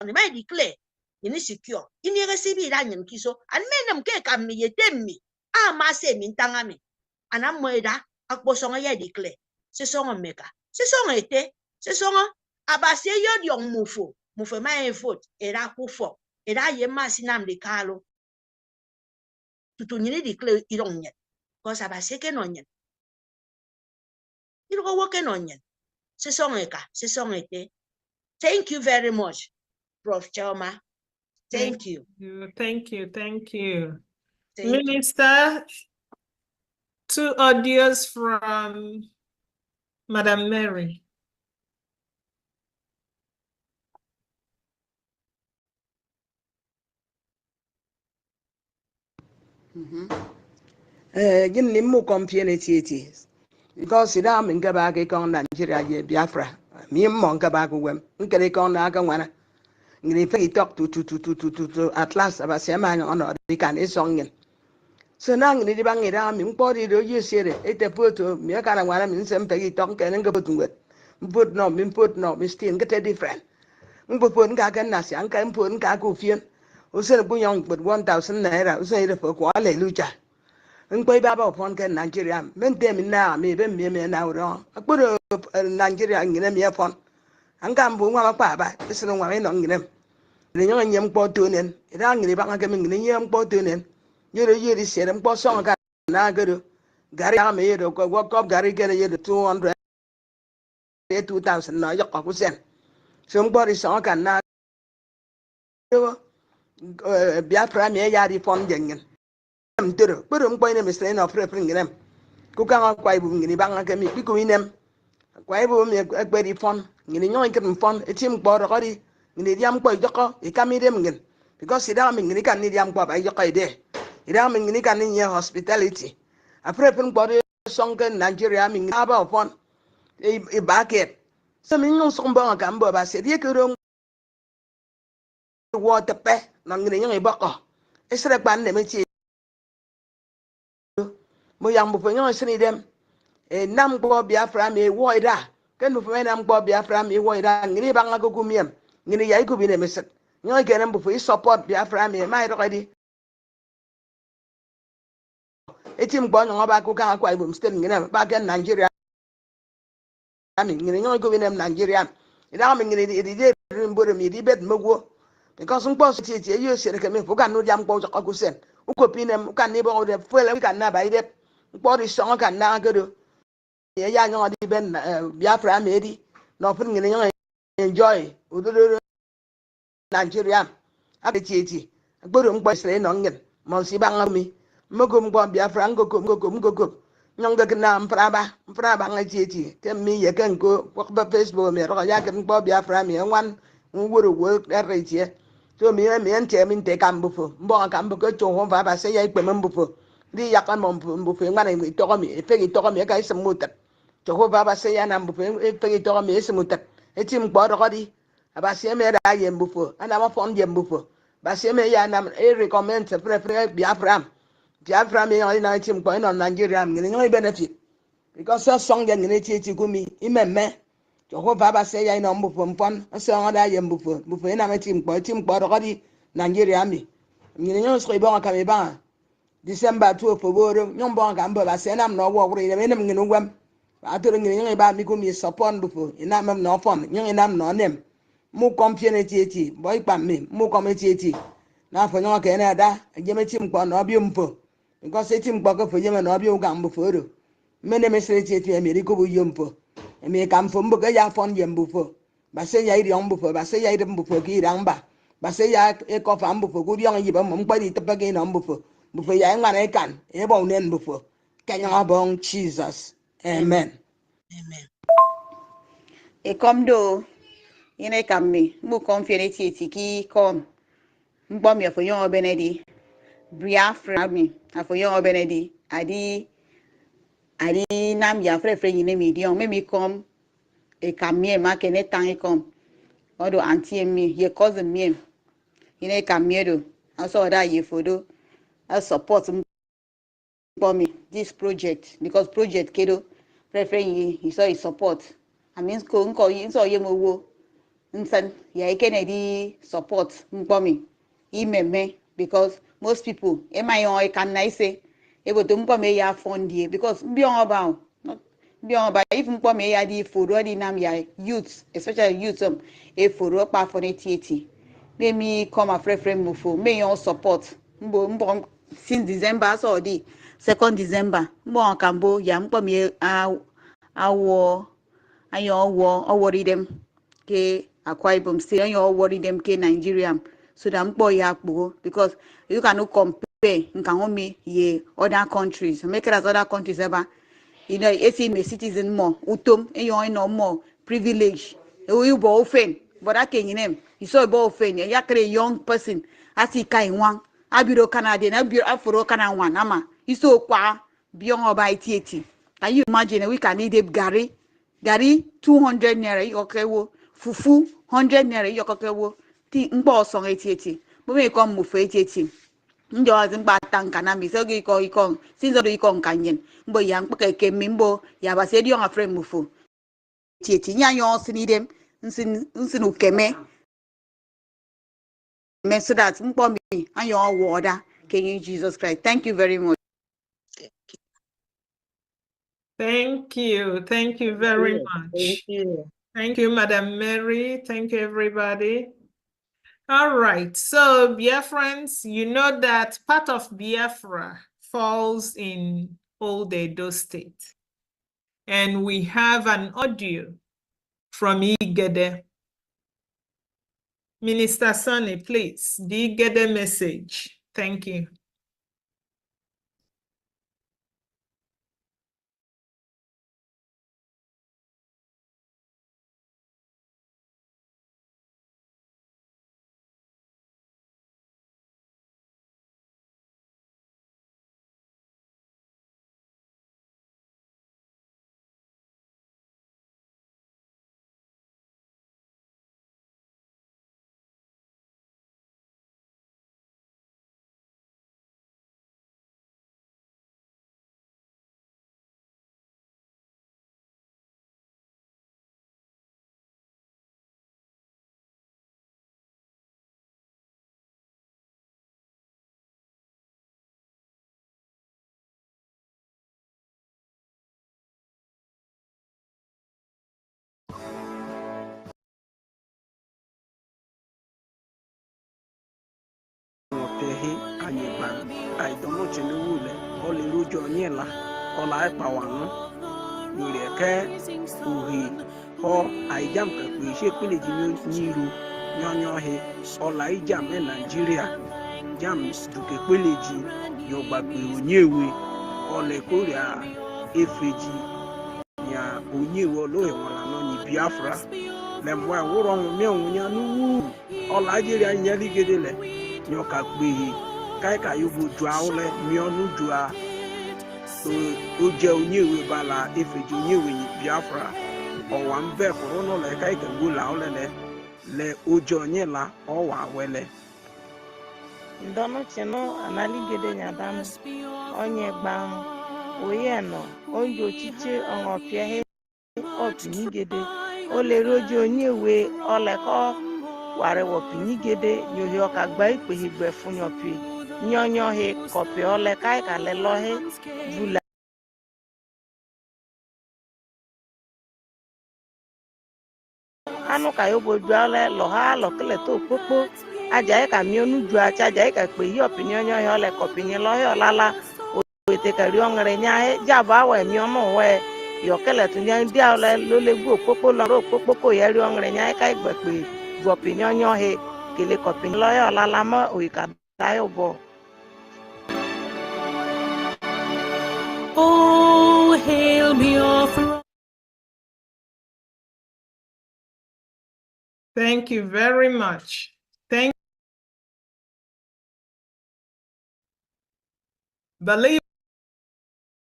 on me declare ini secure ini resibi ra nyen kiso an menem ke kam mi yetemmi ama se mi ntangami ana moeda akposonga ya declare se songa meka se songa ete se songa abase yo di on mufo ma vote era kufo era ye masi Nnamdi Kanu tutu nyini declare irong nyen because abase ke no nyen iro wo ke no nyen se songa eka se songa ete. Thank you very much Prof Choma. Thank you. Thank you. Thank Minister, 2 audios from Madam Mary. Gin limu community because ida min ga ba ke kon Nigeria ye Biafra mi mo ga ba ko wem nkere kon na ga wana ngini fe talk to at last aba se ma no no di kan isongin so na ngini di bang ida mi mpo di do yesere ete poto mi ka na wana mi sem fe talk ke nga botu wet mpot no mi stin get different mpot nga ga na si an ka mpot nga ko fien o se bu yong but 1000 naira o se ide fo ko ale lucha nkoi baba upon ke Nigeria men dem na me be me na uro akporo Nigeria ngine me fon anga mbu nwa pa ba isino nwa no ngine ni nyo nyem kpo to nen ida ngire ba ngake ngine nyem kpo to nen yoro yeri sere mkpo so nga na garo gari ya me yedo ko work up gari gere yedo 200 2000 na yo ko sen so mkpo ri so kan na Biafra me ya ri fon jengen mtero pero mkpo ine misle na ofre nginem Kukang Akwa Ibom ngini banga kemi piku inem. Akwa Ibom ekbedi fon ngini nyon ikem fon etim kporo kodi ngini diam kpo joko ikami dem ngin because ida mi ngini kan ni diam kpo ba joko ide. Ida mi ngini kan ni hospitality. Apre pen kporo sonke Nigeria mi ngini aba fon e baket. So mi nyon sombo kan bo ba se die kero wo tepe na ngini nyon iboko. Esre kpan ne mechi mo yang bo nyon sini dem. Nam gbo Biafra mi wo ida ken fu nam gbo Biafra mi wo ida ngini banga ko kumiem ngini yai ku bi ne meset nyoy kenem bu fu support Biafra mi mai ro di etim gbo nyo ba ku kan Akwa Ibom state ngini ba ken Nigeria mi ngini nyoy ku bi nem Nigeria ida mi ngini di de mbore mi di bet mogwo because nkpo so ti yo sere ke mi fu kan no diam gbo ko kusen uko pinem kan ni bo de fu ele kan na ba ide nkpo di so kan na gedo ya nyong di ben Biafra medi no pun ngene nyong enjoy udodo Nigeria abetieti agboro mgbo sire no ngen mo si banga mi mogo mgbo Biafra ngoko nyong ga na mpraba ngatieti tem mi ye kan ko kwa Facebook me ro ya kan mgbo Biafra mi nwan nworo wo retie so mi ente mi nte kan bufo mbo kan bu ko to ho ba se ya ikpe mbufo di yakan mo mbufo ngwana mi to mi efegi to mi ka isem motat Jehovah ba se ya na mbufu efegi to mi esimutat etim gboro kodi aba se me da ye mbufu ana ma fon ye mbufu ba se me ya na recommend prefer Biafra me ya na etim gbo no Nigeria ngini ngai benefit because so song ya ngini ti gumi imemme Jehovah ba se ya na mbufu mpon so ngoda ye mbufu na ma etim gboro kodi Nigeria mi ngini nyo so ibo ka me ba December 2 February nyom bon ka mbo ba se na no wo wuri ne me ngini ngwam atoro ngini ngi ba mi ko mi support bufo ina mem no fon ngi ina no nem mu kompiene tieti boy pam mi mu kometieti na fo nyo ke na da jeme tim ko no bi mpo because tim ko ko fo jeme no bi u ga mbo foro mene me sere tieti mi ri ko bu yompo mi kam fo mbo ga ya fon ye mbufo ba se ya iri mbufo ba se ya iri mbufo ki ramba ba se ya e ko fa mbufo ku ri on yi ba mo mpa di tepa ke no mbufo mbufo ya ngana e kan e bo nen mbufo kenya bon Jesus. Amen. Amen. Ekomdo ine kammi mu konfiere ki kom mgbom ya foyon obenedi Biafra mi afoyon obenedi adi nam ya frefre yine medium me mi kom e kamie ma kene tan e kom odo auntie mi ye cousin mi ine kamie do aso da ye fodo a support for me this project because project kedo frefre yi so he support I mean ko nko yi so ye mo wo nsan ya Kennedy support mkpomi imeme because most people ema yon can I say ebo to mkpomi ya fund because mbi on ba if mkpomi ya di foro di nam ya youth especially youth e foro pa for eti make me come a friend mufo me yon support mbo since December so di 2nd December mbo kambo ya mkpomi awo ayo worry them ke Akwa Ibom State ayo worry them ke Nigeria so that mpo ya kpo because you cannot compare nkan ye other countries make it as other countries ever you know AC me citizen more utom ayo no more privilege you bo ofen but that can name you saw bo ofen ya kre young person asi kai wan abiro Canada na abiro afro kana wan ama iso kwa bion oba itieti can you imagine we can need Gary 200 naira yokewo fufu 100 naira yokewo ti ngbo so etieti bo me kom mu fe etieti njo azin gba tanka na mi so gi ko sinzo do iko nkanyen mbo ya mkpe ke mimbo ya ba se di on afre mufu etieti nya yo sinidem nsin ukeme me so that mkpo mi ayo woda King Jesus Christ. Thank you very much. Thank you. Thank you very much. Thank you. Thank you, Madam Mary. Thank you, everybody. All right. So, Biafrans, you know that part of Biafra falls in Old Edo State. And we have an audio from Igede. Minister Sonny, please, the Igede message. Thank you. I don't know Chenewule, or Lerujo Niela, or like Pawano, Yureke, Uhi, or I jam we shake village Niru, Nyanyo he, or like jam in Nigeria, jam Duke village, Yobakwe, Unyewe, or Lekoria, Efeji, ya Unyewe, Loe, Malano, Biafra, Lemwa, Wurong, Nyanu, or Nigeria, Yaligedele, Nyokakwe. Kaika yubu jua ole mionu jua uje unyewe bala ifeji unyewe Biafra owa mbe korono le kaika gula ole le uje onyela owa wele ndono cheno analigede nyadam onye gbam oyeno onjo chiche onopia he opinigede ole roje onyewe ole ko ware wopinigede yoyo kagba ipe higbe fun yopi nyonyo he kopi ole kai kale lohe vula anu ka yobo jwale loha lokele to popo ajaye ka mionu jwa ajaye ka pe yi opinion yo ole kopi ni lohe olala o te ka ri onre nya he jaba we mionu we yokele tun ya ndi ole lo le gbo popo lo ro popo ko ye ri onre nya ka igbe pe vu opinion yo he kele kopi ni lohe olala mo o ka dayo bo. Oh, hail Biafra. Thank you very much. Believe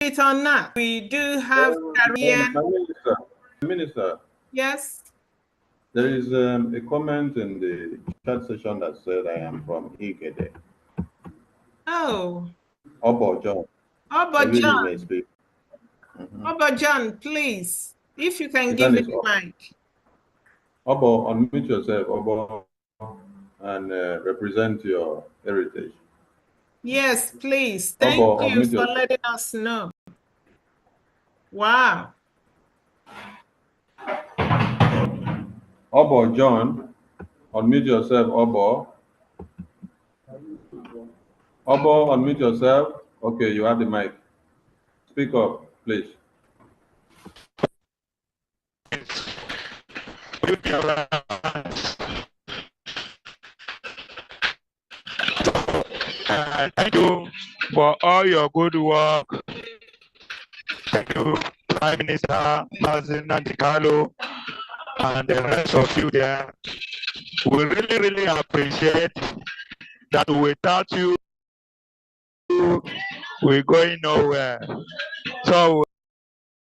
it or not, we do have career. Minister. Yes. There is a comment in the chat session that said I am from Igede. Oh. Obo John. Obo John. Obo John, please, if you can give me the mic. Obo, unmute yourself, Obo, and represent your heritage. Yes, please. Thank Obo, you for letting us know. Wow. Obo John, unmute yourself, Obo. Obo, unmute yourself. Okay, you have the mic. Speak up, please. Thank you for all your good work. Thank you, Prime Minister Mazin Nantikalo, and the rest of you there. We really appreciate that without you, we're going nowhere. So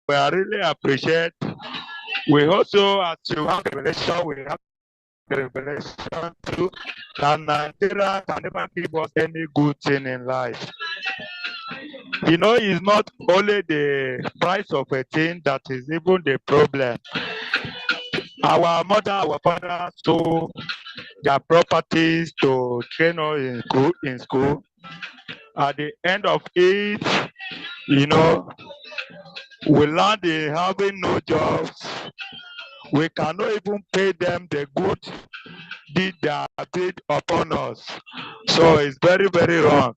we really appreciate. We also, as you have the revelation, we have the revelation too, that Nigeria can never give us any good thing in life. You know, it's not only the price of a thing that is even the problem. Our mother, our father sold their properties to train us in school. At the end of it, you know, we land in having no jobs. We cannot even pay them the good deed they did upon us. So it's very wrong.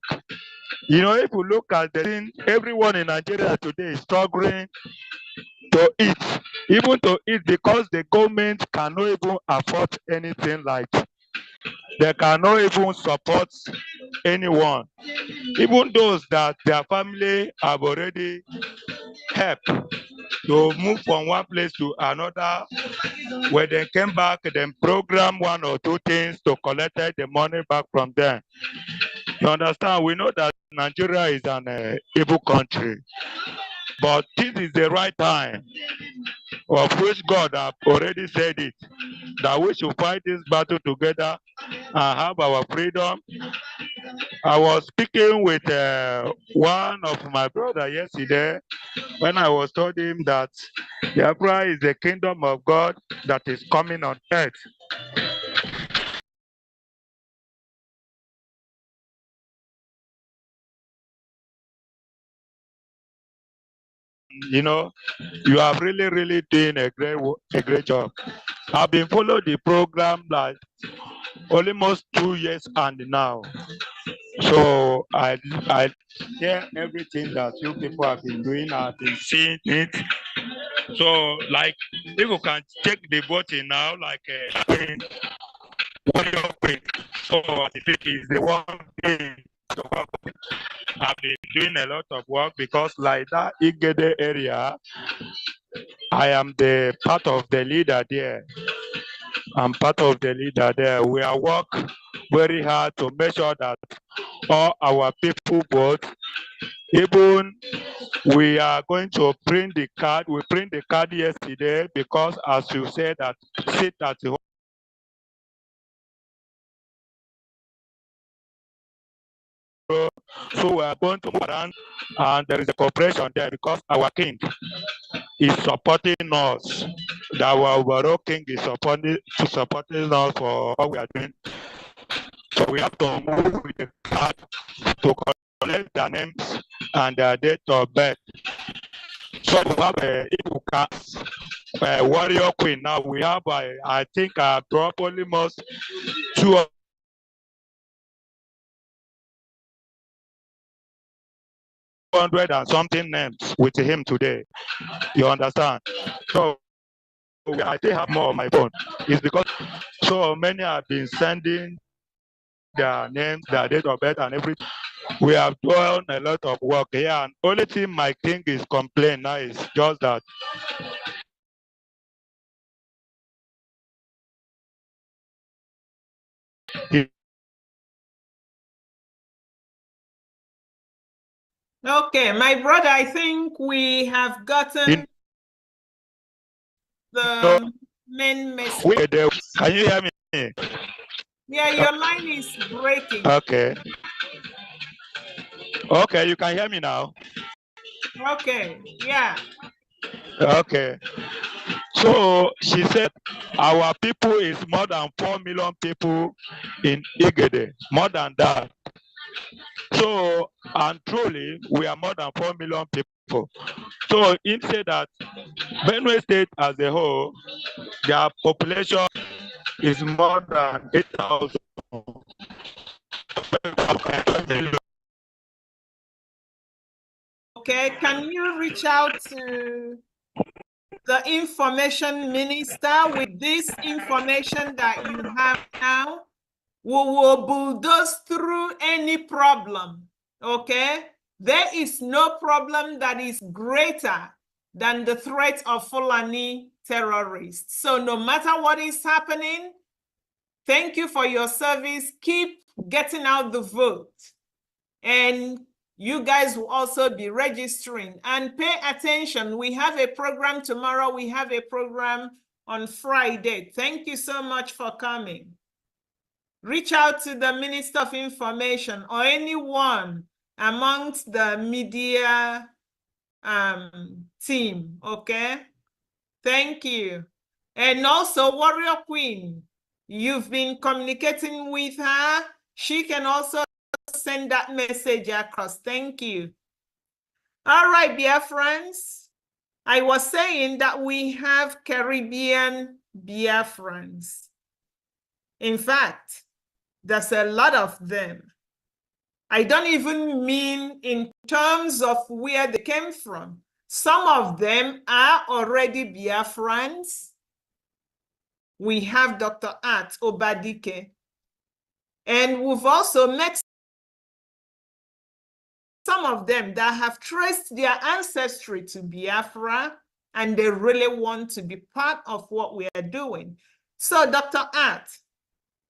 You know, if you look at the thing, everyone in Nigeria today is struggling to eat, even to eat, because the government cannot even afford anything like they cannot even support anyone. Even those that their family have already helped to move from one place to another, when they came back, then program one or two things to collect the money back from them. You understand? We know that Nigeria is an evil country, but this is the right time, of which God have already said it, that we should fight this battle together and have our freedom. I was speaking with one of my brother yesterday when I was told him that Biafra is the kingdom of God that is coming on earth. You know, you are really doing a great job. I've been following the program like almost 2 years and now. So I hear everything that you people have been doing. I've been seeing it. So like people can check the voting now, like warrior queen. So I think is the one thing. So I've been doing a lot of work because like that Igede area, I am the part of the leader there. I'm part of the leader there. We are work very hard to make sure that all our people vote. Even we are going to print the card. We print the card yesterday because, as you said, that sit at the home. So we are going to move around, and there is a cooperation there because our king is supporting us. Our overall king is supporting us for what we are doing. So we have to move with the card to collect their names and their date of birth. So we have a warrior queen. Now we have, I think, I brought almost 200 and something names with him today. You understand? So I still have more on my phone. It's because so many have been sending their names, their date of birth, and everything. We have done a lot of work here, and only thing my king is complaining now is just that Okay, my brother, I think we have gotten the main message. Can you hear me? Yeah, your line is breaking. Okay. Okay, you can hear me now. Okay, yeah. Okay. So she said our people is more than 4 million people in Igede, more than that. So, and truly, we are more than 4 million people. So, it said that Benue State as a whole, their population is more than 8,000. Okay, can you reach out to the information minister with this information that you have now? We will bulldoze through any problem, okay? There is no problem that is greater than the threat of Fulani terrorists. So no matter what is happening, thank you for your service. Keep getting out the vote. And you guys will also be registering. And pay attention. We have a program tomorrow. We have a program on Friday. Thank you so much for coming. Reach out to the Minister of Information or anyone amongst the media team, okay? Thank you. And also, Warrior Queen, you've been communicating with her. She can also send that message across. Thank you. All right, Biafrans. I was saying that we have Caribbean Biafrans. In fact, there's a lot of them. I don't even mean in terms of where they came from. Some of them are already Biafrans. We have Dr. Art Obadike. And we've also met some of them that have traced their ancestry to Biafra, and they really want to be part of what we are doing. So, Dr. Art,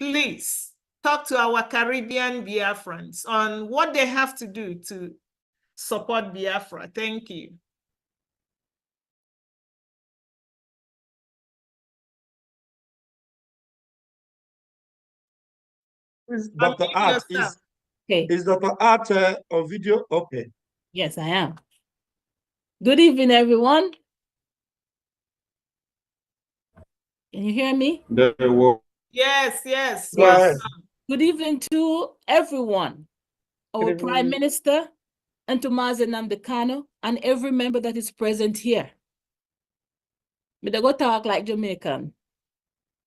please talk to our Caribbean Biafrans on what they have to do to support Biafra. Thank you. Dr. Art is Dr. Art on video? Okay. Yes, I am. Good evening, everyone. Can you hear me? Yes, yes. Yes. Good evening to everyone, our Prime Minister, and to Mazi Nnamdi Kanu, and every member that is present here. But I go talk like Jamaican,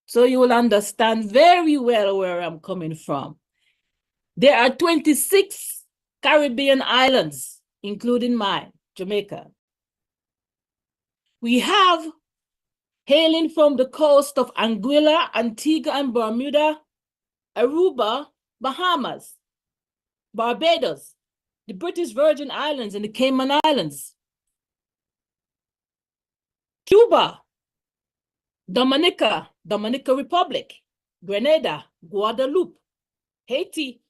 so you will understand very well where I'm coming from. There are 26 Caribbean islands, including mine, Jamaica. We have, hailing from the coast of Anguilla, Antigua and Bermuda, Aruba, Bahamas, Barbados, the British Virgin Islands and the Cayman Islands, Cuba, Dominica Republic, Grenada, Guadeloupe, Haiti,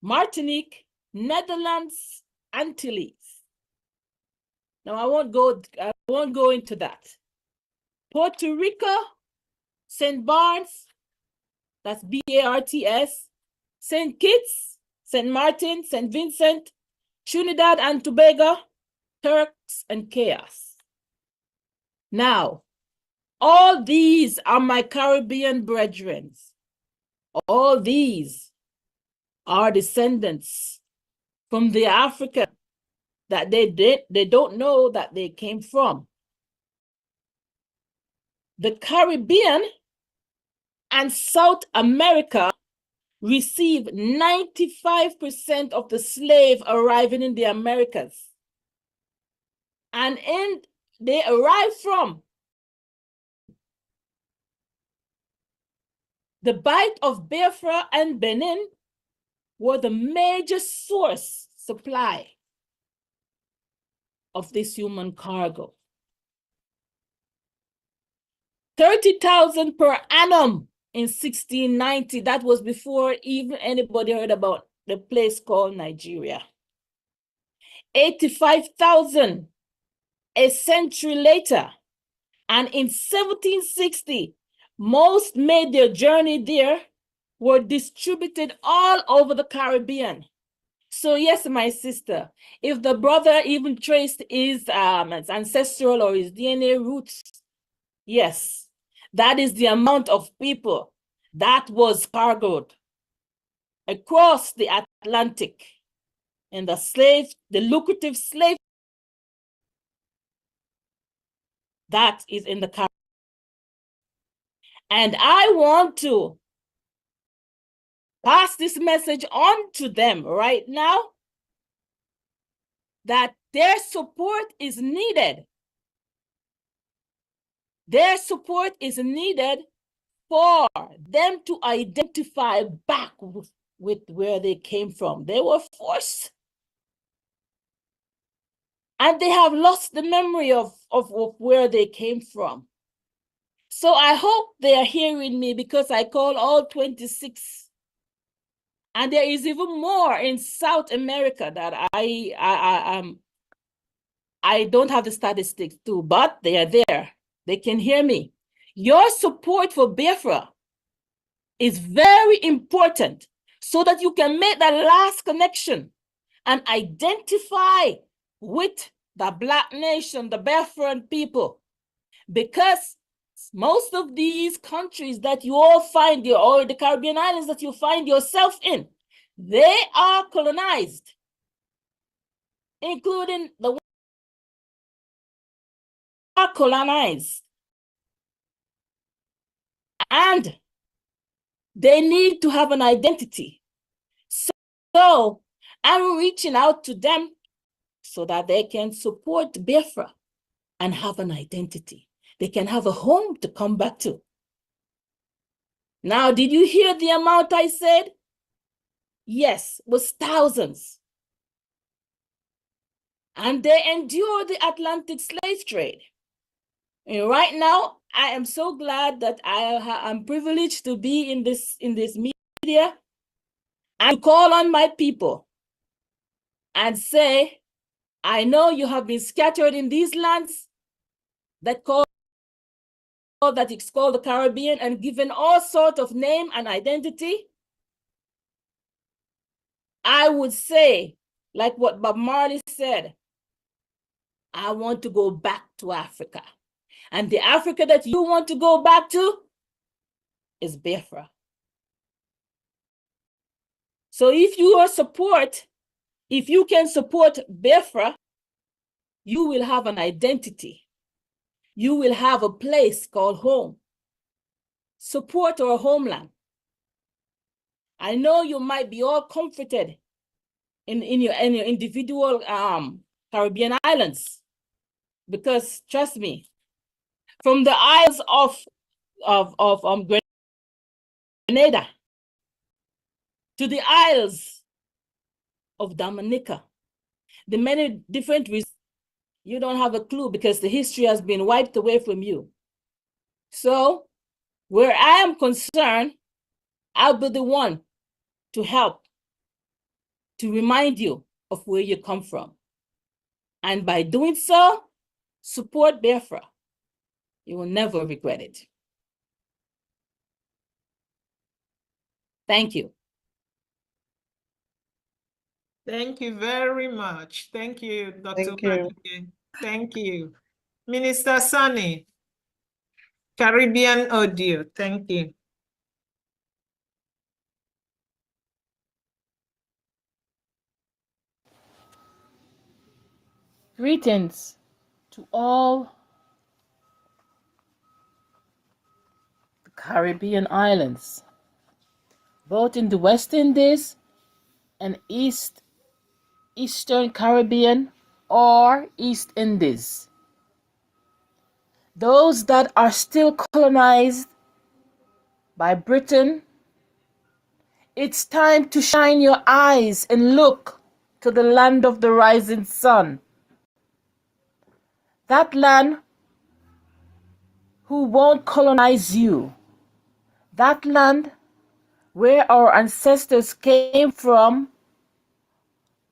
Martinique, Netherlands, Antilles. Now I won't go into that. Puerto Rico, St. Barnes, that's B-A-R-T-S, St. Kitts, St. Martin, St. Vincent, Trinidad and Tobago, Turks and Caicos. Now, all these are my Caribbean brethren. All these are descendants from the Africa that they don't know that they came from. The Caribbean and South America receive 95% of the slave arriving in the Americas. And they arrive from the Bight of Biafra and Benin were the major supply of this human cargo. 30,000 per annum in 1690. That was before even anybody heard about the place called Nigeria. 85,000 a century later. And in 1760, most made their journey there, were distributed all over the Caribbean. So yes, my sister, if the brother even traced his ancestral or his DNA roots, yes, that is the amount of people that was cargoed across the Atlantic and the lucrative slave that is in the Caribbean. And I want to pass this message on to them right now that their support is needed. Their support is needed for them to identify back with where they came from. They were forced. And they have lost the memory of where they came from. So I hope they are hearing me because I call all 26. And there is even more in South America that I don't have the statistics too, but they are there. They can hear me. Your support for Biafra is very important so that you can make that last connection and identify with the Black nation, the Biafran people, because most of these countries that you all find, or the Caribbean islands that you find yourself in, they are colonized, including the are colonized. And they need to have an identity. So I'm reaching out to them so that they can support Biafra and have an identity. They can have a home to come back to. Now, did you hear the amount I said? Yes, it was thousands. And they endured the Atlantic slave trade. And right now, I am so glad that I'm privileged to be in this media and call on my people and say, I know you have been scattered in these lands that it's called the Caribbean and given all sorts of name and identity. I would say, like what Bob Marley said, I want to go back to Africa. And the Africa that you want to go back to is Biafra. So if you can support Biafra, you will have an identity. You will have a place called home. Support our homeland. I know you might be all comforted in your individual Caribbean islands, because trust me, from the isles of Grenada to the isles of Dominica, the many different reasons, you don't have a clue because the history has been wiped away from you. So where I am concerned, I'll be the one to help, to remind you of where you come from. And by doing so, support Biafra. You will never regret it. Thank you. Thank you very much. Thank you, Dr. Thank you. Madike. Thank you. Minister Sunny, Caribbean audio. Thank you. Greetings to all the Caribbean islands, both in the West Indies and Eastern Caribbean or East Indies. Those that are still colonized by Britain, it's time to shine your eyes and look to the land of the rising sun. That land who won't colonize you. That land where our ancestors came from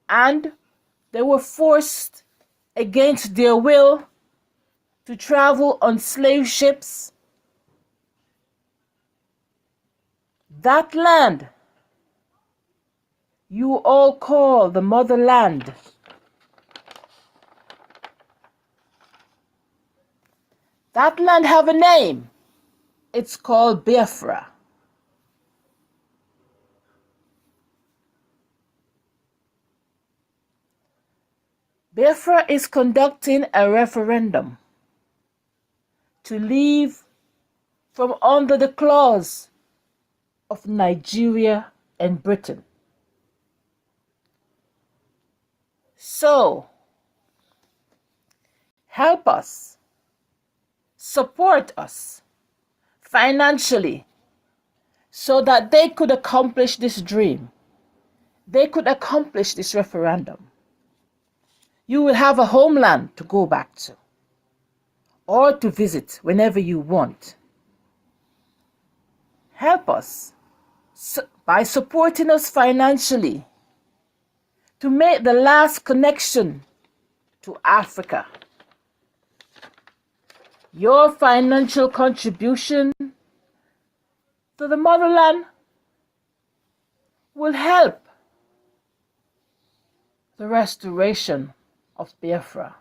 and they were forced against their will to travel on slave ships. That land you all call the motherland. That land have a name. It's called Biafra. Biafra is conducting a referendum to leave from under the claws of Nigeria and Britain. So, help us, support us financially so that they could accomplish this dream. They could accomplish this referendum. You will have a homeland to go back to or to visit whenever you want. Help us by supporting us financially to make the last connection to Africa. Your financial contribution to the motherland will help the restoration of Biafra.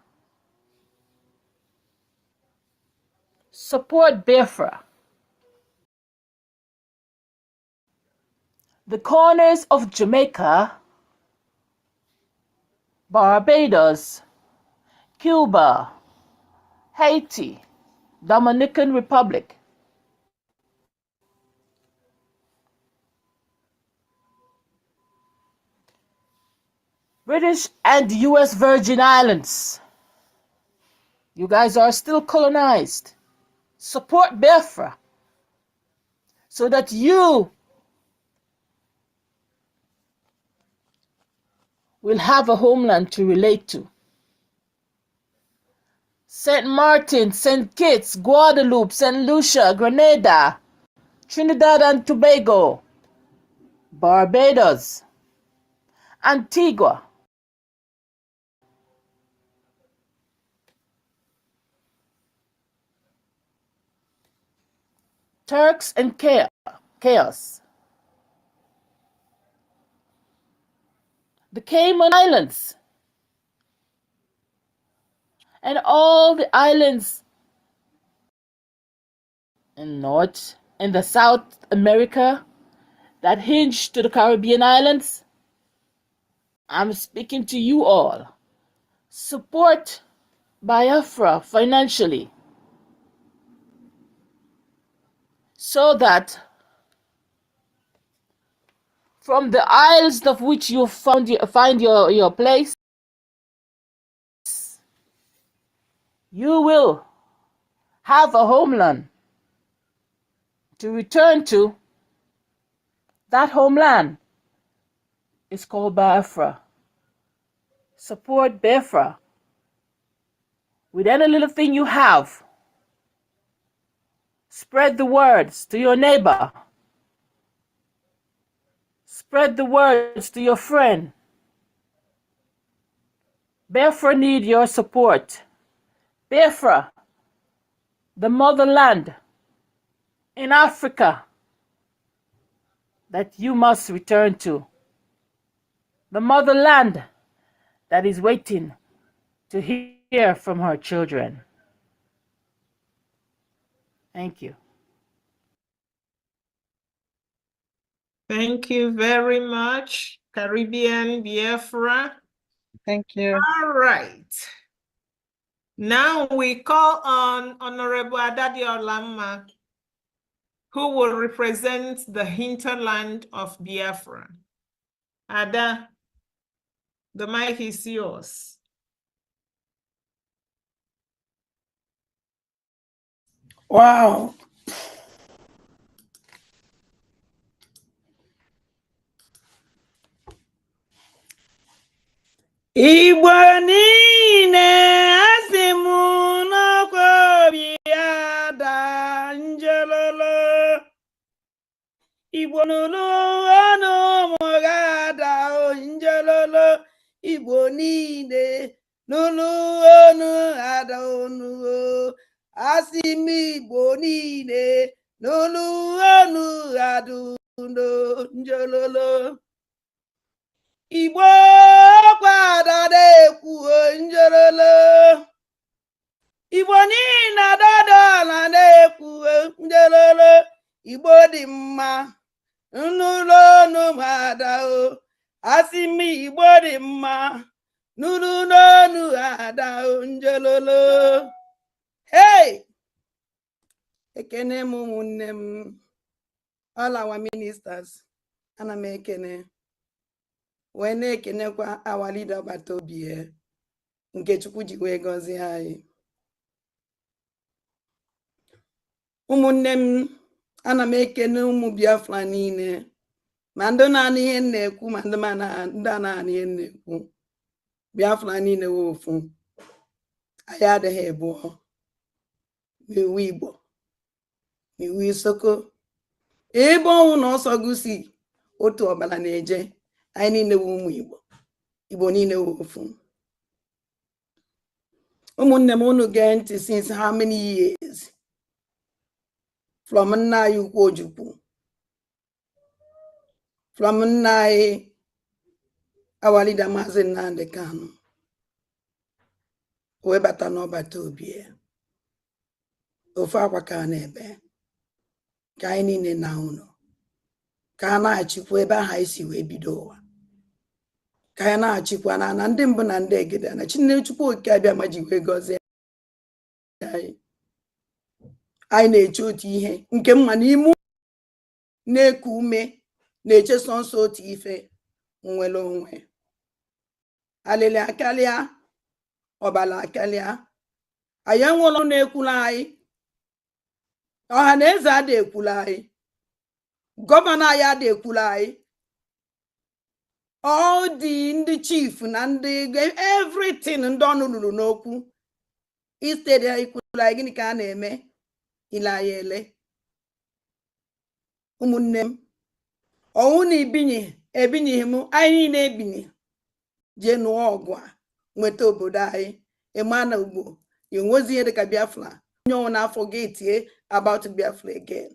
Support Biafra. The corners of Jamaica, Barbados, Cuba, Haiti, Dominican Republic, British and US Virgin Islands. You guys are still colonized. Support Biafra so that you will have a homeland to relate to. St. Martin, St. Kitts, Guadeloupe, St. Lucia, Grenada, Trinidad and Tobago, Barbados, Antigua, Turks and Chaos, the Cayman Islands, and all the islands in North and the South America that hinge to the Caribbean islands. I'm speaking to you all. Support Biafra financially so that from the isles of which you find your place, you will have a homeland to return to. That homeland is called Biafra. Support Biafra with any little thing you have. Spread the words to your neighbor. Spread the words to your friend. Biafra need your support. Biafra, the motherland in Africa that you must return to. The motherland that is waiting to hear from her children. Thank you. Thank you very much, Caribbean Biafra. Thank you. All right. Now we call on Honorable Adadi Olamma, who will represent the hinterland of Biafra. Ada, the mic is yours. Wow. Igbo niile asị m n'ọkwa obi ada njelolo. Igbo nụrụ ọnụ ụmụ ga-ada njelolo. Igbo niile nụrụ ọnụ ada ọnụ. Asị m Igbo niile nụrụ ọnụ ada njelolo. Igbo kwada na-ekwu njelolo. Igbo niile adada na-ekwu njelolo. Igbo dị mma nụrụ ọnụ ada o. Asị m Igbo dị mma nụrụ ọnụ ada njelolo. Hey! Ekene m ụmụnne m, all our ministers, ana m ekene. Wee na-ekenekwa our leader agbata obi nke Chukwu ji wee gọzie anyị. Ụmụnne m, ana m ekene ụmụ Biafra niile, ma ndị na-anụ ihe m na-ekwu ma ndị a na-anụ ihe m na-ekwu. Biafra niile wee ofu. Anyị adịghị abụọ. Iwu Igbo, iwu Isoko. Ebe ọnwụ na ọsọ gụsi otu ọbara na-eje. Anyị niile wụ ụmụ Igbo. Igbo niile wụ ofu. Ụmụnne m, unu gee ntị since how many years? From nna anyị ukwu Ojukwu. From nna anyị our leader Maazị Nnamdi Kanu. Wee bata n'ọbata obi. Ofu akwa ka na-ebe. Ka anyị niile na ụlọ. Ka a na-achịkwa ebe ahụ anyị si wee bido ụwa. Ka anyị na-achịkwa na ndị mbụ na ndị egede na Chinechukwu Okike abịa ma ji wee gọzie anyị. Anyị na-eche otu ihe nke mma n'ime na-eku ume na-eche sọnsọ otu ife nwere onwe. Alịlị akarịa, ọbala akarịa. Anyị enwere na-ekwula anyị. Ọha na eze adị ekwula anyị. Gọvanọ anyị adị ekwula anyị. All the ndị chief na ndị everything ndị ọnụ lụrụ n'okwu. Instead ya ikwula anyị, gịnị ka a na-eme? Ile anyị ele. Ụmụnne m, ọnwụ na ebinyeghị m, anyị niile ebinye jee nụọ ọgụ a nweta obodo anyị. Ịma na ugbo enwezi ihe dịka Biafra. Onye ọnwụ n'afọ ga-etie about Biafra again.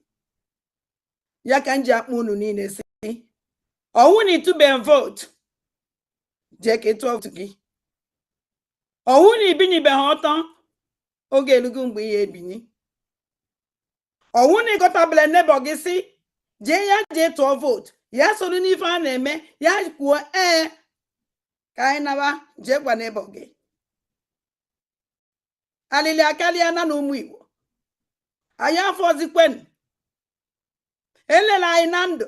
Ya ka m ji akpọ unu niile si, ọnwụ na ịtụbeghị vote, jee ka ịtụọ vote gị. Ọnwụ na ibinyebeghị ọtọ, oge elugo mgbe ihe ebinye. Ọnwụ na ịgọtabele nebo gị si, jee tụọ vote. Ya soro n'ife a na-eme, ya kwuo ka anyị naba jee gwa nebo gị. Alịlị akarịa na ụmụ Igbo. Anyị afọzikwenu. Elele anyị na ndụ.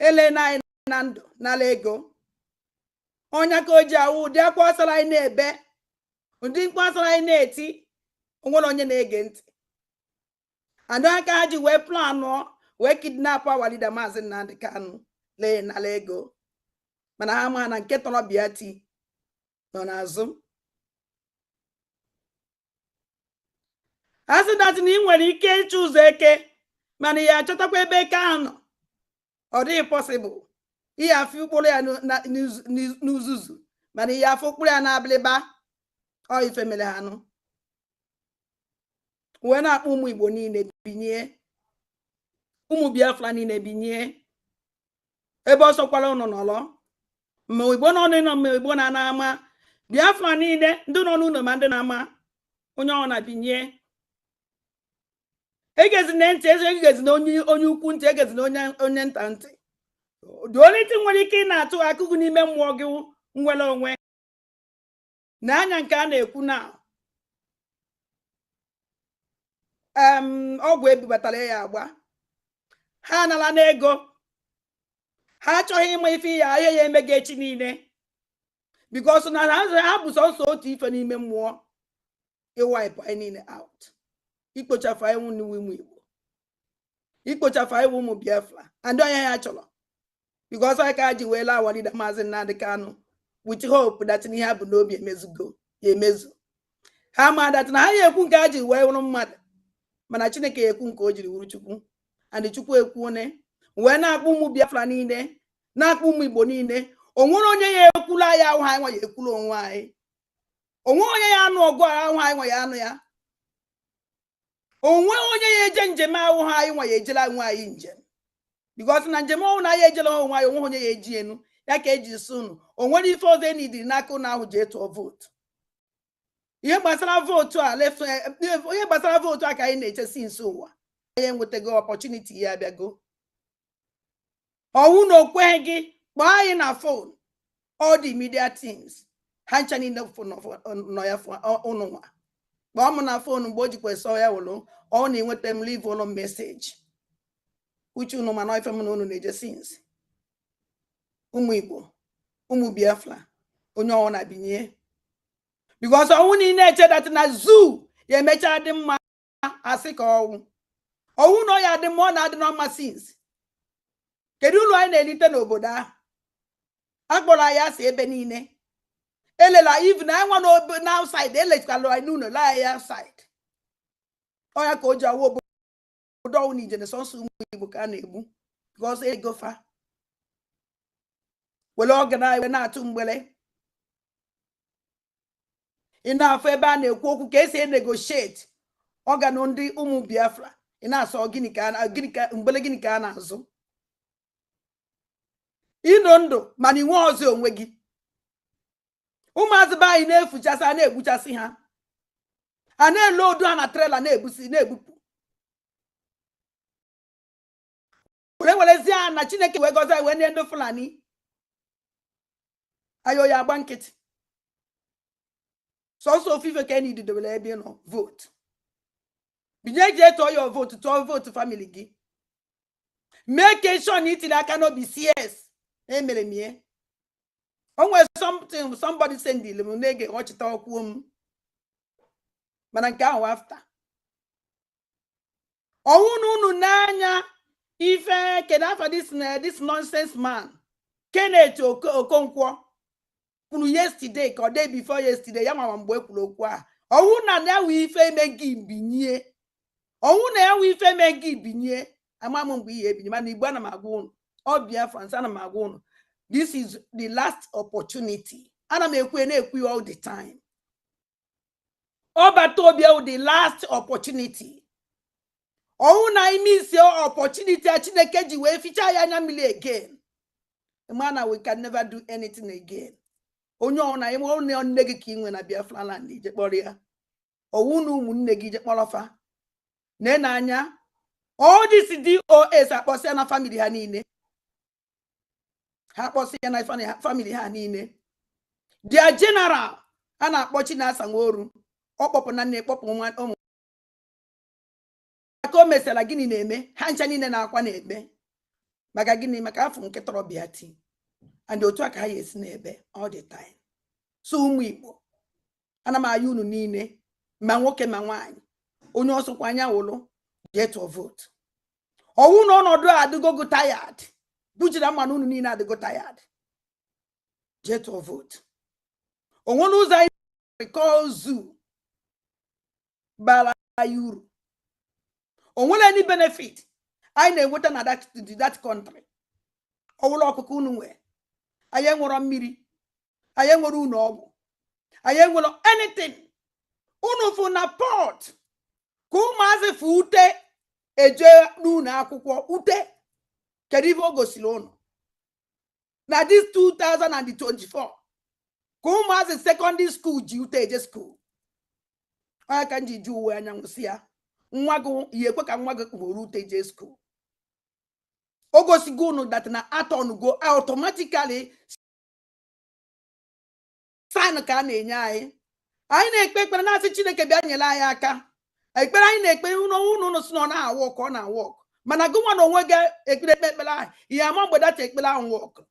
ele na anyị na ndụ n'ala ego onye ka o ji awụ ụdị akwa asara anyị na-ebe ụdị mkpu asara anyị na-eti onwere onye na-ege ntị andụ aka ha ji wee planụọ wee kidnap our leader Maazị Nnamdi Kanu lee n'ala ego mana ha ma na nke tọrọ bịa ti nọ n'azụ a sị dat na ị nwere ike ịchụ ụzọ eke mana ya achọtakwa ebe eke ahụ nọ ọ dịghị pọsịbụl ihe afọ ụkpụrụ ya n'uzuzu mana ihe afọ ụkpụrụ ya na-abịlịba ọ ife mere ha nụ wee na-akpọ ụmụ Igbo niile binye ụmụ Biafra niile binye ebe ọ sọkwara ụnụ nọrọ ma Igbo nọ n'ụlọ ma Igbo na-ama Biafra niile ndị nọ n'ụlọ ma ndị na-ama onye ọ na-binye egezina ntị egezina onye ukwu ntị egezina onye nta ntị dị onye ntị nwere ike ị na-atụ akụkụ n'ime mmụọ gị nwere onwe na anya nke a na-ekwu na ọgwụ ebubatara ya agba ha anala n'ego ha achọghị ịma ife ya ahịa ya eme gị echi niile bikos na ha bụ sọsọ otu ife n'ime mmụọ ịwaipụ anyị niile out ikpochafu anyị ụmụ Igbo ikpochafu anyị ụmụ Biafra and onye ya chọrọ bikos anyị ka ji wee laa our leader Maazị Nnamdi Kanu with hope that ihe ha bụ n'obi emezugo ya emezu ha ma dat na ha ya ekwu nke ha ji wee wụrụ mmadụ mana Chineke ekwu nke o jiri wuru Chukwu and Chukwu ekwu one wee na-akpọ ụmụ Biafra niile na-akpọ ụmụ Igbo niile o nwere onye ya ekwula anyị ahụ anyị nwa ya ekwula onwe anyị o nwere onye ya anụ ọgụ ahụ anyị nwa ya anụ ya onwe onye ya eje njem ahụ ha anyị nwa ya ejela nwe anyị njem bikos na njem ọhụụ na ya ejela onwe anyị onwe onye ya eji enu ya ka eji si unu o nwere ife ọzọ enidiri n'aka ụnụ ahụ jee tụọ vootu ihe gbasara vootu a ka anyị na-echesi nso ụwa anyị enwetago opportunity ya abịago ọwụ na okweghị gị kpọọ anyị na fon all the media teams ha ncha niile nọ ya ụnụ nwa kpọọ m na fon mgbe o jikwa sọ ya wụlụ ọ na-enweta m leave ụlọ meseji uche ụnụ mana ife m na ụnụ na-eje sinsi ụmụ Igbo ụmụ Biafra onye ọwụ na binye bikos ọnwụ niile echedat na zoo ya emechaa dị mma asị ka ọnwụ na ọ ya dị mma ọ na-adị n'ọma sinsi kedu ụlọ anyị na-elite n'obodo ahụ akpọrọ anyị asị ebe niile elela iv na anyị nwa na outside elechikwala anyị n'ụlọ laa ya outside ọya ka o ji awụ obodo ọwụ na ijene sọsọ ụmụ Igbo ka a na-egbu bikos egofa were ọgana iwe na-atụ mgbere ị na-afọ ebe a na-ekwu okwu ka esi enegotiate ọganụ ndị ụmụ Biafra ị na-asọ mgbele gịnị ka a na-azụ ịnọ ndụ mana inwe ọzọ onwe gị ụmụazị be anyị na-efuchasị a na-egbuchasị ha a na-ele odu ha na trela na-ebupụ werezie ha na Chineke wee gọzie wee nye ndị Fulani ayo ya agba nkịtị sọsọ ofufe ka enyi didobere ebe ị nọ votu binye eji etụọ ya votu tụọ votu famili gị mee ka shon itiri aka n'obi CS emere m ihe o nwere somebody sendil m na-ege ọchịta ọkwuo m mana nke ahụ afta ọnwụ na unu n'anya ife kedu afa this nonsense man Kenneth Okonkwo kwuru yesterday ka ọ day before yesterday ya nwa mgbe ekwuru okwu a ọnwụ na ya wụ ife eme gị binye ọnwụ na ya wụ ife eme gị binye ama m mgbe ihe ebinye mana Igbo ana m agwa unu ọ Biafrans ana m agwa unu this is the last opportunity ana m ekwu na-ekwu all the time ọ bata obi the last opportunity ọnwụ na ime isi opportunity a Chineke ji wee ficha ya anya mmiri again mana we can never do anything again onye ọ na ime nne gị ka ị nwe na Biafra land ije kpọrọ ya ọwụ na ụmụnne gị ije kpọrọfa n'anya all this DOS akpọsịa na family ha niile ha akpọsịa na family ha niile dia general a na-akpọ Chinasa Nworu ọ kpọpụ na nne kpọpụ ụmụ aka o mesara gịnị na-eme ha ncha niile na-akwa na-eme maka gịnị maka afọ nke tọrọ bịa tii and otu aka ha esi n'ebe all the time. So ụmụ Igbo ana m ayị unu niile ma nwoke ma nwaanyị onye ọsọkwa anya wụlụ jee tụọ vote. Ọwụ na ọnọdụ a adịgogo tired bujira mmanụ unu niile adịgo tired jee tụọ vote. Onwe n'ụzọ anyị call zoo bara anyị uru. Onwere any benefit anyị na-enweta na that country. Ọwụla ọkụkọ unu nwere, anyị enwere mmiri, anyị enwere unu ọgwụ, anyị enwere anything. Unu fụ na port ka ụmụazị fụ ute eje n'ụlọ akwụkwọ ute. Kedu ife o gosiri unu na this 2024 ka ụmụazị secondary school ji ute eje school. Onye ka nji ji uwe anyanwụ si ya nwa gị yekwe ka nwa gị kpụrụ ute eje school. O gosigo unu that na aton go automatically sign ka a na-enye anyị. Anyị na-ekpe ekpere na-asị Chineke bịa nyere anyị aka. Ekpere anyị na-ekpe unu si na awọk ọ na-awọk mana gị nwa na onwe gị ekpere ekpere anyị ihe ama mgbe data ekpere ahụ wọk.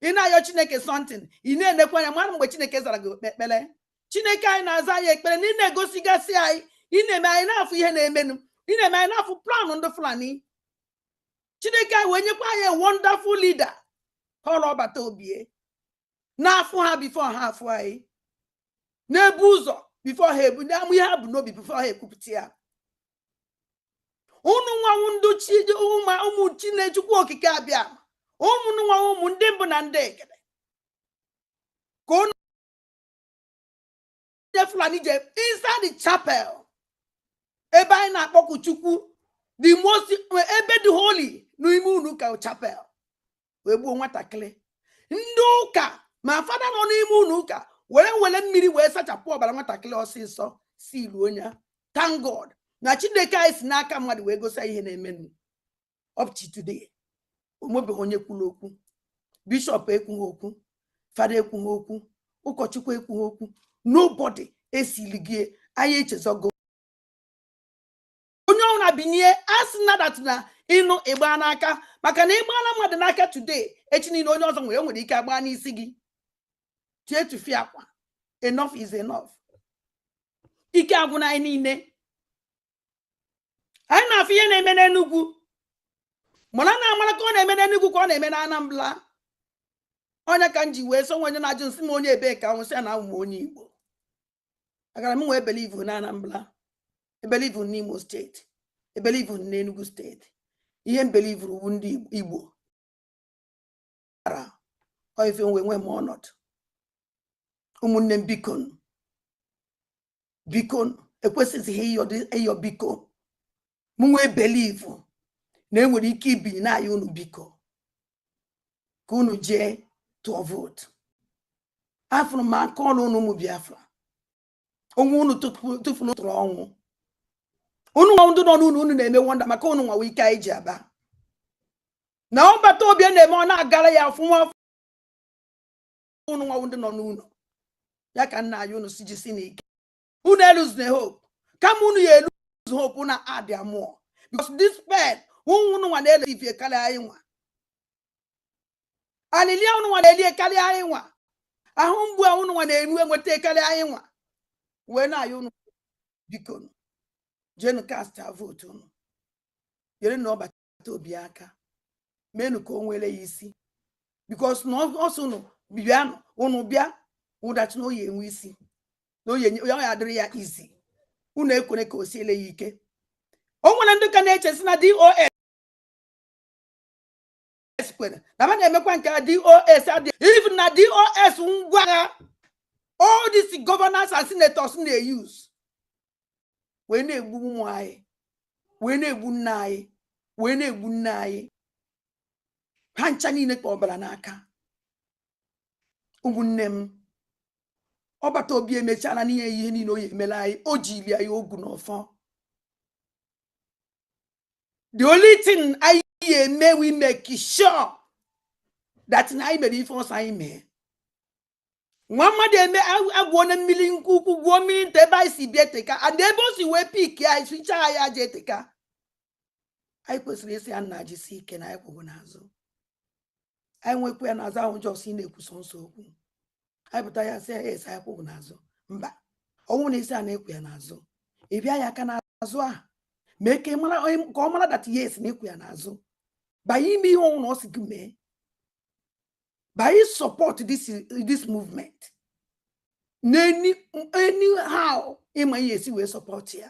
Ị na-ayọ Chineke something ị na-enekwa anya mara mgbe Chineke zara gị ekpere. Chineke anyị na-aza anyị ekpere na ị na-egosigasị anyị ị na-eme anyị n'afọ ihe na-emenụ ị na-eme anyị n'afọ plan ndị Fulani. Chineke anyị wee nyekwa anyị wonderful leader ọrụ ọbata obie n'afọ ha before ha afọ anyị na-ebu ụzọ before ha ebu na-amụ ihe ha bụ n'obi before ha ekwupụta ya. Unu nwa ndụ ụmụ Chinechukwu okike abịa unu nwa ụmụ ndị mbụ na ndị ekele ka unu Fulani je inside the chapel ebe anyị na-akpọku Chukwu the most ebe dị holy n'ime unu ka chapel wee gbuo nwatakịrị. Ndị ụka ma fada nọ n'ime unu ụka were mmiri wee sachapụ ọbara nwatakịrị ọsịsọ si ilu onye. Thank God na Chineke anyị si n'aka mmadụ wee gosi ihe na-eme up to today. Onwebeghị onye kwuru okwu. Bishop ekwughị okwu, fada ekwughị okwu, ụkọchukwu ekwughị okwu. Nobody esiligie anyị echezogo. Onye ọbụla binye asị na that na ịnụ ịgba n'aka maka na ịgbala mmadụ n'aka today echi niile onye ọzọ nwere ike agba n'isi gị. Tie tụfie akwa. Enough is enough. Ike agwụna anyị niile. Anyị na-afụ ihe na-eme n'Enugu mana na-amara ka ọ na-eme n'Enugu ka ọ na-eme na Anambra. Onye ka nji wee so onye na-ajụ nsị m onye ebe ka nwụsị na ụmụ onye Igbo. Agara m wee believe na Anambra, believe n'Imo steeti, believe n'Enugu steeti. Ihe m believe wu ndị Igbo ara ọ ife nwe m ọnọdụ. Ụmụnne m biko ekwesịghị ịyọ biko. M nwee believe na enwere ike ibinye na anyị unu biko ka unu jee tụọ vote. Afụrụ m aka ọrụ unu ụmụ Biafra. Onwe unu tụfuru tụrụ ọnwụ. Unu nwa ndị nọ n'unu unu na-eme wonder maka unu nwa ike anyị ji aba. Na ọbata obi na-eme ọ na-agara ya ọfụma unu nwa ndị nọ n'ụlọ. Ya ka nna anyị unu si jisi n'ike. Unu eluzne hope. Kama unu ya eluzu hope na add more. Because this pen unu nwa na-ele ifie karịa anyị nwa. Alilia unu nwa na-elie karịa anyị nwa. Ahụ mgbu a unu nwa na-enu enweta karịa anyị nwa. Wee na anyị unu biko jenu cast a vote unu. Yere na ọbata obi aka. Menu ka o nwere ya isi. Because na ọsọ unu bịa unu bịa ụdachi na oyi enwe isi. Na oyi ya adịrị ya easy. Unu ekwere ka o siele ya ike. O nwere ndị ka na-echesi na DOS kwere na ma na-emekwa nke DOS adị even na DOS ngwa agha all these governors and senators na-use wee na-egbu ụmụ anyị wee na-egbu nna anyị wee na-egbu nna anyị ha ncha niile ka ọbara n'aka. Ụmụnne m ọbata obi emechara n'ihe ihe niile o ya emela anyị o jiri anyị ogu n'ọfọ. The only thing I may we make sure that I may be for I may. One mother may I want a million cuckoo woman to buy Sibieteka and they both will pick ya switch I jeteka. anyị kwesịrị isi ya nna jisi ike na anyị kwụgo n'azụ anyị nwekwu ya n'azụ ahụ jọs ị na-ekwuso nsọ okwu anyị pụta ya sị ya esi anyị kwụgo n'azụ mba ọnwụ na isi a na-ekwu ya n'azụ ị bịa ya aka n'azụ ahụ mee ka ọ mara that yes na ekwu ya n'azụ banye ime ihe ọnwụ na ọ si gị mee banye support this movement anyhow ịma ihe esi wee support ya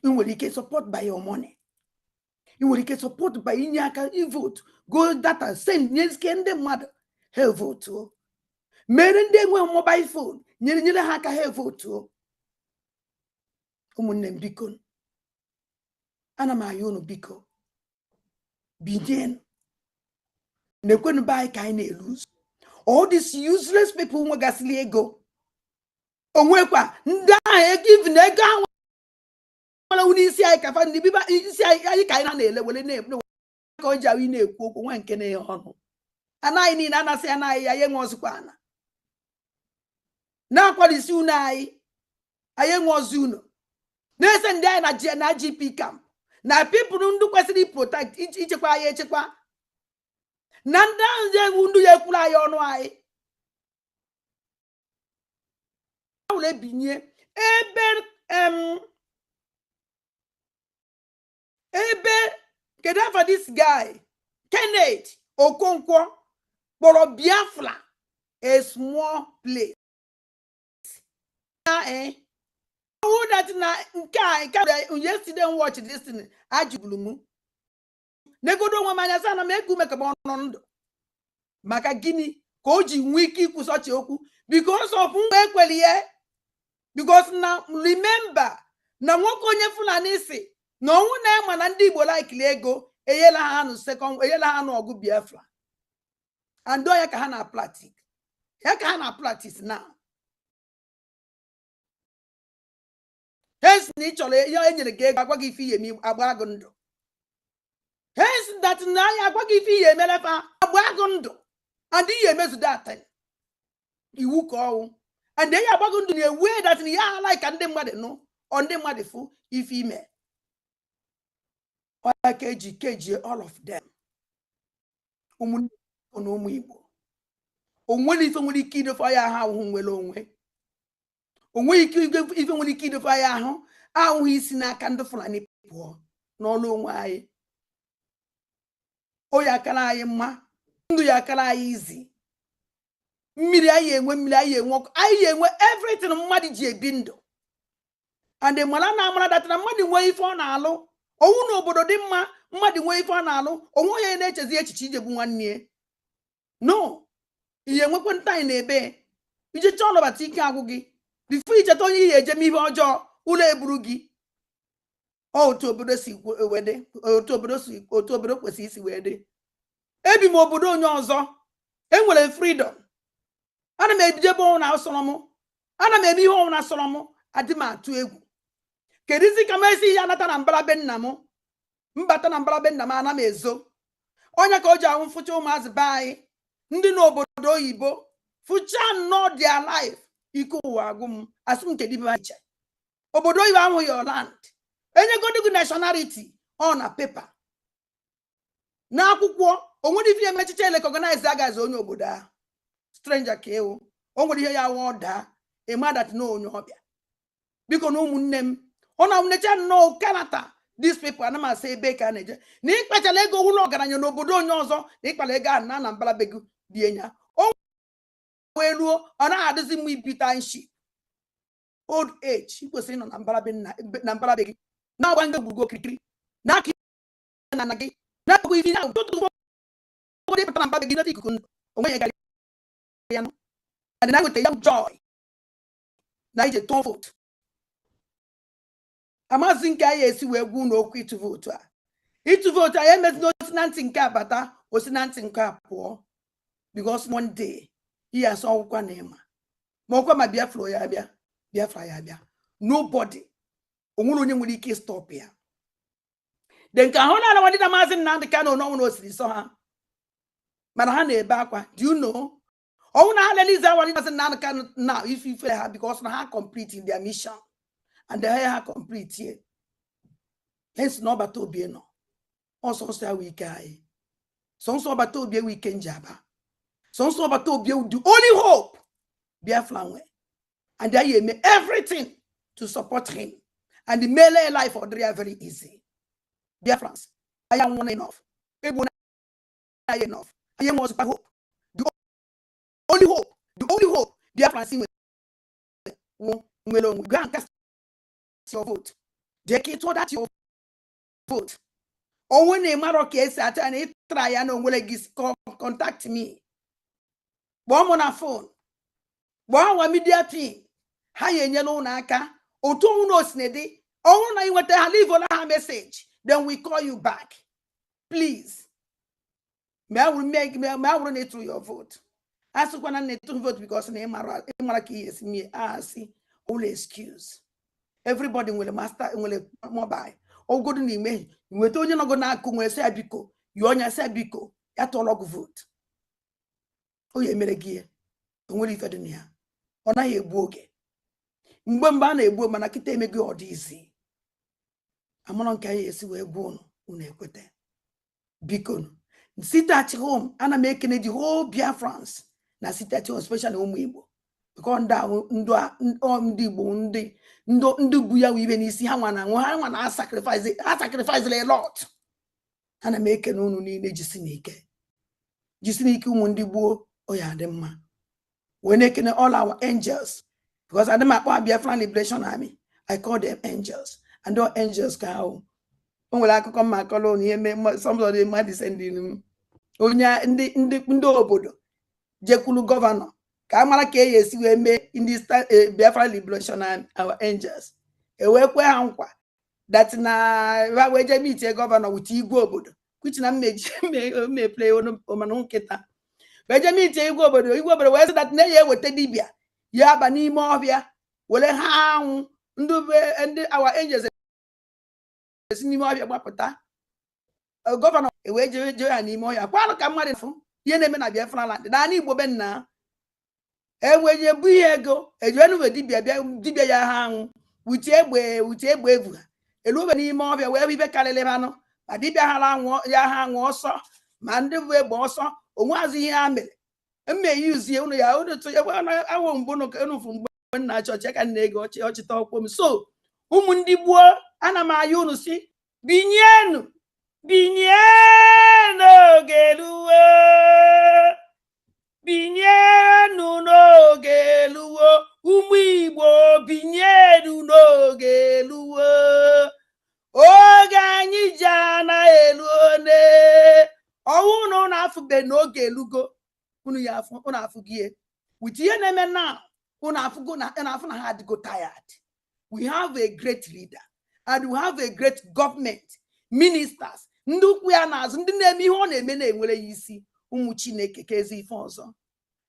ị nwere ike support by your money ị nwere ike support by inye aka vote go data send nyezike ndị mmadụ ha vote mere ndị enwe mobile phone nyere ha aka ha vote ụmụnne m biko ana m ayọ unu biko bidien na-ekwenu be anyị ka anyị na-elose all these useless people nwegasịrị ego onwekwa ndị ahụ give na ego ahụ nwere unu isi anyị kafa ndị biba isi anyị ka anyị na-ele wele na-ekwu ka o ji ahụ na-ekwu okwu nwa nke na-eghe ọnụ anaghị niile anasị anaghị ya enwe ọzụkwa ana na-akwarisi unu anyị enwe ọzọ unu na-ese ndị anyị na GP camp na people ndị kwesịrị protect ichekwa anyị echekwa na ndị ahụ ji ewu ndụ ya ekwuru anyị ọnụ anyị ụlọ ebinye ebe kedu afọ this guy Kenneth Okonkwo kpọrọ Biafra a small place that na nke yesterday watch this thing ajibulu m negodo nwa manya sa na m egu mekaba ọnụ ndụ maka gịnị ka o ji nwee ike ikwusochi okwu because of mgbe ekweli ya because na remember na nwoke onye Fulani si na ọnwụ na ema na ndị Igbo laikili ego eyela ha anụ ọgụ Biafra and ya ka ha na practice now hence na ị chọrọ ya enyere gị ego agwa gị ife ihe agba agụ ndụ hence that na ya agwa gị ife ihe emelefa agba agụ ndụ and ihe emezudo ata iwu ka ọwụ and ya agba agụ ndụ na ewe that na ya like ka ndị mmadụ nụ ọ ndị mmadụ fụ ife ime ọ keji all of them ụmụ Igbo onwere ife nwere ike idofe ya ha ahụhụ nwere onwe onwe ike ife nwere ike idofe ya ahụhụ isi n'aka ndị Fulani pụọ n'ọnụ onwe anyị o ya akara anyị mma ndụ ya akara anyị izi mmiri anyị enwe ọkụ anyị enwe everything mmadụ ji ebi ndụ and mara na amara datara mmadụ nwee ife ọ na-alụ onwu na obodo dị mma mmadụ nwee ife ọ na-alụ onwe onye na-echezi echiche ijegbu nwanne no ihe nwekwe ntanyị na ebe ijecha ọnọbata ike agwụ gị bifo icheta onye ihe ejem ihe ọjọọ ụlọ eburu gị otu obodo si wede otu obodo kwesịrị isi wee dị ebi m obodo onye ọzọ enwere freedom ana m ebidebe ọnwụ na asọrọ m ana m eme ihe ọnwụ na asọrọ m adị m atụ egwu kedizi ka m esi ya nata na mbara be nna m mbata na mbara be nna m ana m ezo onye ka o ji ahụ mfụcha ụmụazị be anyị ndị n'obodo oyibo fụcha nnọọ their life ike ụwa agụ m asị m kedu ibe iche obodo oyibo ahụ your land enyegodi gị nationality ọ na pepa n'akwụkwọ onwere ife emechiche recognize agazi onye obodo ahụ stranger ka ewu o nwere ihe ya wụ ọda ịmadat na onye ọbịa biko na ụmụnne m ọ na mnecha nnọọ Canada these people ana m asa ebe ka a na-eje na ịkpachala ego ụlọ ọgaranya n'obodo onye ọzọ na ịkpala ego ahụ na mbara be gị bie ya o wee ruo ọ naghị adịzi mma ibita nshi old age kwesịrị ịnọ na mbara be gị na-agba ndị gburugburu okirikiri na aka na gị na-akpụ ife na ụtụtụ ụfọdụ ịpụta na mbara be gị nata ikuku ndụ onwe ya gara ya nọ and na nweta ya joy na ije tụọ votu amazi nke anyị esi wee gwu n'okwu ịtụ vootu a ya emezi n'osi na ntị nke abata osi na ntị nke apụọ because one day ihe asọ ọgwụkwa na ịma ma ọkwa ma Biafra ya bịa nobody onwere onye nwere ike stop ya de nke ahụ na-ala ndị na maazị Nnamdị Kanụ n'ọnwụ na osiri sọ ha mana ha na-ebe akwa do you know ọnwụ na ha lelize awali maazị Nnamdị Kanụ now ife ha because na ha complete in their mission and the ha complete here hence na ọbata obi nọ Also, say we guy. Some so about to be a weekend jabba. Some so about to be the only hope. Biafra. And there you make everything to support him. And the melee life for they are very easy. Biafrans, I am one enough. Enough. I am also hope. The only hope. Biafrans will go and cast your vote. They can't that your vote. Or when a Maroc sat and it try and will contact me. One on a phone. One media team. High and yellow naka. Or two knows neddy. Oh, I want to leave on a message. Then we call you back. Please. May I will need through your vote. As when I need to vote because Maraki is me. See, only excuse. Everybody will master will mobile. Oh, good in me. You told you not gonna come where say biko. You on your say biko. At all vote. Oh, ye made a gear. And will you fed in here? On a boge. Mbamba ebu manakite megi odizi. Amonon kaye si we born unekwete. Bikon. Sit at home and I'm making the whole Biafrans. Na sit at home, especially Igbo. Because ndu buya we even see how I sacrifice it. I sacrifice a lot. And I'm making no need jisinike. Jisinike umundi bo oya demma. We're making all our angels. Because I don't Biafran Liberation Army. I call them angels. And those angels can come my colony, somebody might descend in them. Onya in the obodo. Jekulu governor. Kamara KS we made in this Biafran Liberation Army, our angels. A workwe hankwa. That na we meet a governor with Igbo obodo. Which na may play on Omanunketa. Benjamin Igbo obodo, where that na ye with Dibia. Ya bani movia. Wole hang ndube and our angels governor ewe je animo ya kwa ka mmadụ fu ihe na-eme na Biafra land na ani Igbo ben na enweje bu ihe ego ejenu we dibia ya ha anwụ wuti egbe evu eluwe n'ime ọbịa wee bibe karịrị ha nọ ma dibia ha anwụ ya ha anwụ ọsọ ma ndị bụ egbe ọsọ onwe azụ ihe ha mere mme yuzie unu ya unu to ya awụ mbụ no enu fu mgbe na chọọchị ka na-ego ọchịta ọkpọ m so ụmụ ndị gboo ana m ayọ unu si binyenu n'ogeluwo binyenu n'ogeluwo ụmụ Igbo binyenu n'ogeluwo oge anyị ji ana elu one ọwụ na ụnụ afụbe n'oge elugo unu ya afụ unu afụgie with ihe na-eme na unu afụgo na afụ na ha go tired. We have a great leader and we have a great government, ministers. Ndukwu ya na-azụ ndị na-eme ihe ọ na-eme na-enwere ya isi ụmụ Chineke ka ezi ife ọzọ.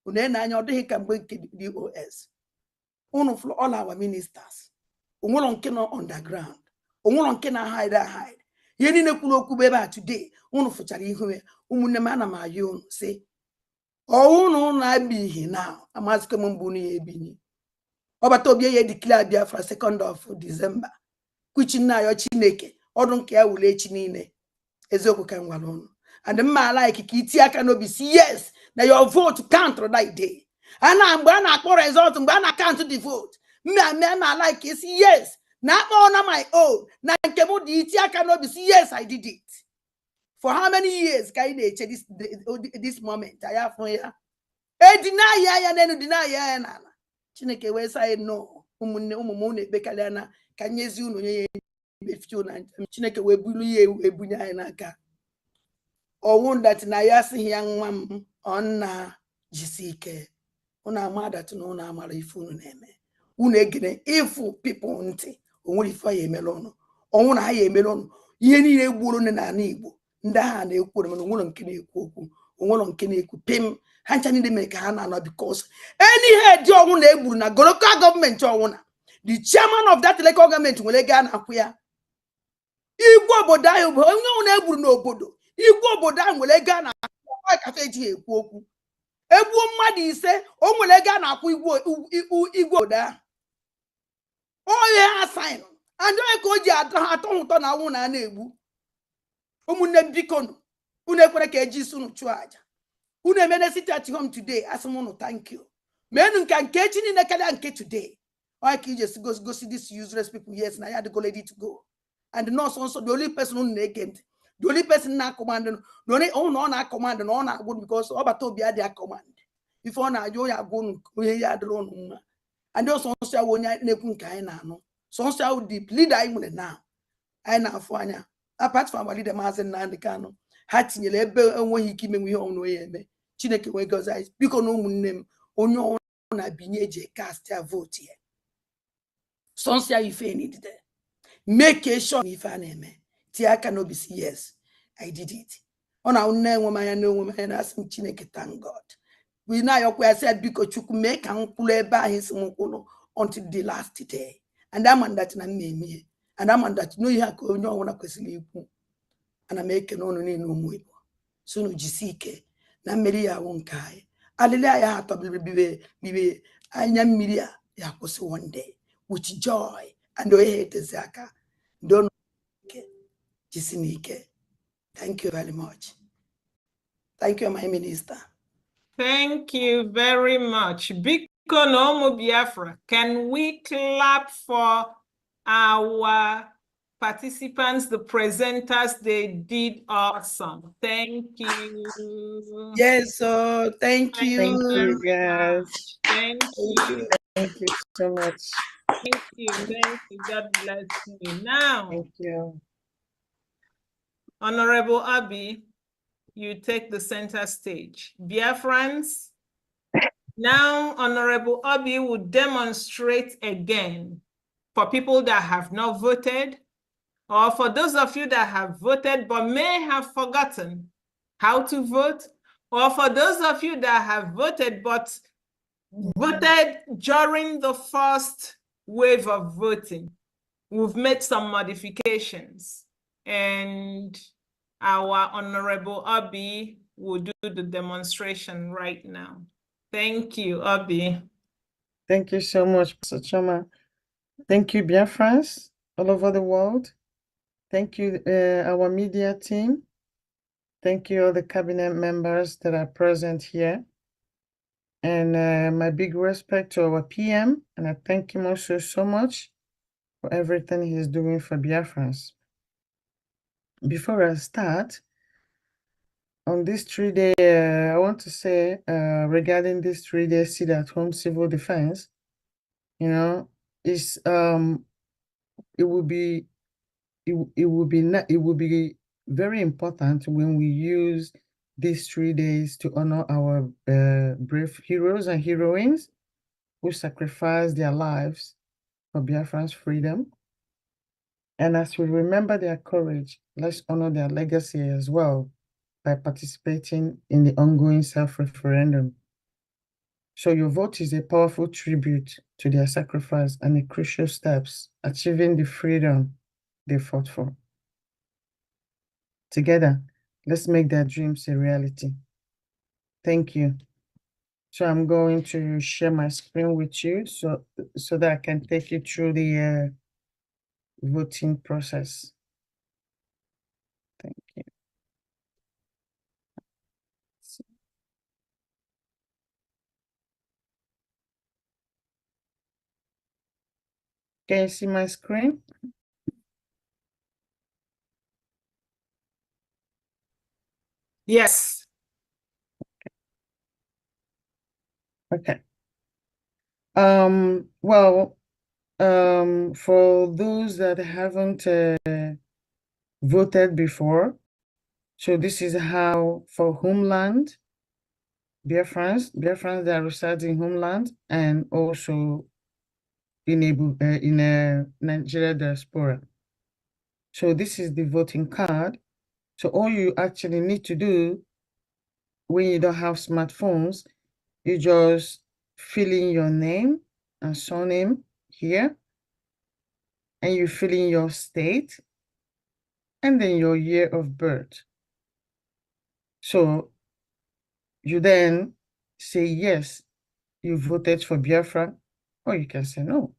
Unu na-anya ọ dịghị ka mgbe nke DOS. Unu fụrụ all our ministers. Onwere nke nọ underground. Onwere nke na hide. Ihe niile kwuru okwu ebe a today. Unu fụchara ihu ya. Ụmụnne m ana m ayọ unu sị unu na-abighị na amazike m mbụ ya ebinyi. Ọbata obi ya declare Biafra 2nd of December. Kuchi na ayọ Chineke ọdụ nke ya wule echi niile. Eziokwu ka ngwara unu. And mma like ka iti aka n'obi si yes na your vote count that day. Ana mgbe a na-akpọ result mgbe a na-count the vote. Mma like isi yes na akpọ na my own na nke m dị iti aka n'obi si yes I did it. For how many years ka ị na-eche this moment? I have ya. Deny ya nenu deny ya na. Chineke wee say no. Ụmụnne ụmụ na-ekpekarị na ka nyezi unu nye mefiu na Chineke wee bulu ya ebunye anyị n'aka. Ọwụ that na ya sị ya nwa m ọnna jisi ike. Unu ama that na unu amara ife unu na-eme. Unu egene ifu people ntị. Onwere ife ya emere unu. Ọnwụ na ha ya emere unu. Ihe niile gburu na ana Igbo. Ndị ha na-ekwu na onwere nke na-ekwu okwu. Onwere nke na-ekwu pim. Ha ncha niile mere ka ha na-anọ because any head ọnwụ na egburu na local government ọnwụ na the chairman of that local government nwere ga na-akwụ ya. Igwe obodo anyị bụ onye ọnwụ na egburu n'obodo. Igwe obodo ahụ nwere ga na-akwụ kafe eji ekwu okwu. Egbuo mmadụ ise o nwere ga na-akwụ igwe obodo ahụ. Onye ha sign and onye ka o ji atọ ụtọ na ọnwụ na na-egbu. ụmụnne m biko nụ unu ekwere ka eji isi unu chụọ aja unu emene sit at home today asị m unu thank you menu nke echi niile karịa nke today why ka iji gosi this useless people yes na ya adịgo ready to go and nọọsụ nsọ the only person unu na-ege ntị the only person na-akọmandị the only ọ na-akọmandị na ọ na-agwụ because ọ bata obi adị akọmandị ife ọ na-ajụ ya agwụ unu onye ya adịrị unu mma and ọsọ nsọ ya onye na-ekwu nke anyị na-anụ sọnsọ ahụ deep leader anyị nwere na anyị na-afụ anya apart from our leader Maazị Nnamdi Kanu ha tinyere ebe enweghị ike imenwe ihe ọnwụ onye eme Chineke wee gọzie anyị biko na ụmụnne m onye ọnwụ na-binye eji cast ya vote ya sọnsọ ya ife nidide make sure ife a na-eme tie aka n'obi si yes I did it ọ na na-enwe m anya na-enwe m anya na-asị m Chineke thank God we na-ayọkwa ya sị biko Chukwu mee ka m kwụrụ ebe ahụ isi m kwụrụ until the last day and I'm on that na mmemme and I'm on that no ihe ka onye ọnwụna kwesịrị ikwu ana m eke n'ọnụ niile ụmụ Igbo so unu jisi ike na mmeri ya awụ nke anyị alịlị ya atọ bibe anya mmiri ya kwụsị one day with joy and onye etezi aka don't jisi n'ike. Thank you very much. Thank you, my minister. Thank you very much. Biko no Biafra, can we clap for our participants, the presenters? They did awesome. Thank you. Yes, so thank you. Thank you, guys. Thank you. Thank you so much. Thank you. Thank you. God bless you. Now, thank you. Honorable Abi, you take the center stage. Biafrans, now Honorable Abi will demonstrate again for people that have not voted, or for those of you that have voted but may have forgotten how to vote, or for those of you that have voted but voted during the first wave of voting. We've made some modifications, and our Honorable Abi will do the demonstration right now. Thank you, Abi. Thank you so much, Mr. Choma. Thank you, Biafrans all over the world. Thank you, our media team. Thank you, all the cabinet members that are present here. And my big respect to our PM, and I thank him also so much for everything he's doing for Biafrans. Before I start, on this 3-day, I want to say regarding this 3-day sit-at-home civil defense, you know, it's it will be very important when we use these 3 days to honor our brave heroes and heroines who sacrificed their lives for Biafran's freedom. And as we remember their courage, let's honor their legacy as well by participating in the ongoing self-referendum. So your vote is a powerful tribute to their sacrifice and the crucial steps achieving the freedom they fought for. Together, let's make their dreams a reality. Thank you. So I'm going to share my screen with you so that I can take you through the voting process. Thank you. Can you see my screen? Yes. Okay. Well, for those that haven't voted before, so this is how for homeland, Biafrans that reside in homeland and also in a Nigeria diaspora. So this is the voting card. So all you actually need to do when you don't have smartphones, you just fill in your name and surname here, and you fill in your state, and then your year of birth. So you then say yes, you voted for Biafra, or you can say no.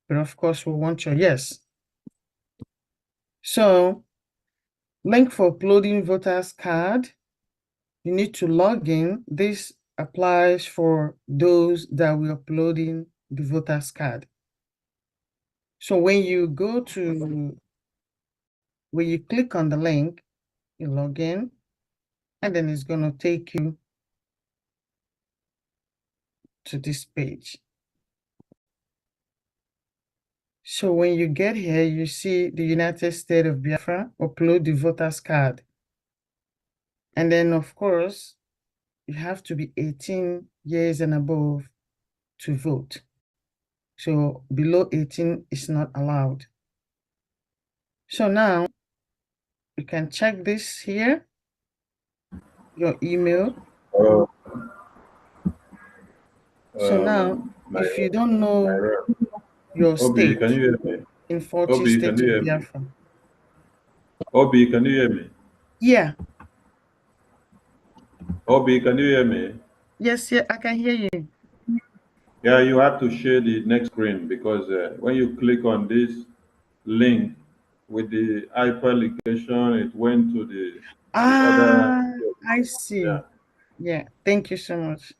But of course, we want your yes. So Link for uploading voters card. You need to log in. This applies for those that will uploading the voters card. So when you go to, when you click on the link, you log in, and then it's going to take you to this page. So when you get here, you see the United States of Biafra, upload the voters card. And then, of course, you have to be 18 years and above to vote. So below 18 is not allowed. So now you can check this here, your email. So now, if you don't know your Obi, state can you hear me? in 40 Obi, can states you of hear me? Biafra. Obi, can you hear me? Yeah. Obi, can you hear me? Yes, yeah, I can hear you. Yeah, you have to share the next screen because when you click on this link with the hyperlocation, it went to the other. I see. Yeah. Yeah, thank you so much.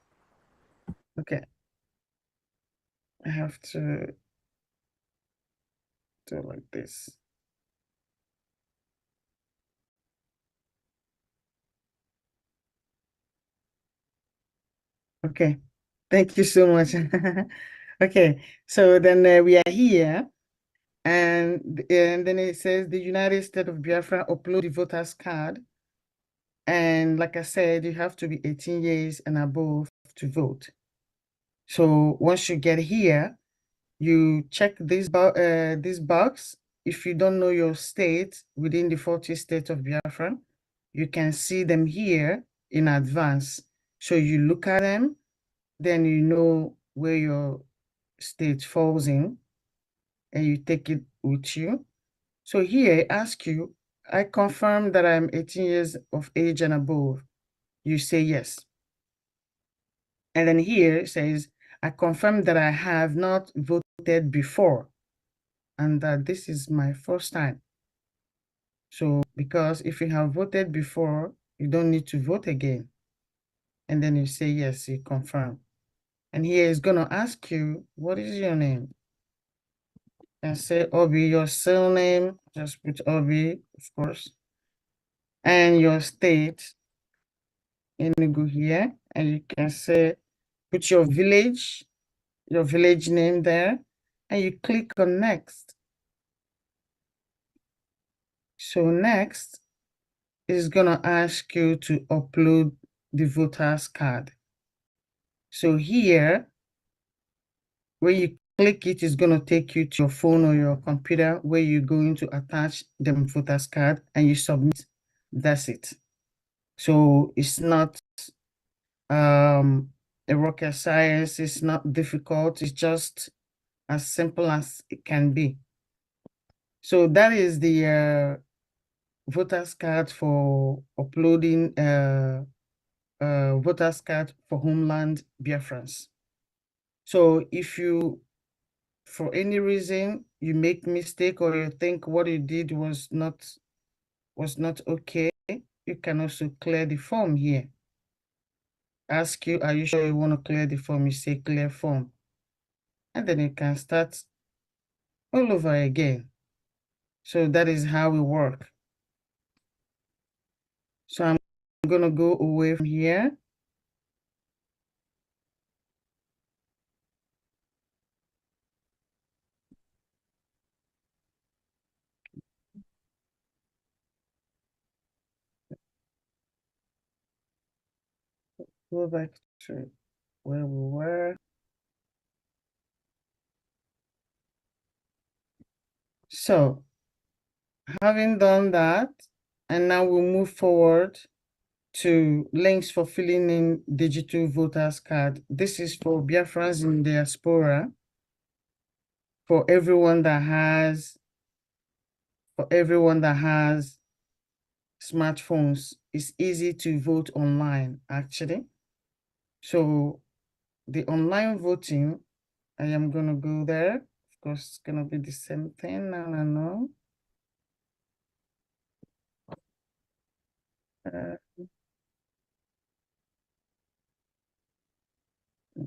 Okay. I have to do like this. Okay, thank you so much. Okay, so then we are here, and then it says the United States of Biafra upload the voters card. And like I said, you have to be 18 years and above to vote. So once you get here, you check this box. If you don't know your state within the 40 states of Biafra, you can see them here in advance. So you look at them, then you know where your state falls in, and you take it with you. So here I ask you, I confirm that I'm 18 years of age and above. You say yes. And then here it says, I confirm that I have not voted before and that this is my first time. So because if you have voted before, you don't need to vote again. And then you say yes, you confirm. And here it's going to ask you, what is your name? And say Obi, your surname, just put Obi, of course. And your state, and you go here, and you can say, put your village name there, and you click on next. So next is gonna ask you to upload the voter's card. So here, when you click it, it's gonna take you to your phone or your computer where you're going to attach the voter's card and you submit. That's it. So it's not a rocket science, it's not difficult, it's just as simple as it can be. So that is the voter's card for uploading voter's card for homeland Biafrans. So if you, for any reason, you make mistake or you think what you did was not okay, you can also clear the form here. Ask you, are you sure you want to clear the form? You say clear form. And then you can start all over again. So that is how we work. So I'm going to go away from here. Go back to where we were. So having done that, and now we'll move forward to links for filling in digital voters card. This is for Biafrans in diaspora, for everyone that has smartphones. It's easy to vote online, actually. So the online voting, I am gonna go there. Of course, it's gonna be the same thing. No. let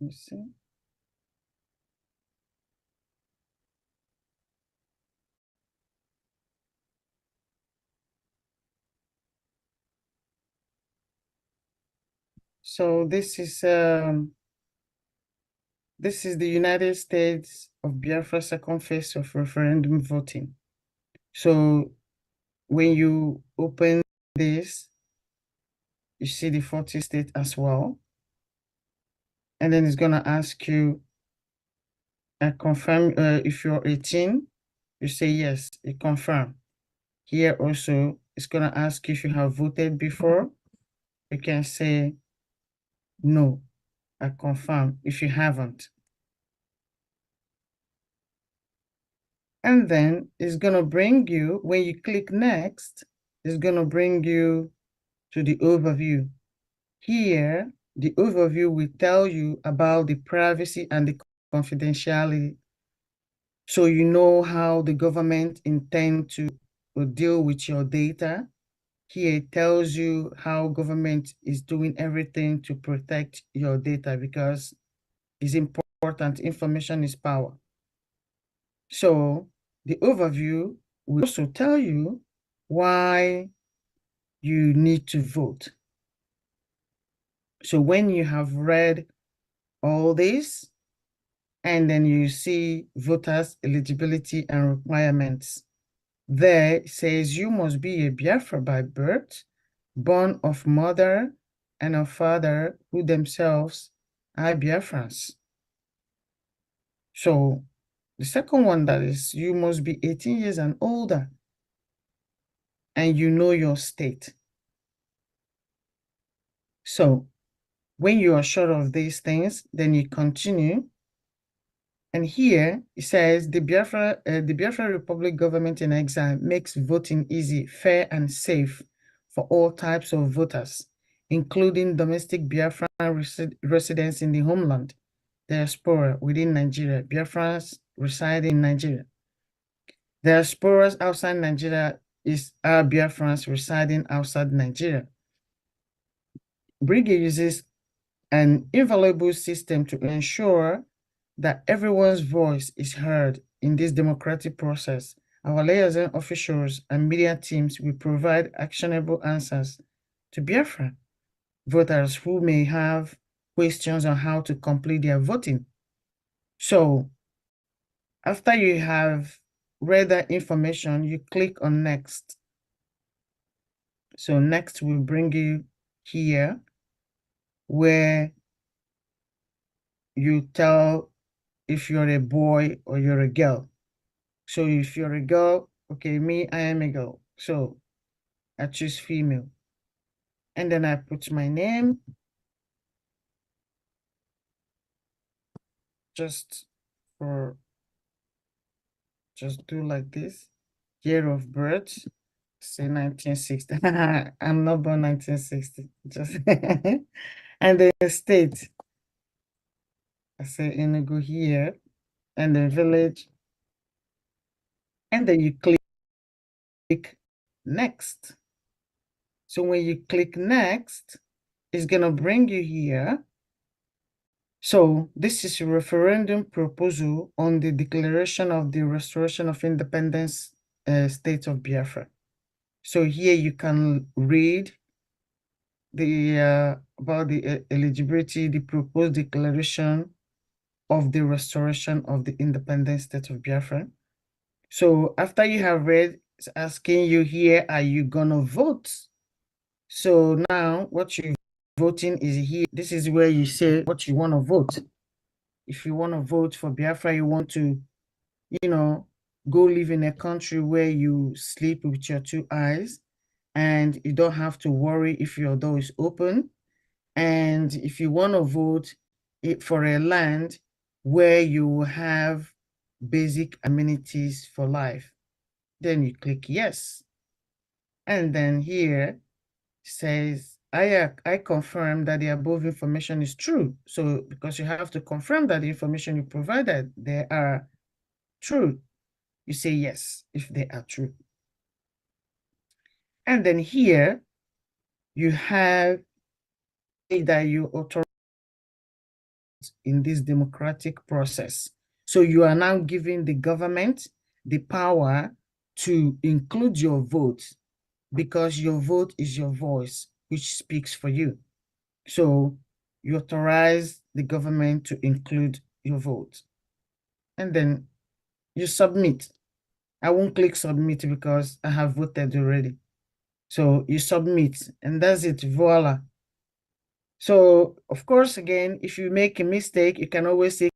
me see. So this is the United States of Biafra second phase of referendum voting. So when you open this, you see the 40 state as well. And then it's gonna ask you confirm if you're 18, you say yes, it confirm. Here also, it's gonna ask if you have voted before. You can say no, I confirm if you haven't. And then it's gonna bring you, when you click next, it's gonna bring you to the overview. Here, the overview will tell you about the privacy and the confidentiality. So you know how the government intend to deal with your data. Here it tells you how government is doing everything to protect your data because it's important. Information is power. So the overview will also tell you why you need to vote. So when you have read all this, and then you see voters' eligibility and requirements, there it says you must be a Biafra by birth, born of mother and of father who themselves are Biafrans. So the second one, that is, you must be 18 years and older, and you know your state. So when you are sure of these things, then you continue. And here it says the Biafra Republic government in exile makes voting easy, fair, and safe for all types of voters, including domestic Biafran residents in the homeland, diaspora within Nigeria, Biafrans residing in Nigeria. Diasporas outside Nigeria are Biafrans residing outside Nigeria. Brigade uses an invaluable system to ensure that everyone's voice is heard in this democratic process. Our liaison officials and media teams will provide actionable answers to Biafra voters who may have questions on how to complete their voting. So after you have read that information, you click on next. So next will bring you here where you tell if you're a boy or you're a girl. So if you're a girl, okay, me, I am a girl. So I choose female. And then I put my name. Just do like this. Year of birth, say 1960. I'm not born 1960. Just and then state. I say Enugu here, and then village. And then you click next. So when you click next, it's gonna bring you here. So this is a referendum proposal on the declaration of the restoration of independence state of Biafra. So here you can read the about the eligibility, the proposed declaration of the restoration of the independent state of Biafra. So after you have read, it's asking you here, are you gonna vote? So now what you're voting is here. This is where you say what you want to vote. If you want to vote for Biafra, you want to, go live in a country where you sleep with your two eyes and you don't have to worry if your door is open. And if you want to vote for a land where you have basic amenities for life, then you click yes. And then here says, I confirm that the above information is true. So because you have to confirm that the information you provided, they are true, you say yes if they are true. And then here, you have that you authorize in this democratic process. So you are now giving the government the power to include your vote, because your vote is your voice, which speaks for you. So you authorize the government to include your vote. And then you submit. I won't click submit because I have voted already. So you submit, and that's it, voila. So of course, again, if you make a mistake, you can always say,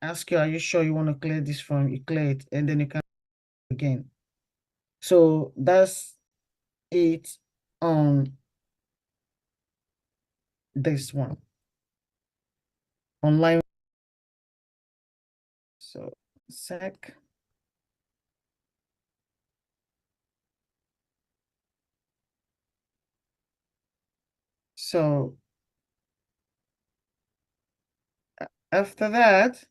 ask you, are you sure you want to clear this form? You clear it, and then you can again. So that's it on this one. Online. So sec. So after that,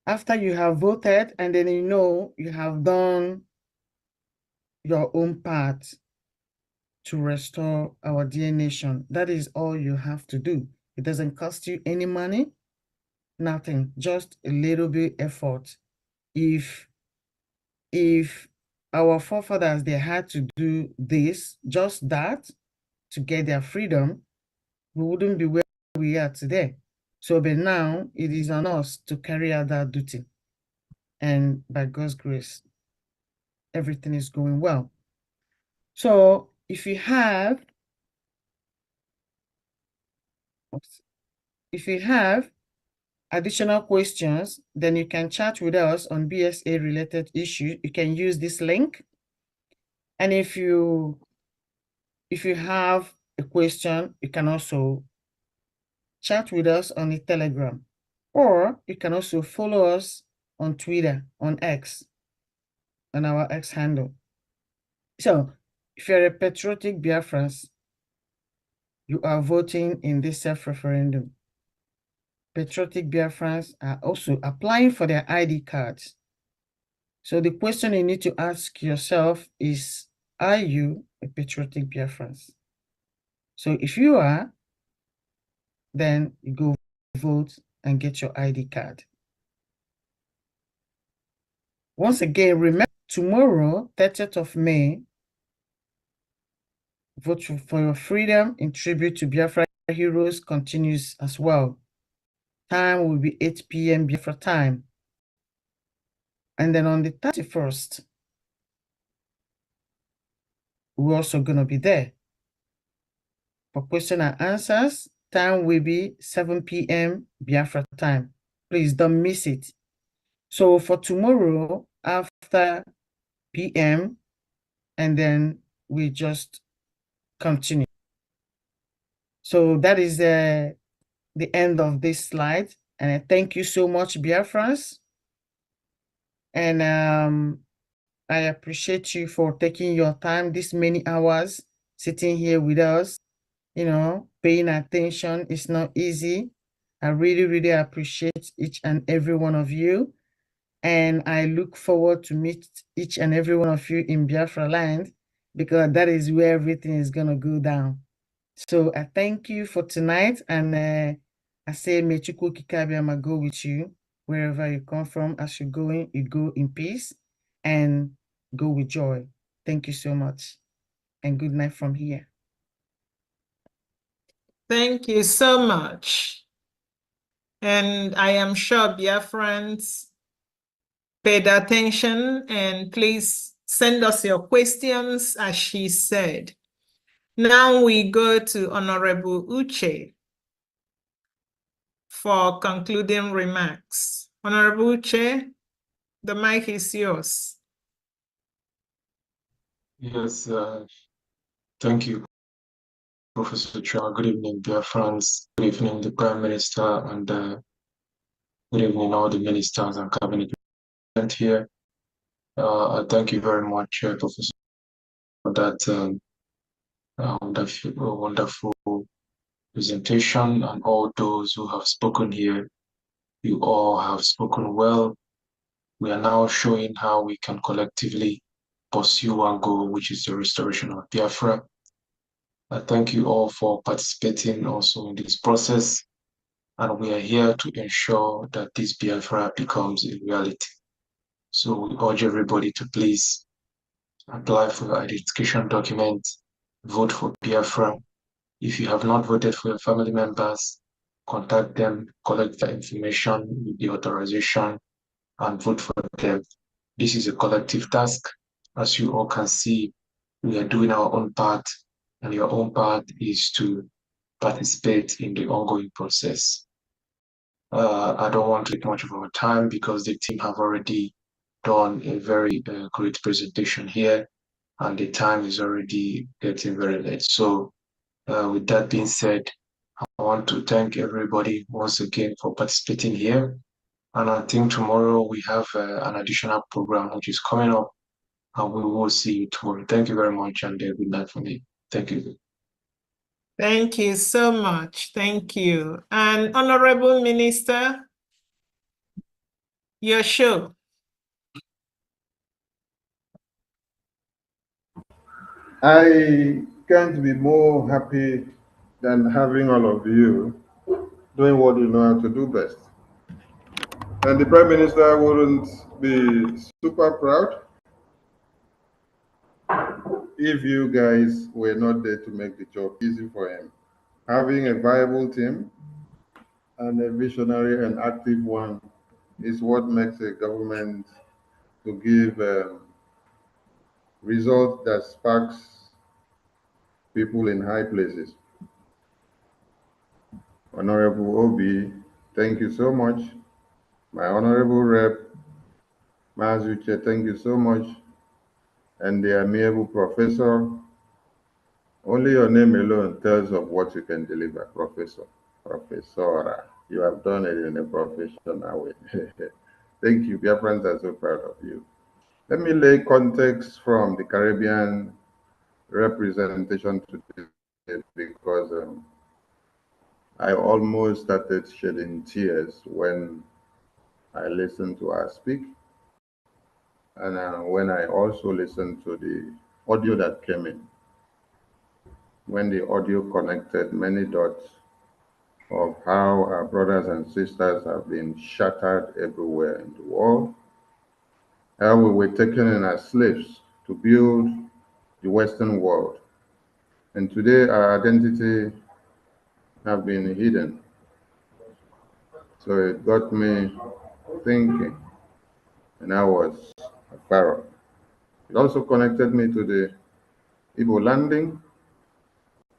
after you have voted, and then you know you have done your own part to restore our dear nation, that is all you have to do. It doesn't cost you any money, nothing, just a little bit effort. If our forefathers, they had to do this, just that, to get their freedom, we wouldn't be where we are today. So, but now it is on us to carry out that duty. And by God's grace, everything is going well. So if you have additional questions, then you can chat with us on BSA related issues. You can use this link. And if you have a question, you can also chat with us on the Telegram, or you can also follow us on Twitter, on X, on our X handle. So if you're a patriotic Biafrans, you are voting in this self-referendum. Patriotic Biafrans are also applying for their ID cards. So the question you need to ask yourself is, are you a patriotic Biafrans? So if you are, then you go vote and get your ID card. Once again, remember, tomorrow, 30th of May, Vote for Your Freedom in tribute to Biafra heroes continues as well. Time will be 8 p.m. Biafra time. And then on the 31st, we're also going to be there for question and answers. Time will be 7 p.m. Biafra time. Please don't miss it. So for tomorrow, after p.m., and then we just continue. So that is the end of this slide. And I thank you so much, Biafrans. And I appreciate you for taking your time, this many hours, sitting here with us, paying attention. It's not easy. I really, really appreciate each and every one of you. And I look forward to meet each and every one of you in Biafra land, because that is where everything is going to go down. So I thank you for tonight. And I say, may Chukwu Kikabiama go with you wherever you come from. As you're going, you go in peace and go with joy. Thank you so much. And good night from here. Thank you so much. And I am sure Biafrans paid attention, and please send us your questions, as she said. Now we go to Honorable Uche for concluding remarks. Honorable Uche, the mic is yours. Yes, thank you, Professor Chua. Good evening, dear friends. Good evening, the Prime Minister, and good evening, all the ministers and cabinet here. Thank you very much, Professor, for that wonderful presentation, and all those who have spoken here. You all have spoken well. We are now showing how we can collectively pursue one goal, which is the restoration of Biafra. I thank you all for participating also in this process. And we are here to ensure that this Biafra becomes a reality. So we urge everybody to please apply for your identification document, vote for Biafra. If you have not voted for your family members, contact them, collect their information with the authorization, and vote for them. This is a collective task. As you all can see, we are doing our own part, and your own part is to participate in the ongoing process. I don't want to take much of our time because the team have already done a very great presentation here, and the time is already getting very late. So with that being said, I want to thank everybody once again for participating here. And I think tomorrow we have an additional program which is coming up, and we will see you tomorrow. Thank you very much, and good night for me. Thank you. Thank you so much. Thank you. And Honorable Minister, your show. I can't be more happy than having all of you doing what you know how to do best. And the Prime Minister wouldn't be super proud if you guys were not there to make the job easy for him. Having a viable team and a visionary and active one is what makes a government to give results that sparks people in high places. Honorable Obi, thank you so much. My Honorable Rep, Mazuche, thank you so much. And the amiable Professor, only your name alone tells of what you can deliver, Professor. Professora, you have done it in a professional way. Thank you. Biafrans are so proud of you. Let me lay context from the Caribbean representation today because I almost started shedding tears when I listened to her speak, and when I also listened to the audio that came in. When the audio connected many dots of how our brothers and sisters have been shattered everywhere in the world, how we were taken in as slaves to build the Western world. And today our identity have been hidden. So it got me thinking, and I was a pharaoh. It also connected me to the Igbo landing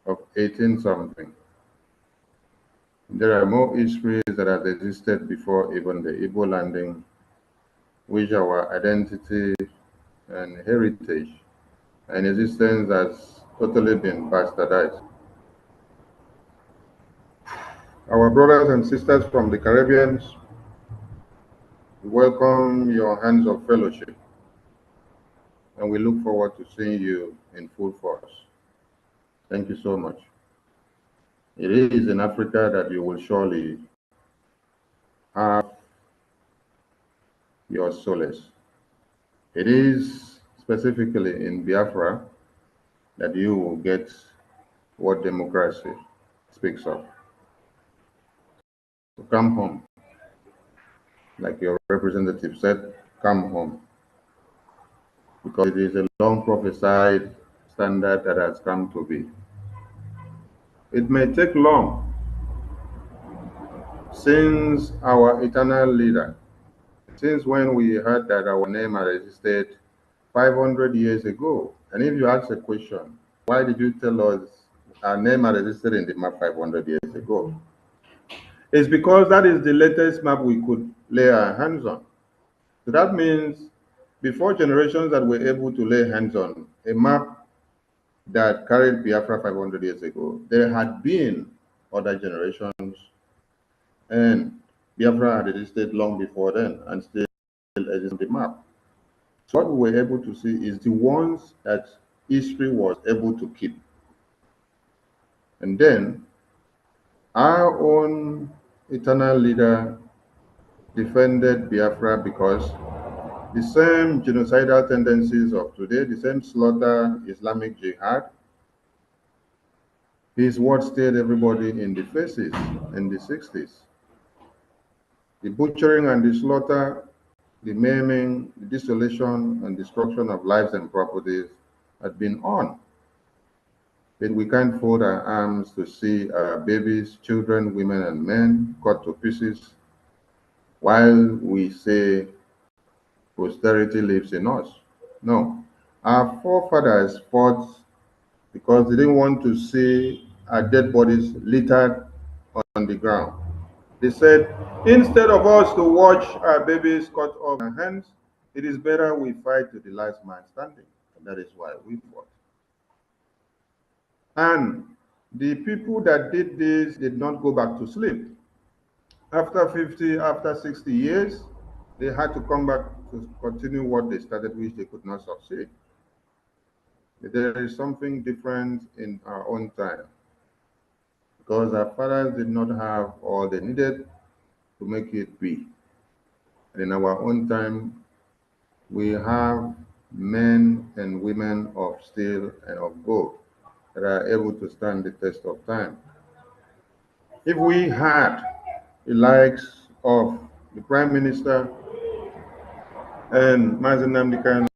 of 18-something. There are more histories that have existed before even the Igbo landing, which our identity and heritage and existence has totally been bastardized. Our brothers and sisters from the Caribbean, welcome your hands of fellowship, and we look forward to seeing you in full force. Thank you so much. It is in Africa that you will surely have your solace. It is specifically in Biafra that you will get what democracy speaks of. So come home. Like your representative said, come home. Because it is a long prophesied standard that has come to be. It may take long since our eternal leader, since when we heard that our name had existed 500 years ago. And if you ask a question, why did you tell us our name had existed in the map 500 years ago? It's because that is the latest map we could lay our hands on. So that means before generations that were able to lay hands on a map that carried Biafra 500 years ago, there had been other generations, and Biafra had existed long before then and still exists on the map. So what we were able to see is the ones that history was able to keep. And then our own eternal leader defended Biafra because the same genocidal tendencies of today, the same slaughter, Islamic jihad, is what stared everybody in the faces in the 60s. The butchering and the slaughter, the maiming, the desolation and destruction of lives and properties had been on. But we can't fold our arms to see our babies, children, women, and men cut to pieces while we say posterity lives in us. No, our forefathers fought because they didn't want to see our dead bodies littered on the ground. They said, instead of us to watch our babies cut off our hands, it is better we fight to the last man standing. And that is why we fought. And the people that did this did not go back to sleep. After 50, after 60 years, they had to come back to continue what they started, which they could not succeed. But there is something different in our own time, because our fathers did not have all they needed to make it be. And in our own time, we have men and women of steel and of gold that are able to stand the test of time. If we had the likes of the Prime Minister and Mazen Namdekan,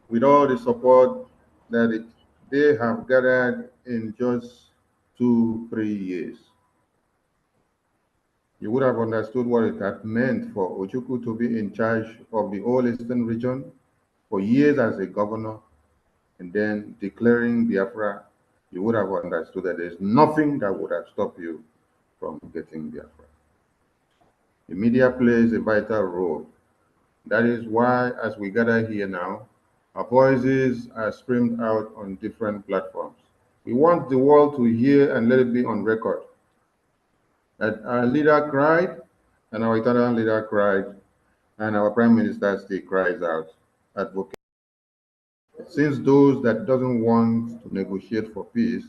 with all the support that they have gathered in just 2-3 years, you would have understood what it had meant for Ojukwu to be in charge of the whole Eastern region for years as a governor, and then declaring Biafra. You would have understood that there's nothing that would have stopped you from getting Biafra. The media plays a vital role. That is why, as we gather here now, our voices are screamed out on different platforms. We want the world to hear and let it be on record that our leader cried, and our eternal leader cried, and our Prime Minister still cries out, advocate. Since those that doesn't want to negotiate for peace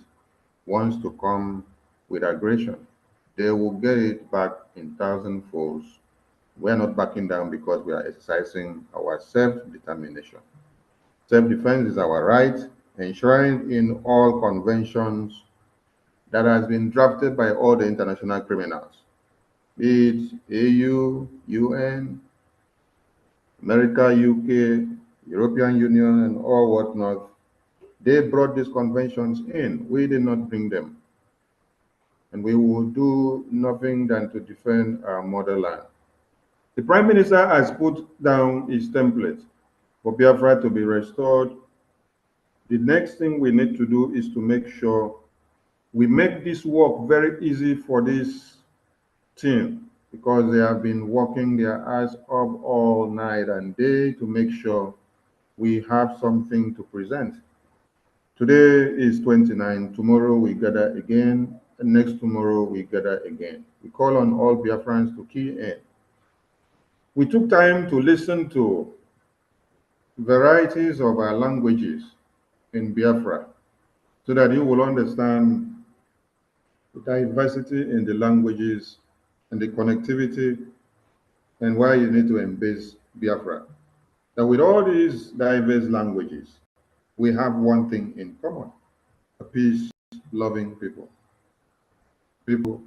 wants to come with aggression, they will get it back in thousandfolds. We are not backing down because we are exercising our self-determination. Self-defense is our right, enshrined in all conventions that has been drafted by all the international criminals, be it AU, UN, America, UK, European Union, and all whatnot. They brought these conventions in. We did not bring them. And we will do nothing than to defend our motherland. The Prime Minister has put down his template for Biafra to be restored. The next thing we need to do is to make sure we make this work very easy for this team, because they have been working their ass off all night and day to make sure we have something to present. Today is 29. Tomorrow we gather again, and next tomorrow we gather again. We call on all Biafrans to key in. We took time to listen to varieties of our languages in Biafra so that you will understand the diversity in the languages and the connectivity and why you need to embrace Biafra. That with all these diverse languages, we have one thing in common: a peace-loving people. People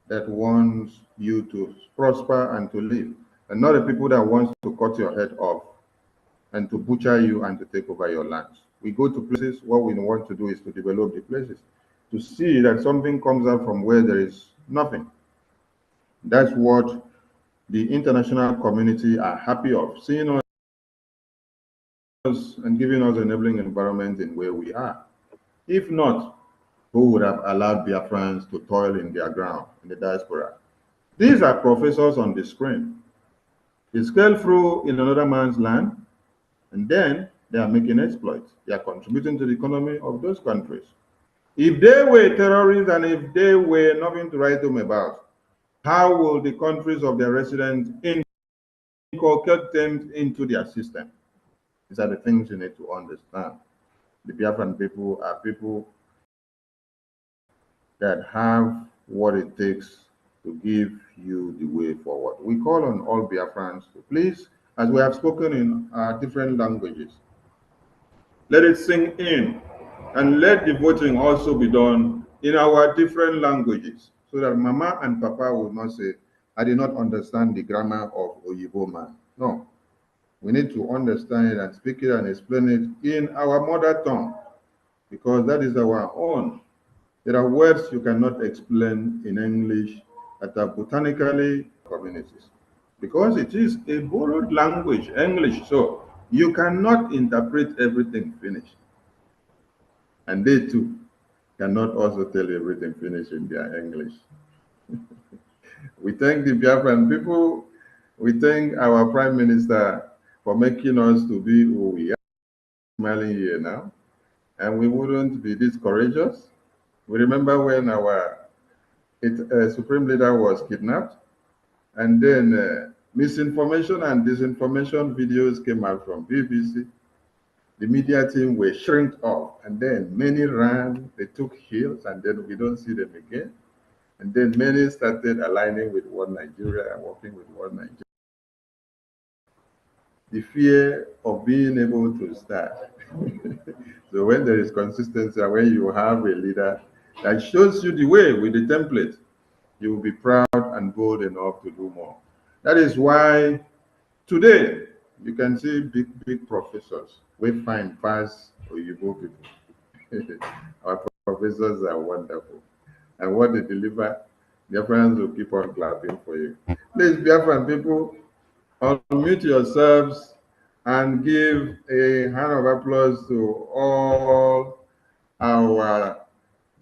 that want you to prosper and to live, and not the people that want to cut your head off and to butcher you and to take over your lands. We go to places, what we want to do is to develop the places, to see that something comes out from where there is nothing. That's what the international community are happy of, seeing us and giving us an enabling environment in where we are. If not, who would have allowed Biafrans to toil in their ground, in the diaspora? These are professors on the screen. They scale through in another man's land, and then they are making exploits. They are contributing to the economy of those countries. If they were terrorists and if they were nothing to write home about, how will the countries of their residents inculcate them into their system? These are the things you need to understand. The Biafran people are people that have what it takes to give you the way forward. We call on all Biafrans to please, as we have spoken in our different languages, let it sink in And let the voting also be done in our different languages, so that Mama and Papa will not say, I did not understand the grammar of Oyibo man. No. We need to understand it and speak it and explain it in our mother tongue, because that is our own. There are words you cannot explain in English that are botanically communities, because it is a borrowed language, English, so you cannot interpret everything finished. And they too cannot also tell you everything finished in their English. We thank the Biafran people. We thank our Prime Minister for making us to be who we are, smiling here now. And we wouldn't be this courageous. We remember when our Supreme Leader was kidnapped, and then misinformation and disinformation videos came out from BBC. The media team were shrinked off, and then many ran, they took hills, and then we don't see them again. And then many started aligning with One Nigeria and working with One Nigeria. The fear of being able to start. So when there is consistency, and when you have a leader that shows you the way with the template, you will be proud and bold enough to do more. That is why today you can see big professors. We find past Oyibo people. Our professors are wonderful. And what they deliver, Biafrans will keep on clapping for you. Please, Biafran people, unmute yourselves and give a hand of applause to all our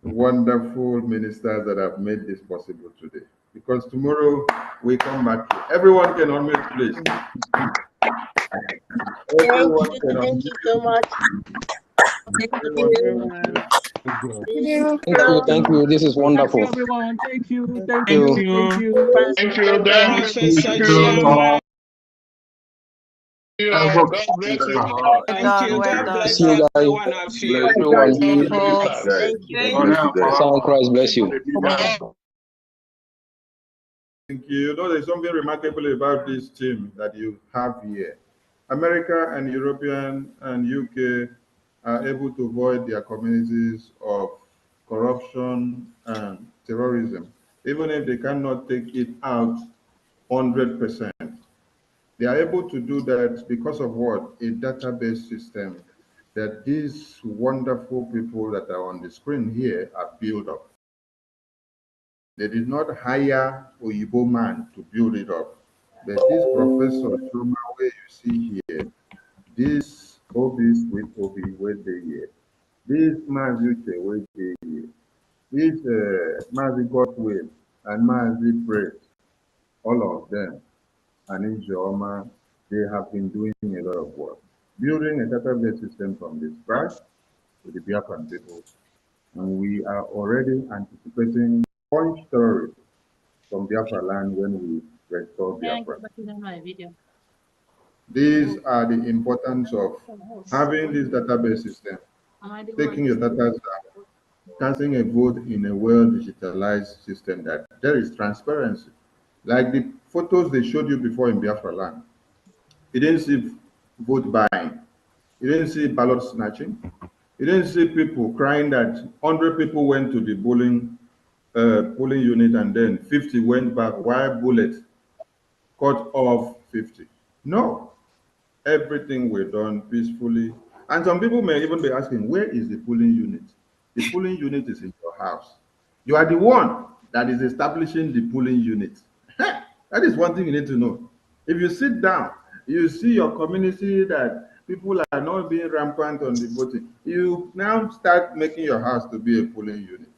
wonderful ministers that have made this possible today. Because tomorrow we come back here. Everyone can unmute, please. Thank you so much. Thank you. This is wonderful. Thank you, everyone. Thank you. Thank you. Thank you. Thank you, Professor Chiama. God bless you. Thank you. God bless every one of you. Thank you. Sound Christ bless you. Thank you. You know, there's something remarkable about this team that you have here. America and European and UK are able to avoid their communities of corruption and terrorism, even if they cannot take it out 100%. They are able to do that because of what? A database system that these wonderful people that are on the screen here are built up. They did not hire Oyibo man to build it up. But this Professor Chuma, where you see here, this Obis with Obi where they here, this Mazuche where they here, this Mazi Godwill and Mazi Praise, all of them, and Ijoma, they have been doing a lot of work. Building a database system from the scratch with the Biafran people. And we are already anticipating punch stories from Biafra land when we restore Biafra. These are the importance of having this database system, taking your data down, casting a vote in a well-digitalized system that there is transparency. Like the photos they showed you before in Biafra land. You didn't see vote buying. You didn't see ballot snatching. You didn't see people crying that 100 people went to the polling unit and then 50 went back while bullets cut off 50. No, everything were done peacefully. And some people may even be asking, where is the polling unit? The polling unit is in your house. You are the one that is establishing the polling unit. That is one thing you need to know. If you sit down, you see your community that people are not being rampant on the voting. You now start making your house to be a polling unit.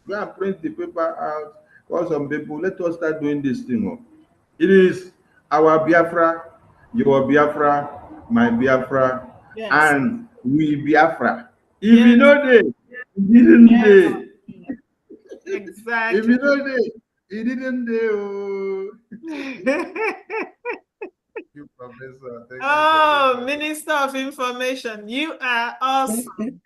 Go and print the paper out. Call some people, let us start doing this thing. It is our Biafra, your Biafra, my Biafra, Yes. and we Biafra. If you know this, didn't they? Exactly. If you know this, he didn't do. You, Professor. Thank Oh, you, Minister of Information, you are awesome.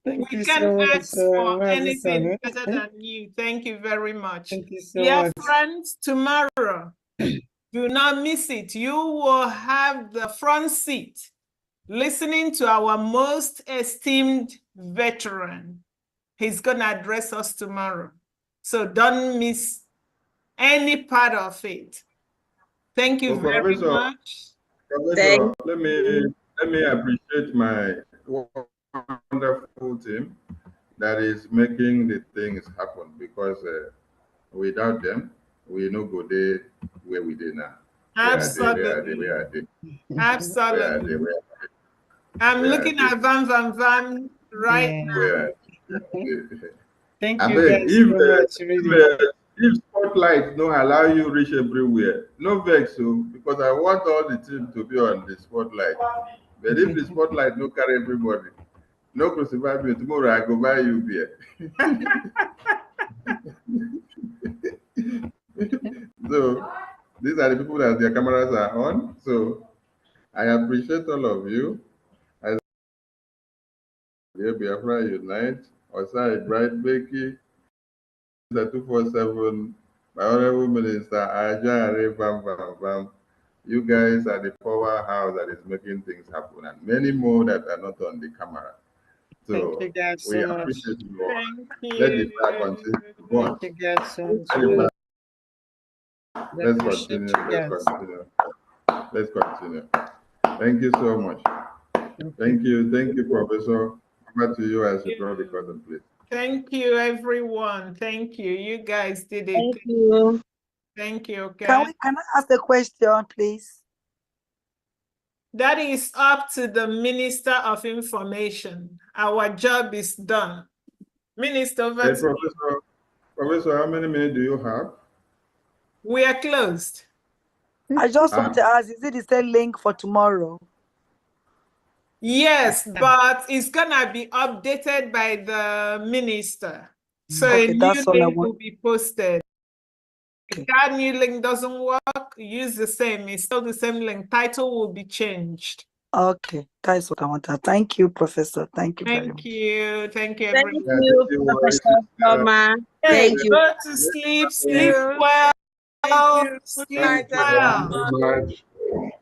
Thank We you can so much, ask for Mazi anything Sani. better than you. Thank you very much. Thank you so Dear much. friends, tomorrow, do not miss it. You will have the front seat listening to our most esteemed veteran. He's going to address us tomorrow. So don't miss any part of it. Thank you very much. Professor, let me appreciate my wonderful team that is making the things happen, because without them, we no go there where we did now. Absolutely. Absolutely. I'm looking at Van right now. Thank you guys so much, really. If spotlight don't allow you reach everywhere, no vex, because I want all the team to be on the spotlight. But if the spotlight no carry everybody, no crucify me tomorrow, I go buy you beer. So these are the people that their cameras are on. So I appreciate all of you. As Biafra Unite, Osai Bright Becky, the 247, my honorable minister, Ajare Bam Bam Bam. You guys are the powerhouse that is making things happen, and many more that are not on the camera. So thank you guys we so much. appreciate you all. Thank you. Let the flag continue to burn. Thank you guys so much. Let's continue. Let's continue. Let's continue. Thank you so much. Thank you. Thank you, Professor. Over to you as you draw the curtain, please. Thank you, everyone. Thank you. You guys did it. Thank you. Thank you. Okay. Can I ask a question, please? That is up to the Minister of Information. Our job is done. Minister, over Hey, to you. Professor, how many minutes do you have? We are closed. I just want to ask, is it the same link for tomorrow? Yes, but it's gonna be updated by the minister. So Okay, a new that's all I link want. will be posted. If that new link doesn't work, use the same. It's still the same link. Title will be changed. Okay, that's what I want to. Thank you, Professor. Thank you very much. Thank you. Thank you, Thank everyone. you, Professor Roma. Hey, Thank you. go to sleep. Sleep well. Thank you. Good night, Sleep well. everyone.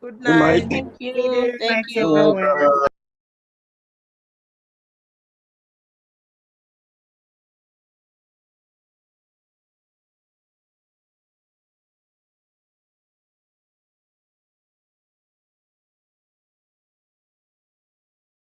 Good Good night. night. Thank you. Thank Thank you. you.